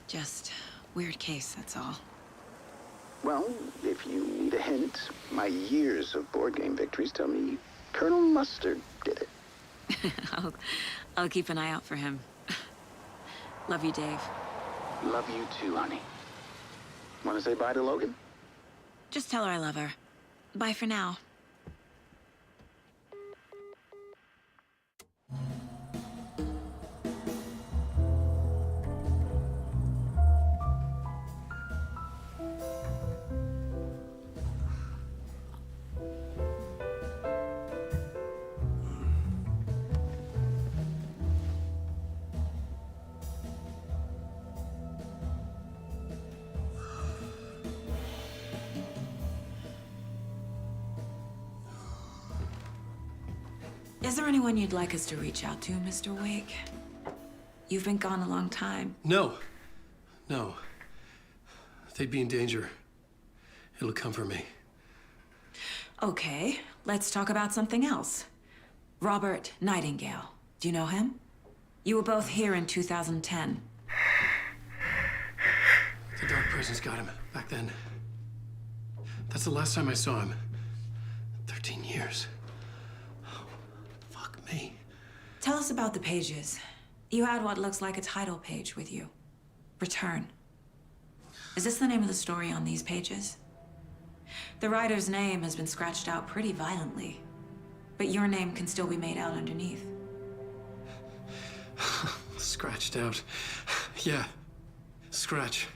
just weird case, that's all. Well, if you need a hint, my years of board game victories tell me Colonel Mustard did it. I'll keep an eye out for him. Love you, Dave. Love you too, honey. Want to say bye to Logan? Just tell her I love her. Bye for now. Is there anyone you'd like us to reach out to, Mr. Wake? You've been gone a long time. No. No. They'd be in danger. It'll come for me. Okay, let's talk about something else. Robert Nightingale. Do you know him? You were both here in 2010. The Dark Presence got him back then. That's the last time I saw him. 13 years. Fuck me. Tell us about the pages. You had what looks like a title page with you. Return. Is this the name of the story on these pages? The writer's name has been scratched out pretty violently, but your name can still be made out underneath. Scratched out. Yeah. Scratch.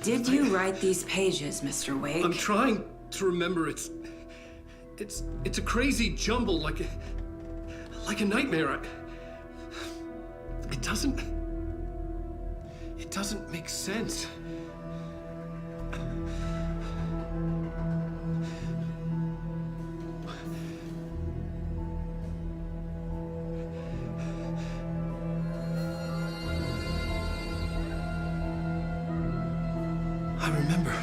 Did you write these pages, Mr. Wake? I'm trying to remember. It's a crazy jumble, like a nightmare. It doesn't make sense. I remember.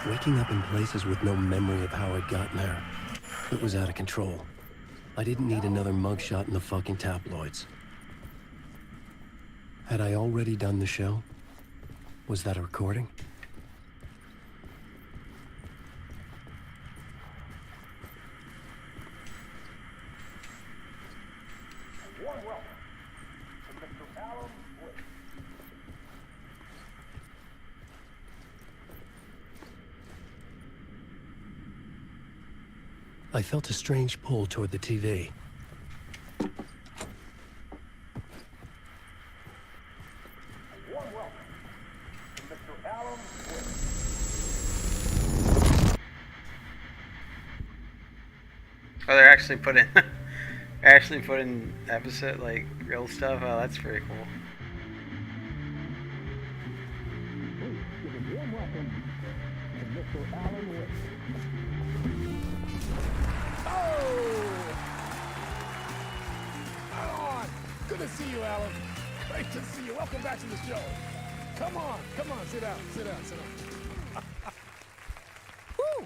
Waking up in places with no memory of how I'd gotten there. It was out of control. I didn't need another mugshot in the fucking tabloids. Had I already done the show? Was that a recording? Warm welcome to Mr. Alan Wake. I felt a strange pull toward the TV. Warm welcome to Mr. Alan Wake. Oh, they're actually putting episode, like, real stuff. Oh, that's pretty cool. Warm welcome to Mr. Alan Wake. Good to see you, Alan. Great to see you. Welcome back to the show. Come on, sit down, sit down. Woo!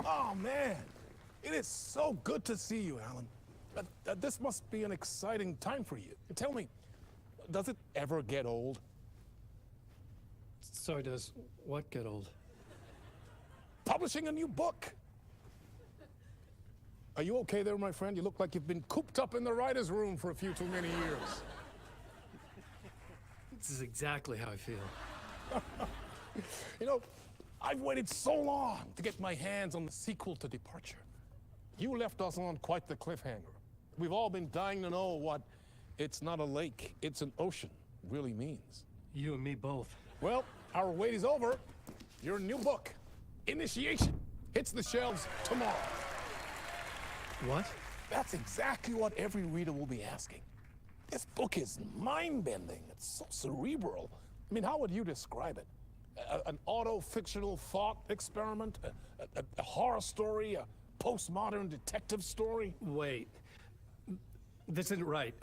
Oh, man. It is so good to see you, Alan. This must be an exciting time for you. Tell me, does it ever get old? Sorry, does what get old? Publishing a new book. Are you okay there, my friend? You look like you've been cooped up in the writer's room for a few too many years. This is exactly how I feel. You know, I've waited so long to get my hands on the sequel to Departure. You left us on quite the cliffhanger. We've all been dying to know what "it's not a lake, it's an ocean" really means. You and me both. Well, our wait is over. Your new book, Initiation, hits the shelves tomorrow. What? That's exactly what every reader will be asking. This book is mind-bending. It's so cerebral. I mean, how would you describe it? An auto-fictional thought experiment? A horror story? A postmodern detective story? Wait. This isn't right.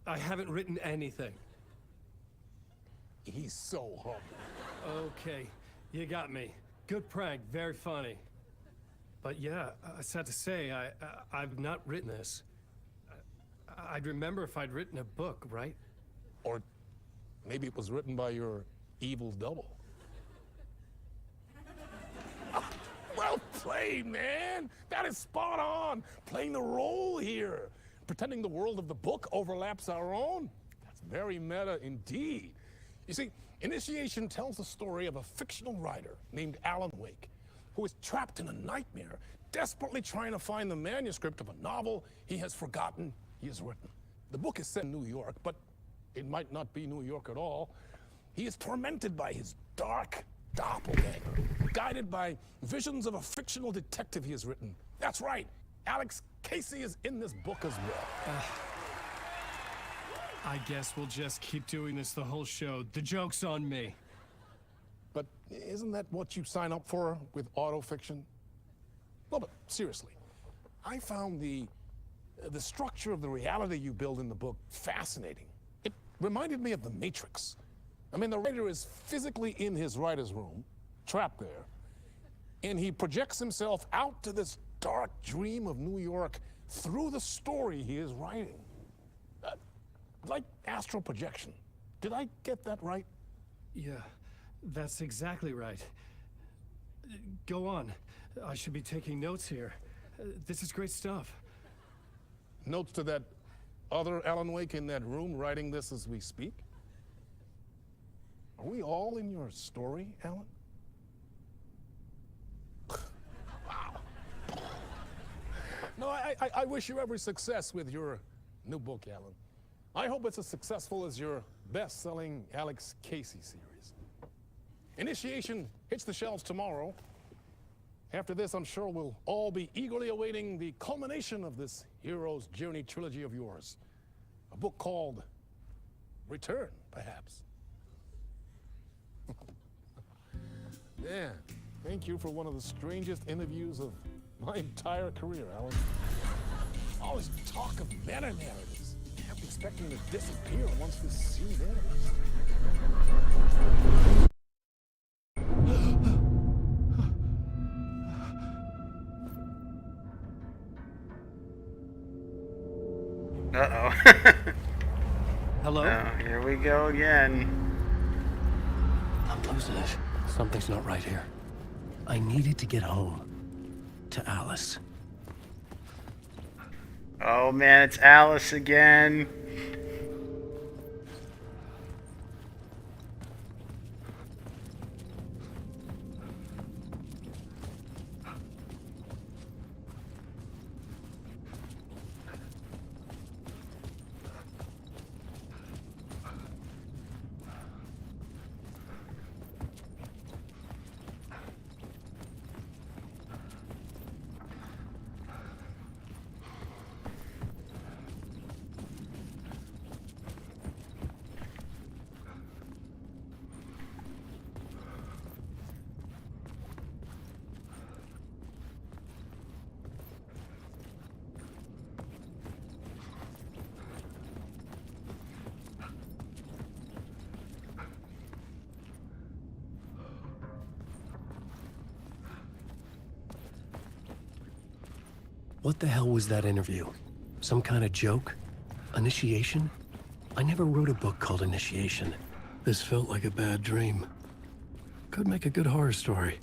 I haven't written anything. He's so humble. Okay, you got me. Good prank, very funny. But yeah, sad to say, I've not written this. I'd remember if I'd written a book, right? Or maybe it was written by your evil double. Well played, man! That is spot on! Playing the role here. Pretending the world of the book overlaps our own. That's very meta indeed. You see, Initiation tells the story of a fictional writer named Alan Wake, who is trapped in a nightmare, desperately trying to find the manuscript of a novel he has forgotten he has written. The book is set in New York, but it might not be New York at all. He is tormented by his dark doppelganger, guided by visions of a fictional detective he has written. That's right, Alex Casey is in this book as well. I guess we'll just keep doing this the whole show. The joke's on me. But isn't that what you sign up for with autofiction? No, but seriously, I found the structure of the reality you build in the book fascinating. It reminded me of The Matrix. I mean, the writer is physically in his writer's room, trapped there, and he projects himself out to this dark dream of New York through the story he is writing. Like astral projection. Did I get that right? Yeah, that's exactly right. Go on. I should be taking notes here. This is great stuff. Notes to that other Alan Wake in that room writing this as we speak? Are we all in your story, Alan? Wow. No, I wish you every success with your new book, Alan. I hope it's as successful as your best-selling Alex Casey series. Initiation hits the shelves tomorrow. After this, I'm sure we'll all be eagerly awaiting the culmination of this hero's journey trilogy of yours. A book called Return, perhaps. Yeah, thank you for one of the strangest interviews of my entire career, Alan. Always talk of meta-narratives. I'm expecting to disappear once this scene ends. Uh-oh. Hello? Oh, here we go again. I'm losing it. Something's not right here. I needed to get home. To Alice. Oh man, it's Alice again. What the hell was that interview? Some kind of joke? Initiation? I never wrote a book called Initiation. This felt like a bad dream. Could make a good horror story.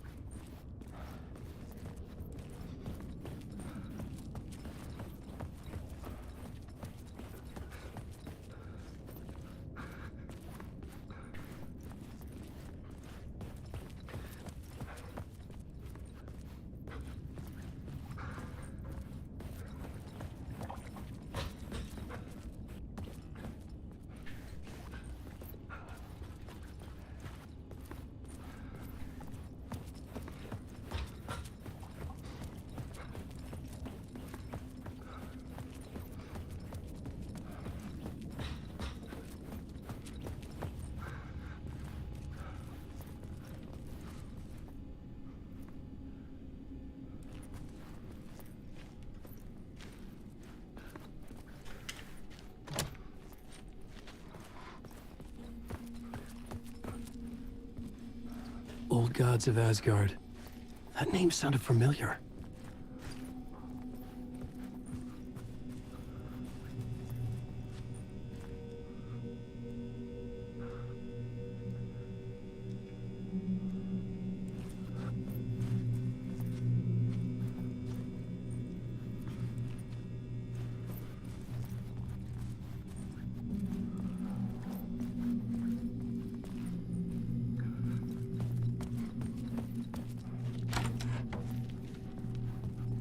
Old Gods of Asgard. That name sounded familiar.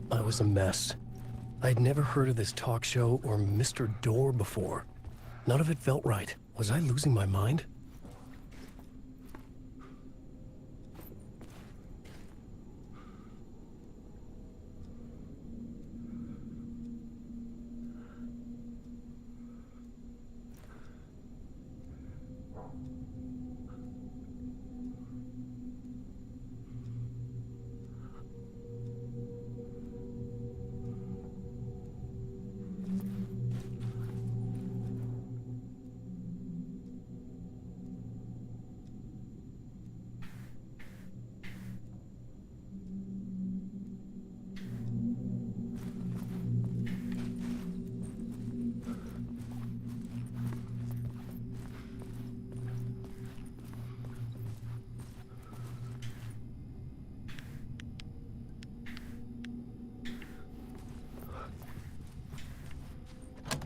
I was a mess. I'd never heard of this talk show or Mr. Door before. None of it felt right. Was I losing my mind?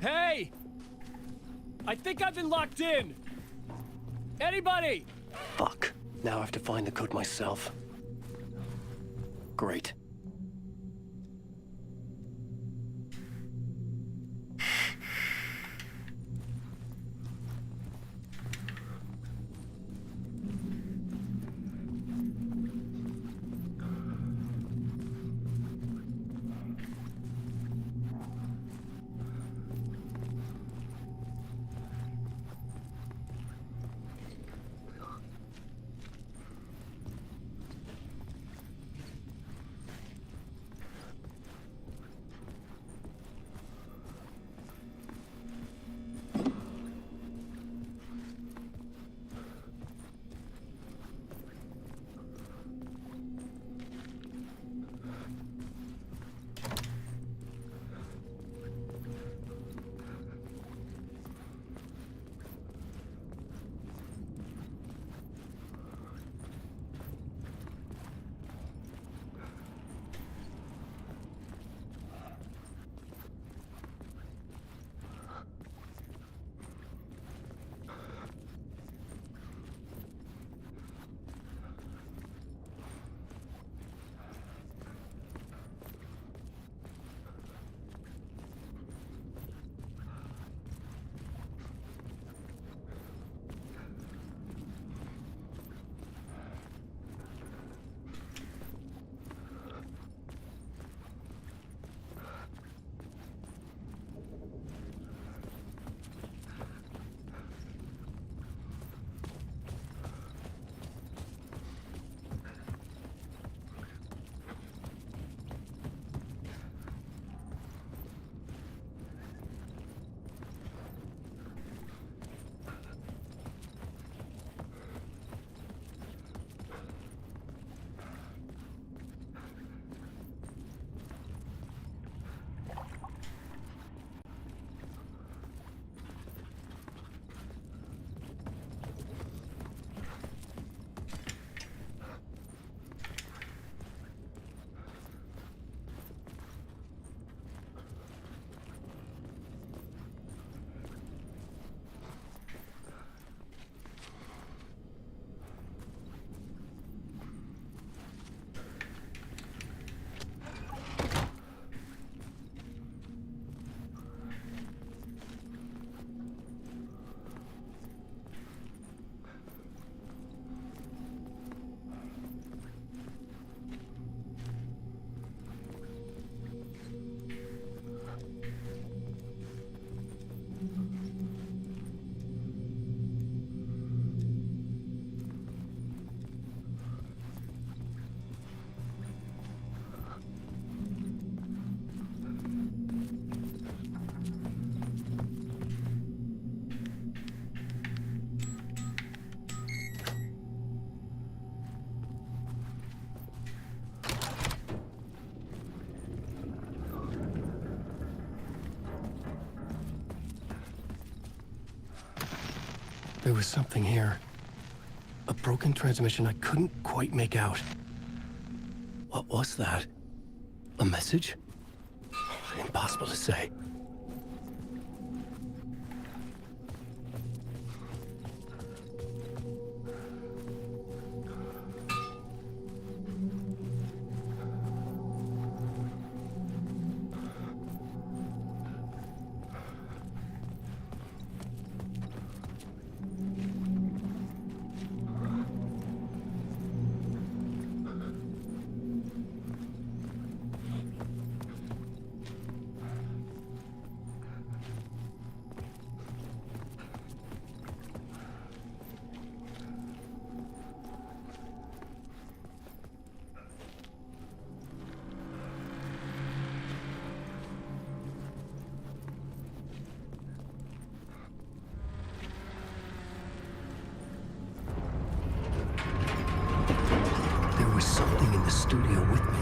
Hey! I think I've been locked in! Anybody? Fuck. Now I have to find the code myself. Great. There was something here. A broken transmission I couldn't quite make out. What was that? A message? Impossible to say. There was something in the studio with me.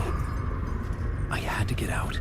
I had to get out.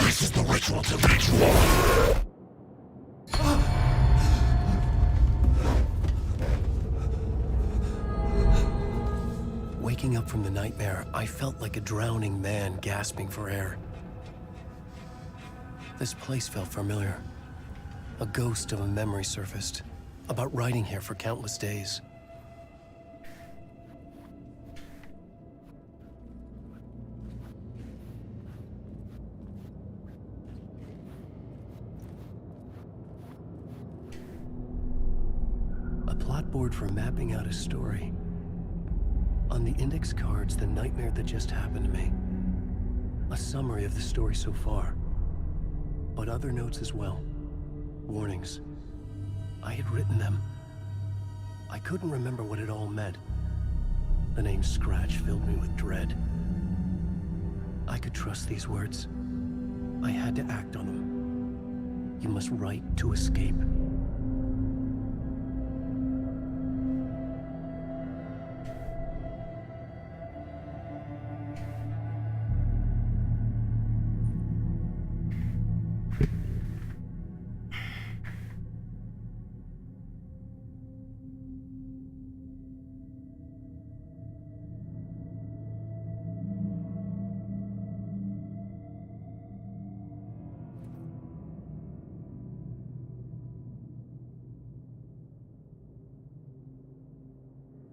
This is the ritual to ritual. Waking up from the nightmare, I felt like a drowning man gasping for air. This place felt familiar. A ghost of a memory surfaced, about riding here for countless days. A plot board for mapping out a story. On the index cards, the nightmare that just happened to me. A summary of the story so far. But other notes as well. Warnings. I had written them. I couldn't remember what it all meant. The name Scratch filled me with dread. I could trust these words. I had to act on them. You must write to escape.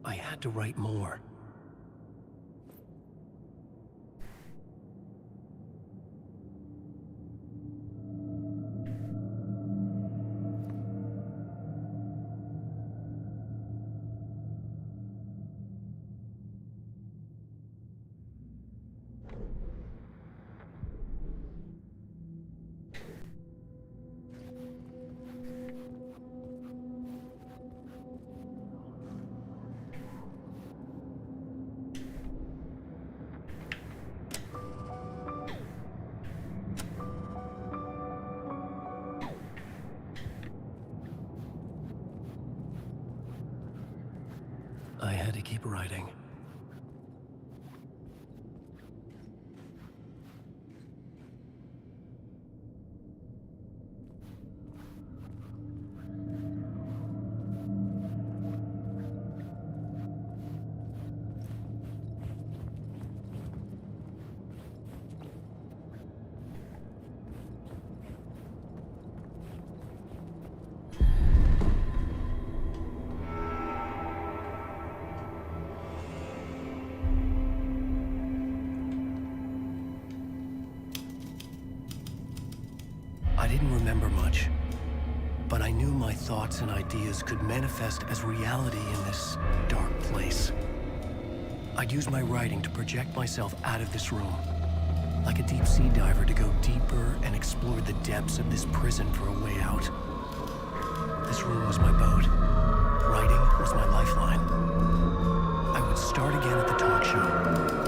I had to write more. I had to keep writing. remember much, but I knew my thoughts and ideas could manifest as reality in this dark place. I'd use my writing to project myself out of this room, like a deep sea diver to go deeper and explore the depths of this prison for a way out. This room was my boat. Writing was my lifeline. I would start again at the talk show.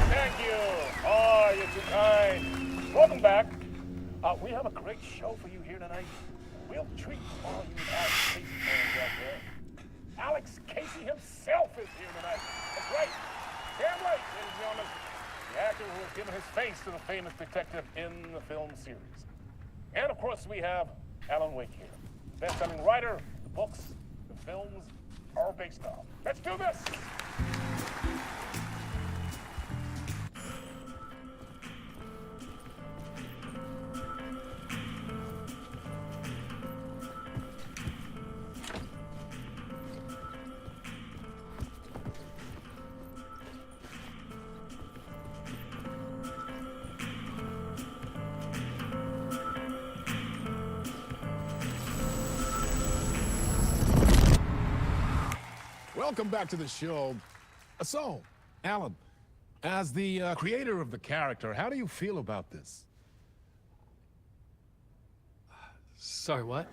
Thank you. Oh, you're too kind. Welcome back. We have a great show for you here tonight. We'll treat all you Alex Casey fans out there. Alex Casey himself is here tonight. That's right. Sam Lake, ladies and gentlemen. The actor who has given his face to the famous detective in the film series. And of course, we have Alan Wake here. Best-selling writer, the books, the films are based on. Let's do this! Welcome back to the show. So, Alan, as the creator of the character, how do you feel about this? Sorry, what?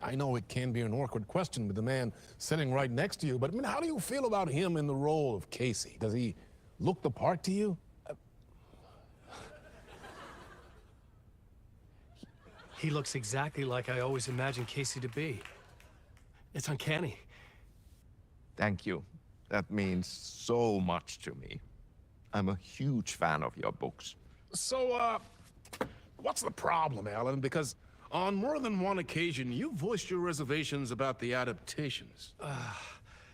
I know it can be an awkward question with the man sitting right next to you, but I mean, how do you feel about him in the role of Casey? Does he look the part to you? He looks exactly like I always imagined Casey to be. It's uncanny. Thank you. That means so much to me. I'm a huge fan of your books. So, what's the problem, Alan? Because on more than one occasion, you voiced your reservations about the adaptations.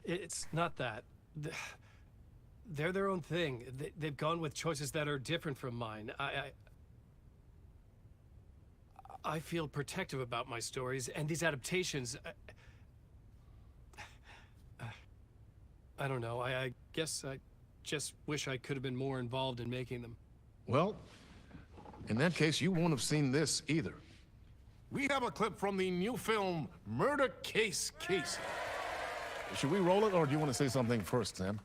It's not that. They're their own thing. They've gone with choices that are different from mine. I feel protective about my stories, and these adaptations... I don't know. I guess I just wish I could have been more involved in making them. Well, in that case, you won't have seen this either. We have a clip from the new film, Murder Case Casey. Should we roll it, or do you want to say something first, Sam?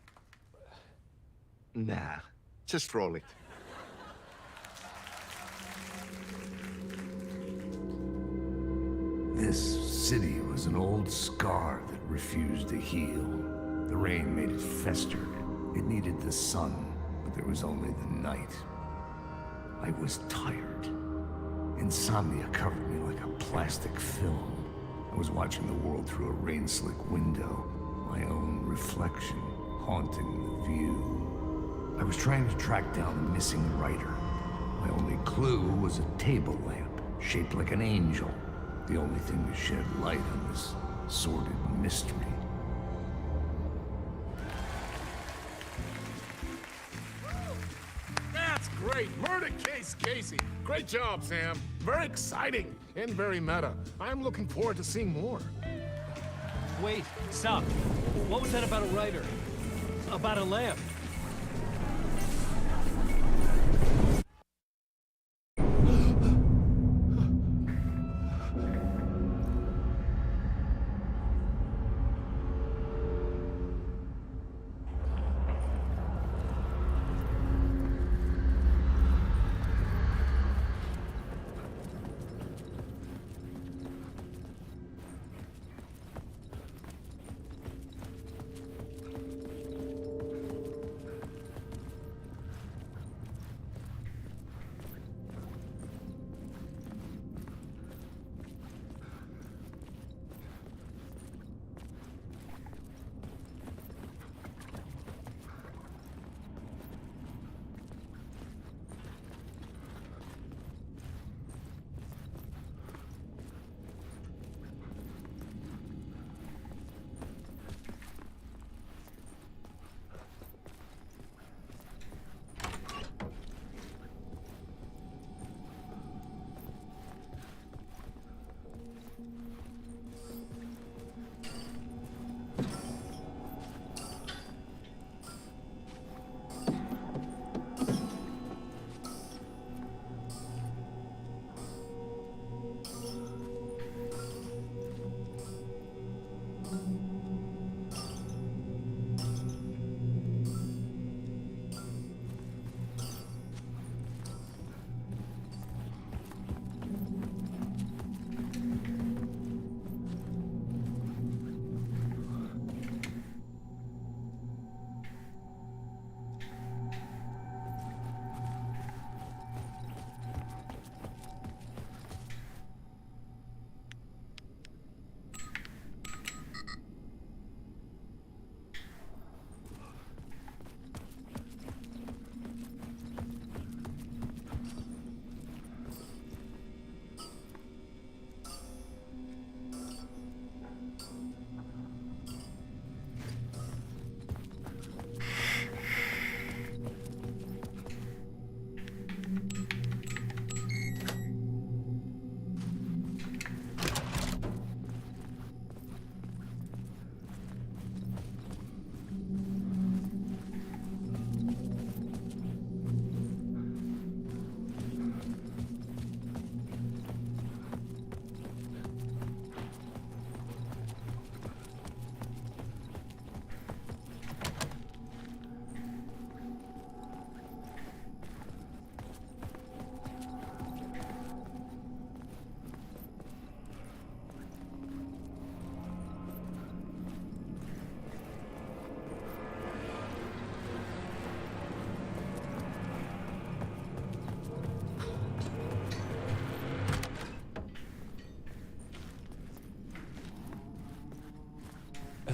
Nah, just roll it. This city was an old scar that refused to heal. The rain made it fester. It needed the sun, but there was only the night. I was tired. Insomnia covered me like a plastic film. I was watching the world through a rain-slick window, my own reflection haunting the view. I was trying to track down a missing writer. My only clue was a table lamp, shaped like an angel, the only thing to shed light on this sordid mystery. That's great! Murder Case Casey! Great job, Sam. Very exciting and very meta. I'm looking forward to seeing more. Wait, stop. What was that about a writer? About a lamp?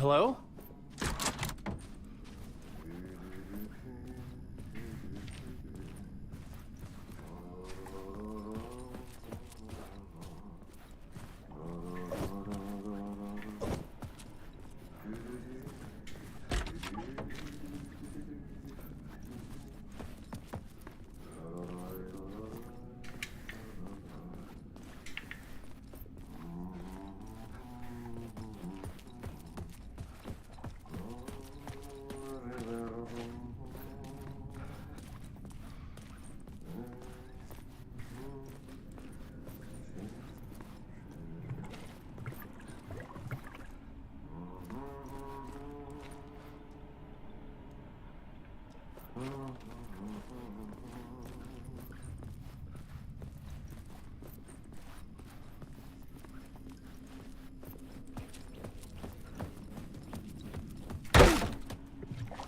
Hello?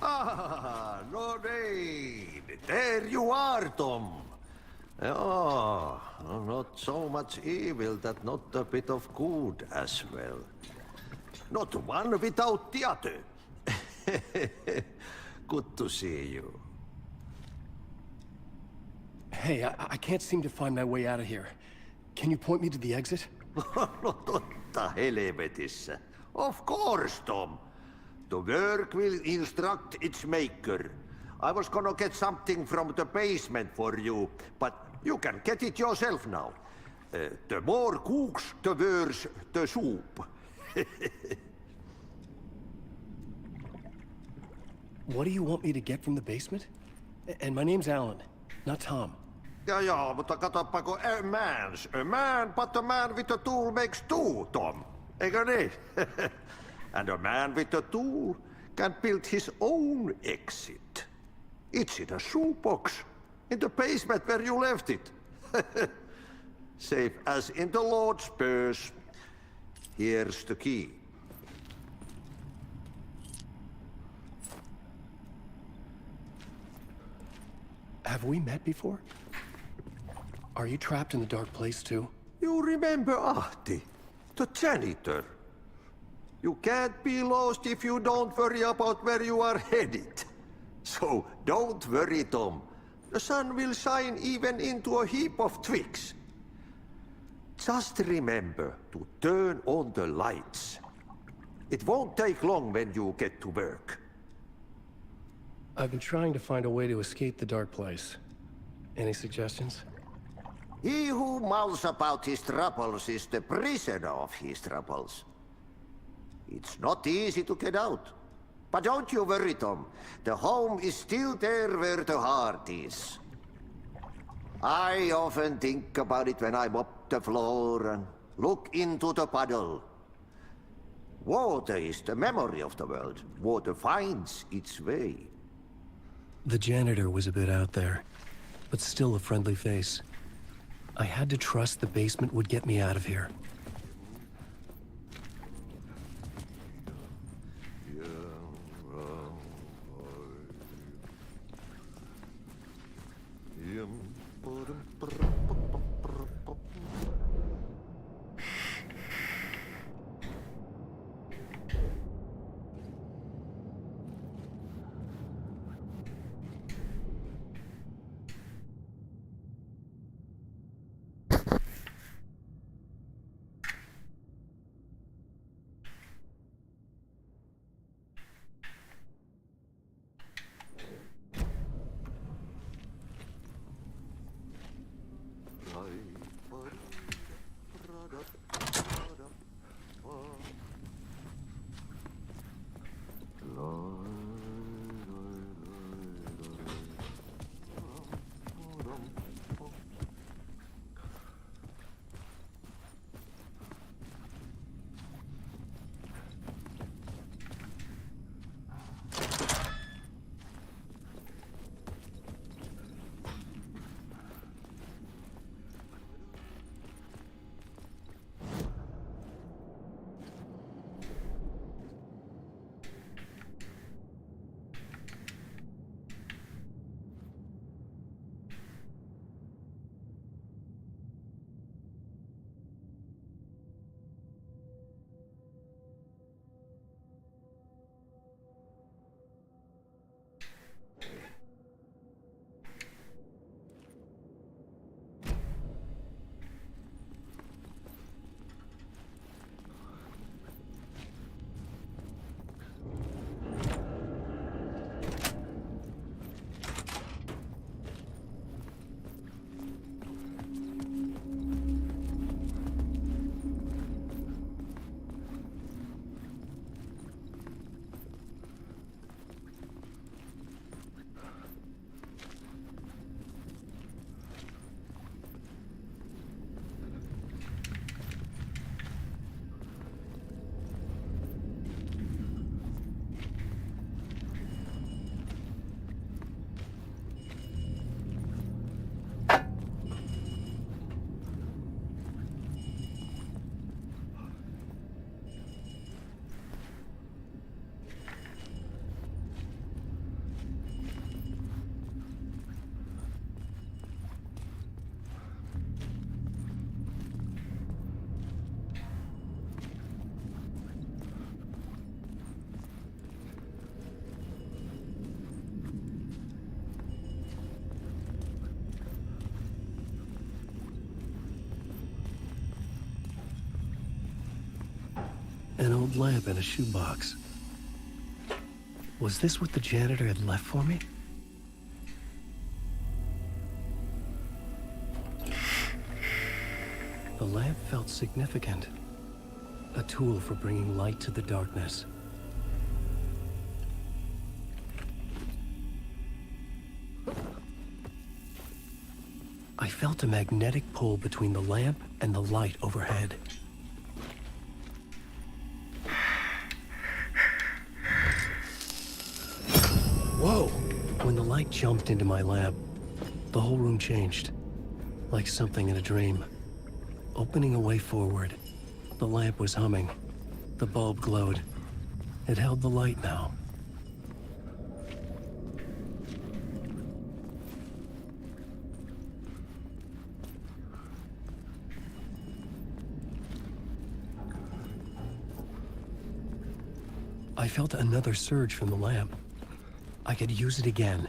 Ah, no need. There you are, Tom. Oh, not so much evil that not a bit of good as well. Not one without the other. Good to see you. Hey, I can't seem to find my way out of here. Can you point me to the exit? Totta helvetissä. Of course, Tom. The work will instruct its maker. I was gonna get something from the basement for you, but you can get it yourself now. The more cooks, the worse the soup. What do you want me to get from the basement? And my name's Alan, not Tom. Ja, mutta katoppa kun a man, but a man with a tool makes two, Tom. Eikö niin? And a man with a tool can build his own exit. It's in a shoebox, in the basement where you left it. Safe as in the Lord's purse. Here's the key. Have we met before? Are you trapped in the dark place too? You remember Ahti, the janitor. You can't be lost if you don't worry about where you are headed. So don't worry, Tom. The sun will shine even into a heap of twigs. Just remember to turn on the lights. It won't take long when you get to work. I've been trying to find a way to escape the dark place. Any suggestions? He who mouths about his troubles is the prisoner of his troubles. It's not easy to get out. But don't you worry, Tom. The home is still there where the heart is. I often think about it when I mop the floor and look into the puddle. Water is the memory of the world. Water finds its way. The janitor was a bit out there, but still a friendly face. I had to trust the basement would get me out of here. An old lamp in a shoebox. Was this what the janitor had left for me? The lamp felt significant. A tool for bringing light to the darkness. I felt a magnetic pull between the lamp and the light overhead. Whoa! When the light jumped into my lamp, the whole room changed. Like something in a dream. Opening a way forward, the lamp was humming. The bulb glowed. It held the light now. I felt another surge from the lamp. I could use it again.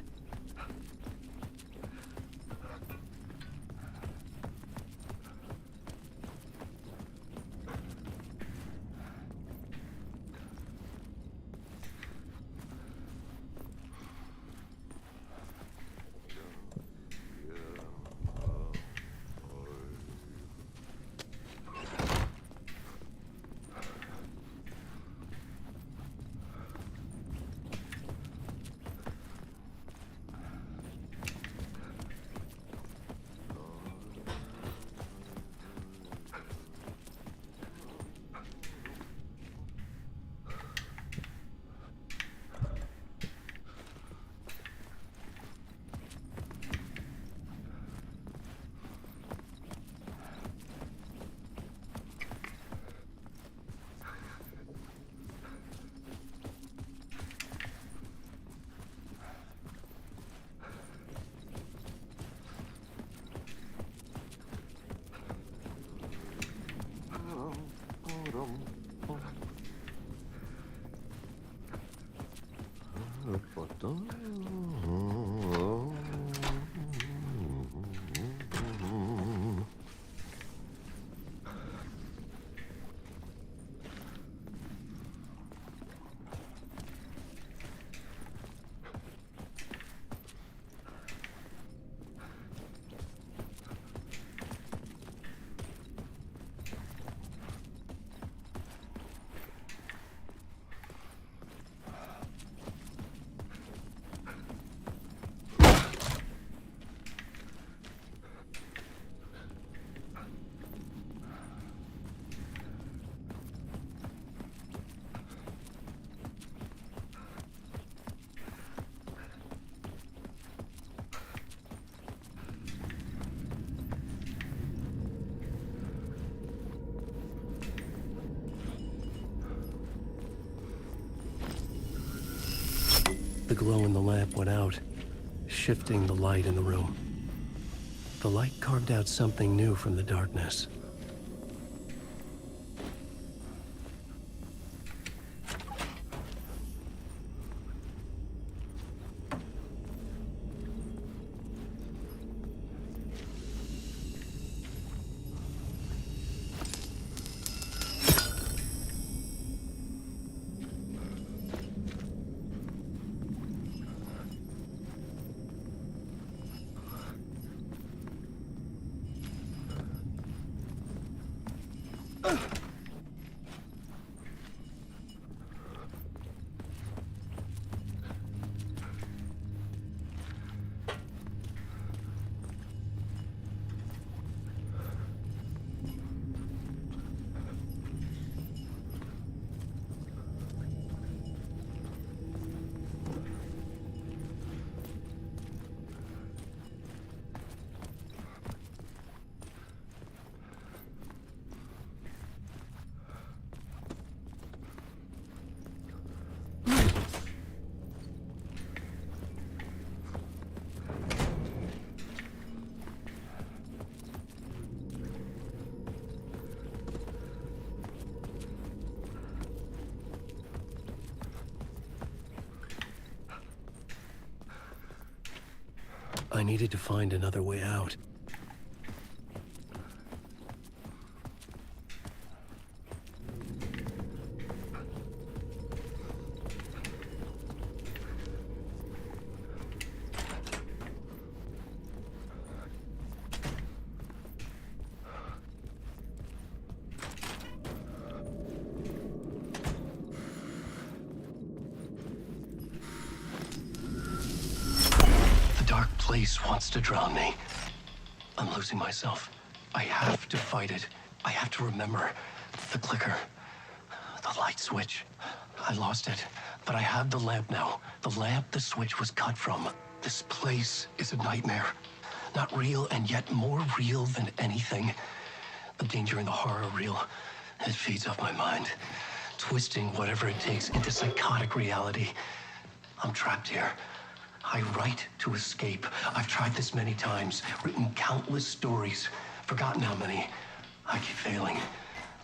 The glow in the lamp went out, shifting the light in the room. The light carved out something new from the darkness. I needed to find another way out. place wants to drown me. I'm losing myself. I have to fight it. I have to remember the clicker, the light switch. I lost it, but I have the lamp now. The lamp the switch was cut from. This place is a nightmare. Not real, and yet more real than anything. The danger and the horror real. It feeds off my mind, twisting whatever it takes into psychotic reality. I'm trapped here. I write to escape. I've tried this many times, written countless stories, forgotten how many. I keep failing,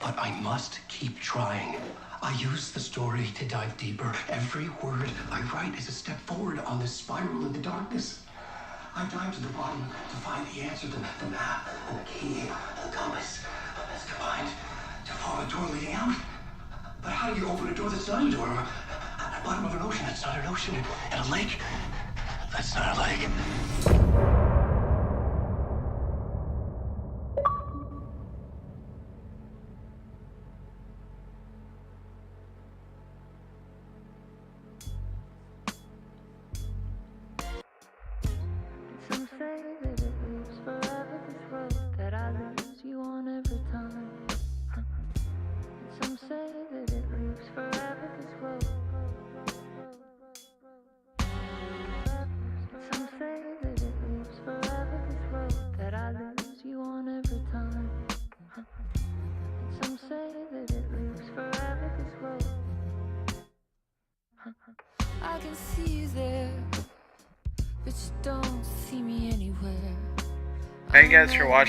but I must keep trying. I use the story to dive deeper. Every word I write is a step forward on this spiral in the darkness. I dive to the bottom to find the answer, the map, and the key, and the compass. It's combined to form a door leading out. But how do you open a door that's not a door? At the bottom of an ocean that's not an ocean. And a lake that's not a lake. Some say that it lives forever, this road that I lose you on every time. Some say that it lives forever, this road. Some say that it lives forever, this road that I lose you on every time. Some say that it lives forever, this road. I can see you there, but you don't see me anywhere. Thank you guys for watching.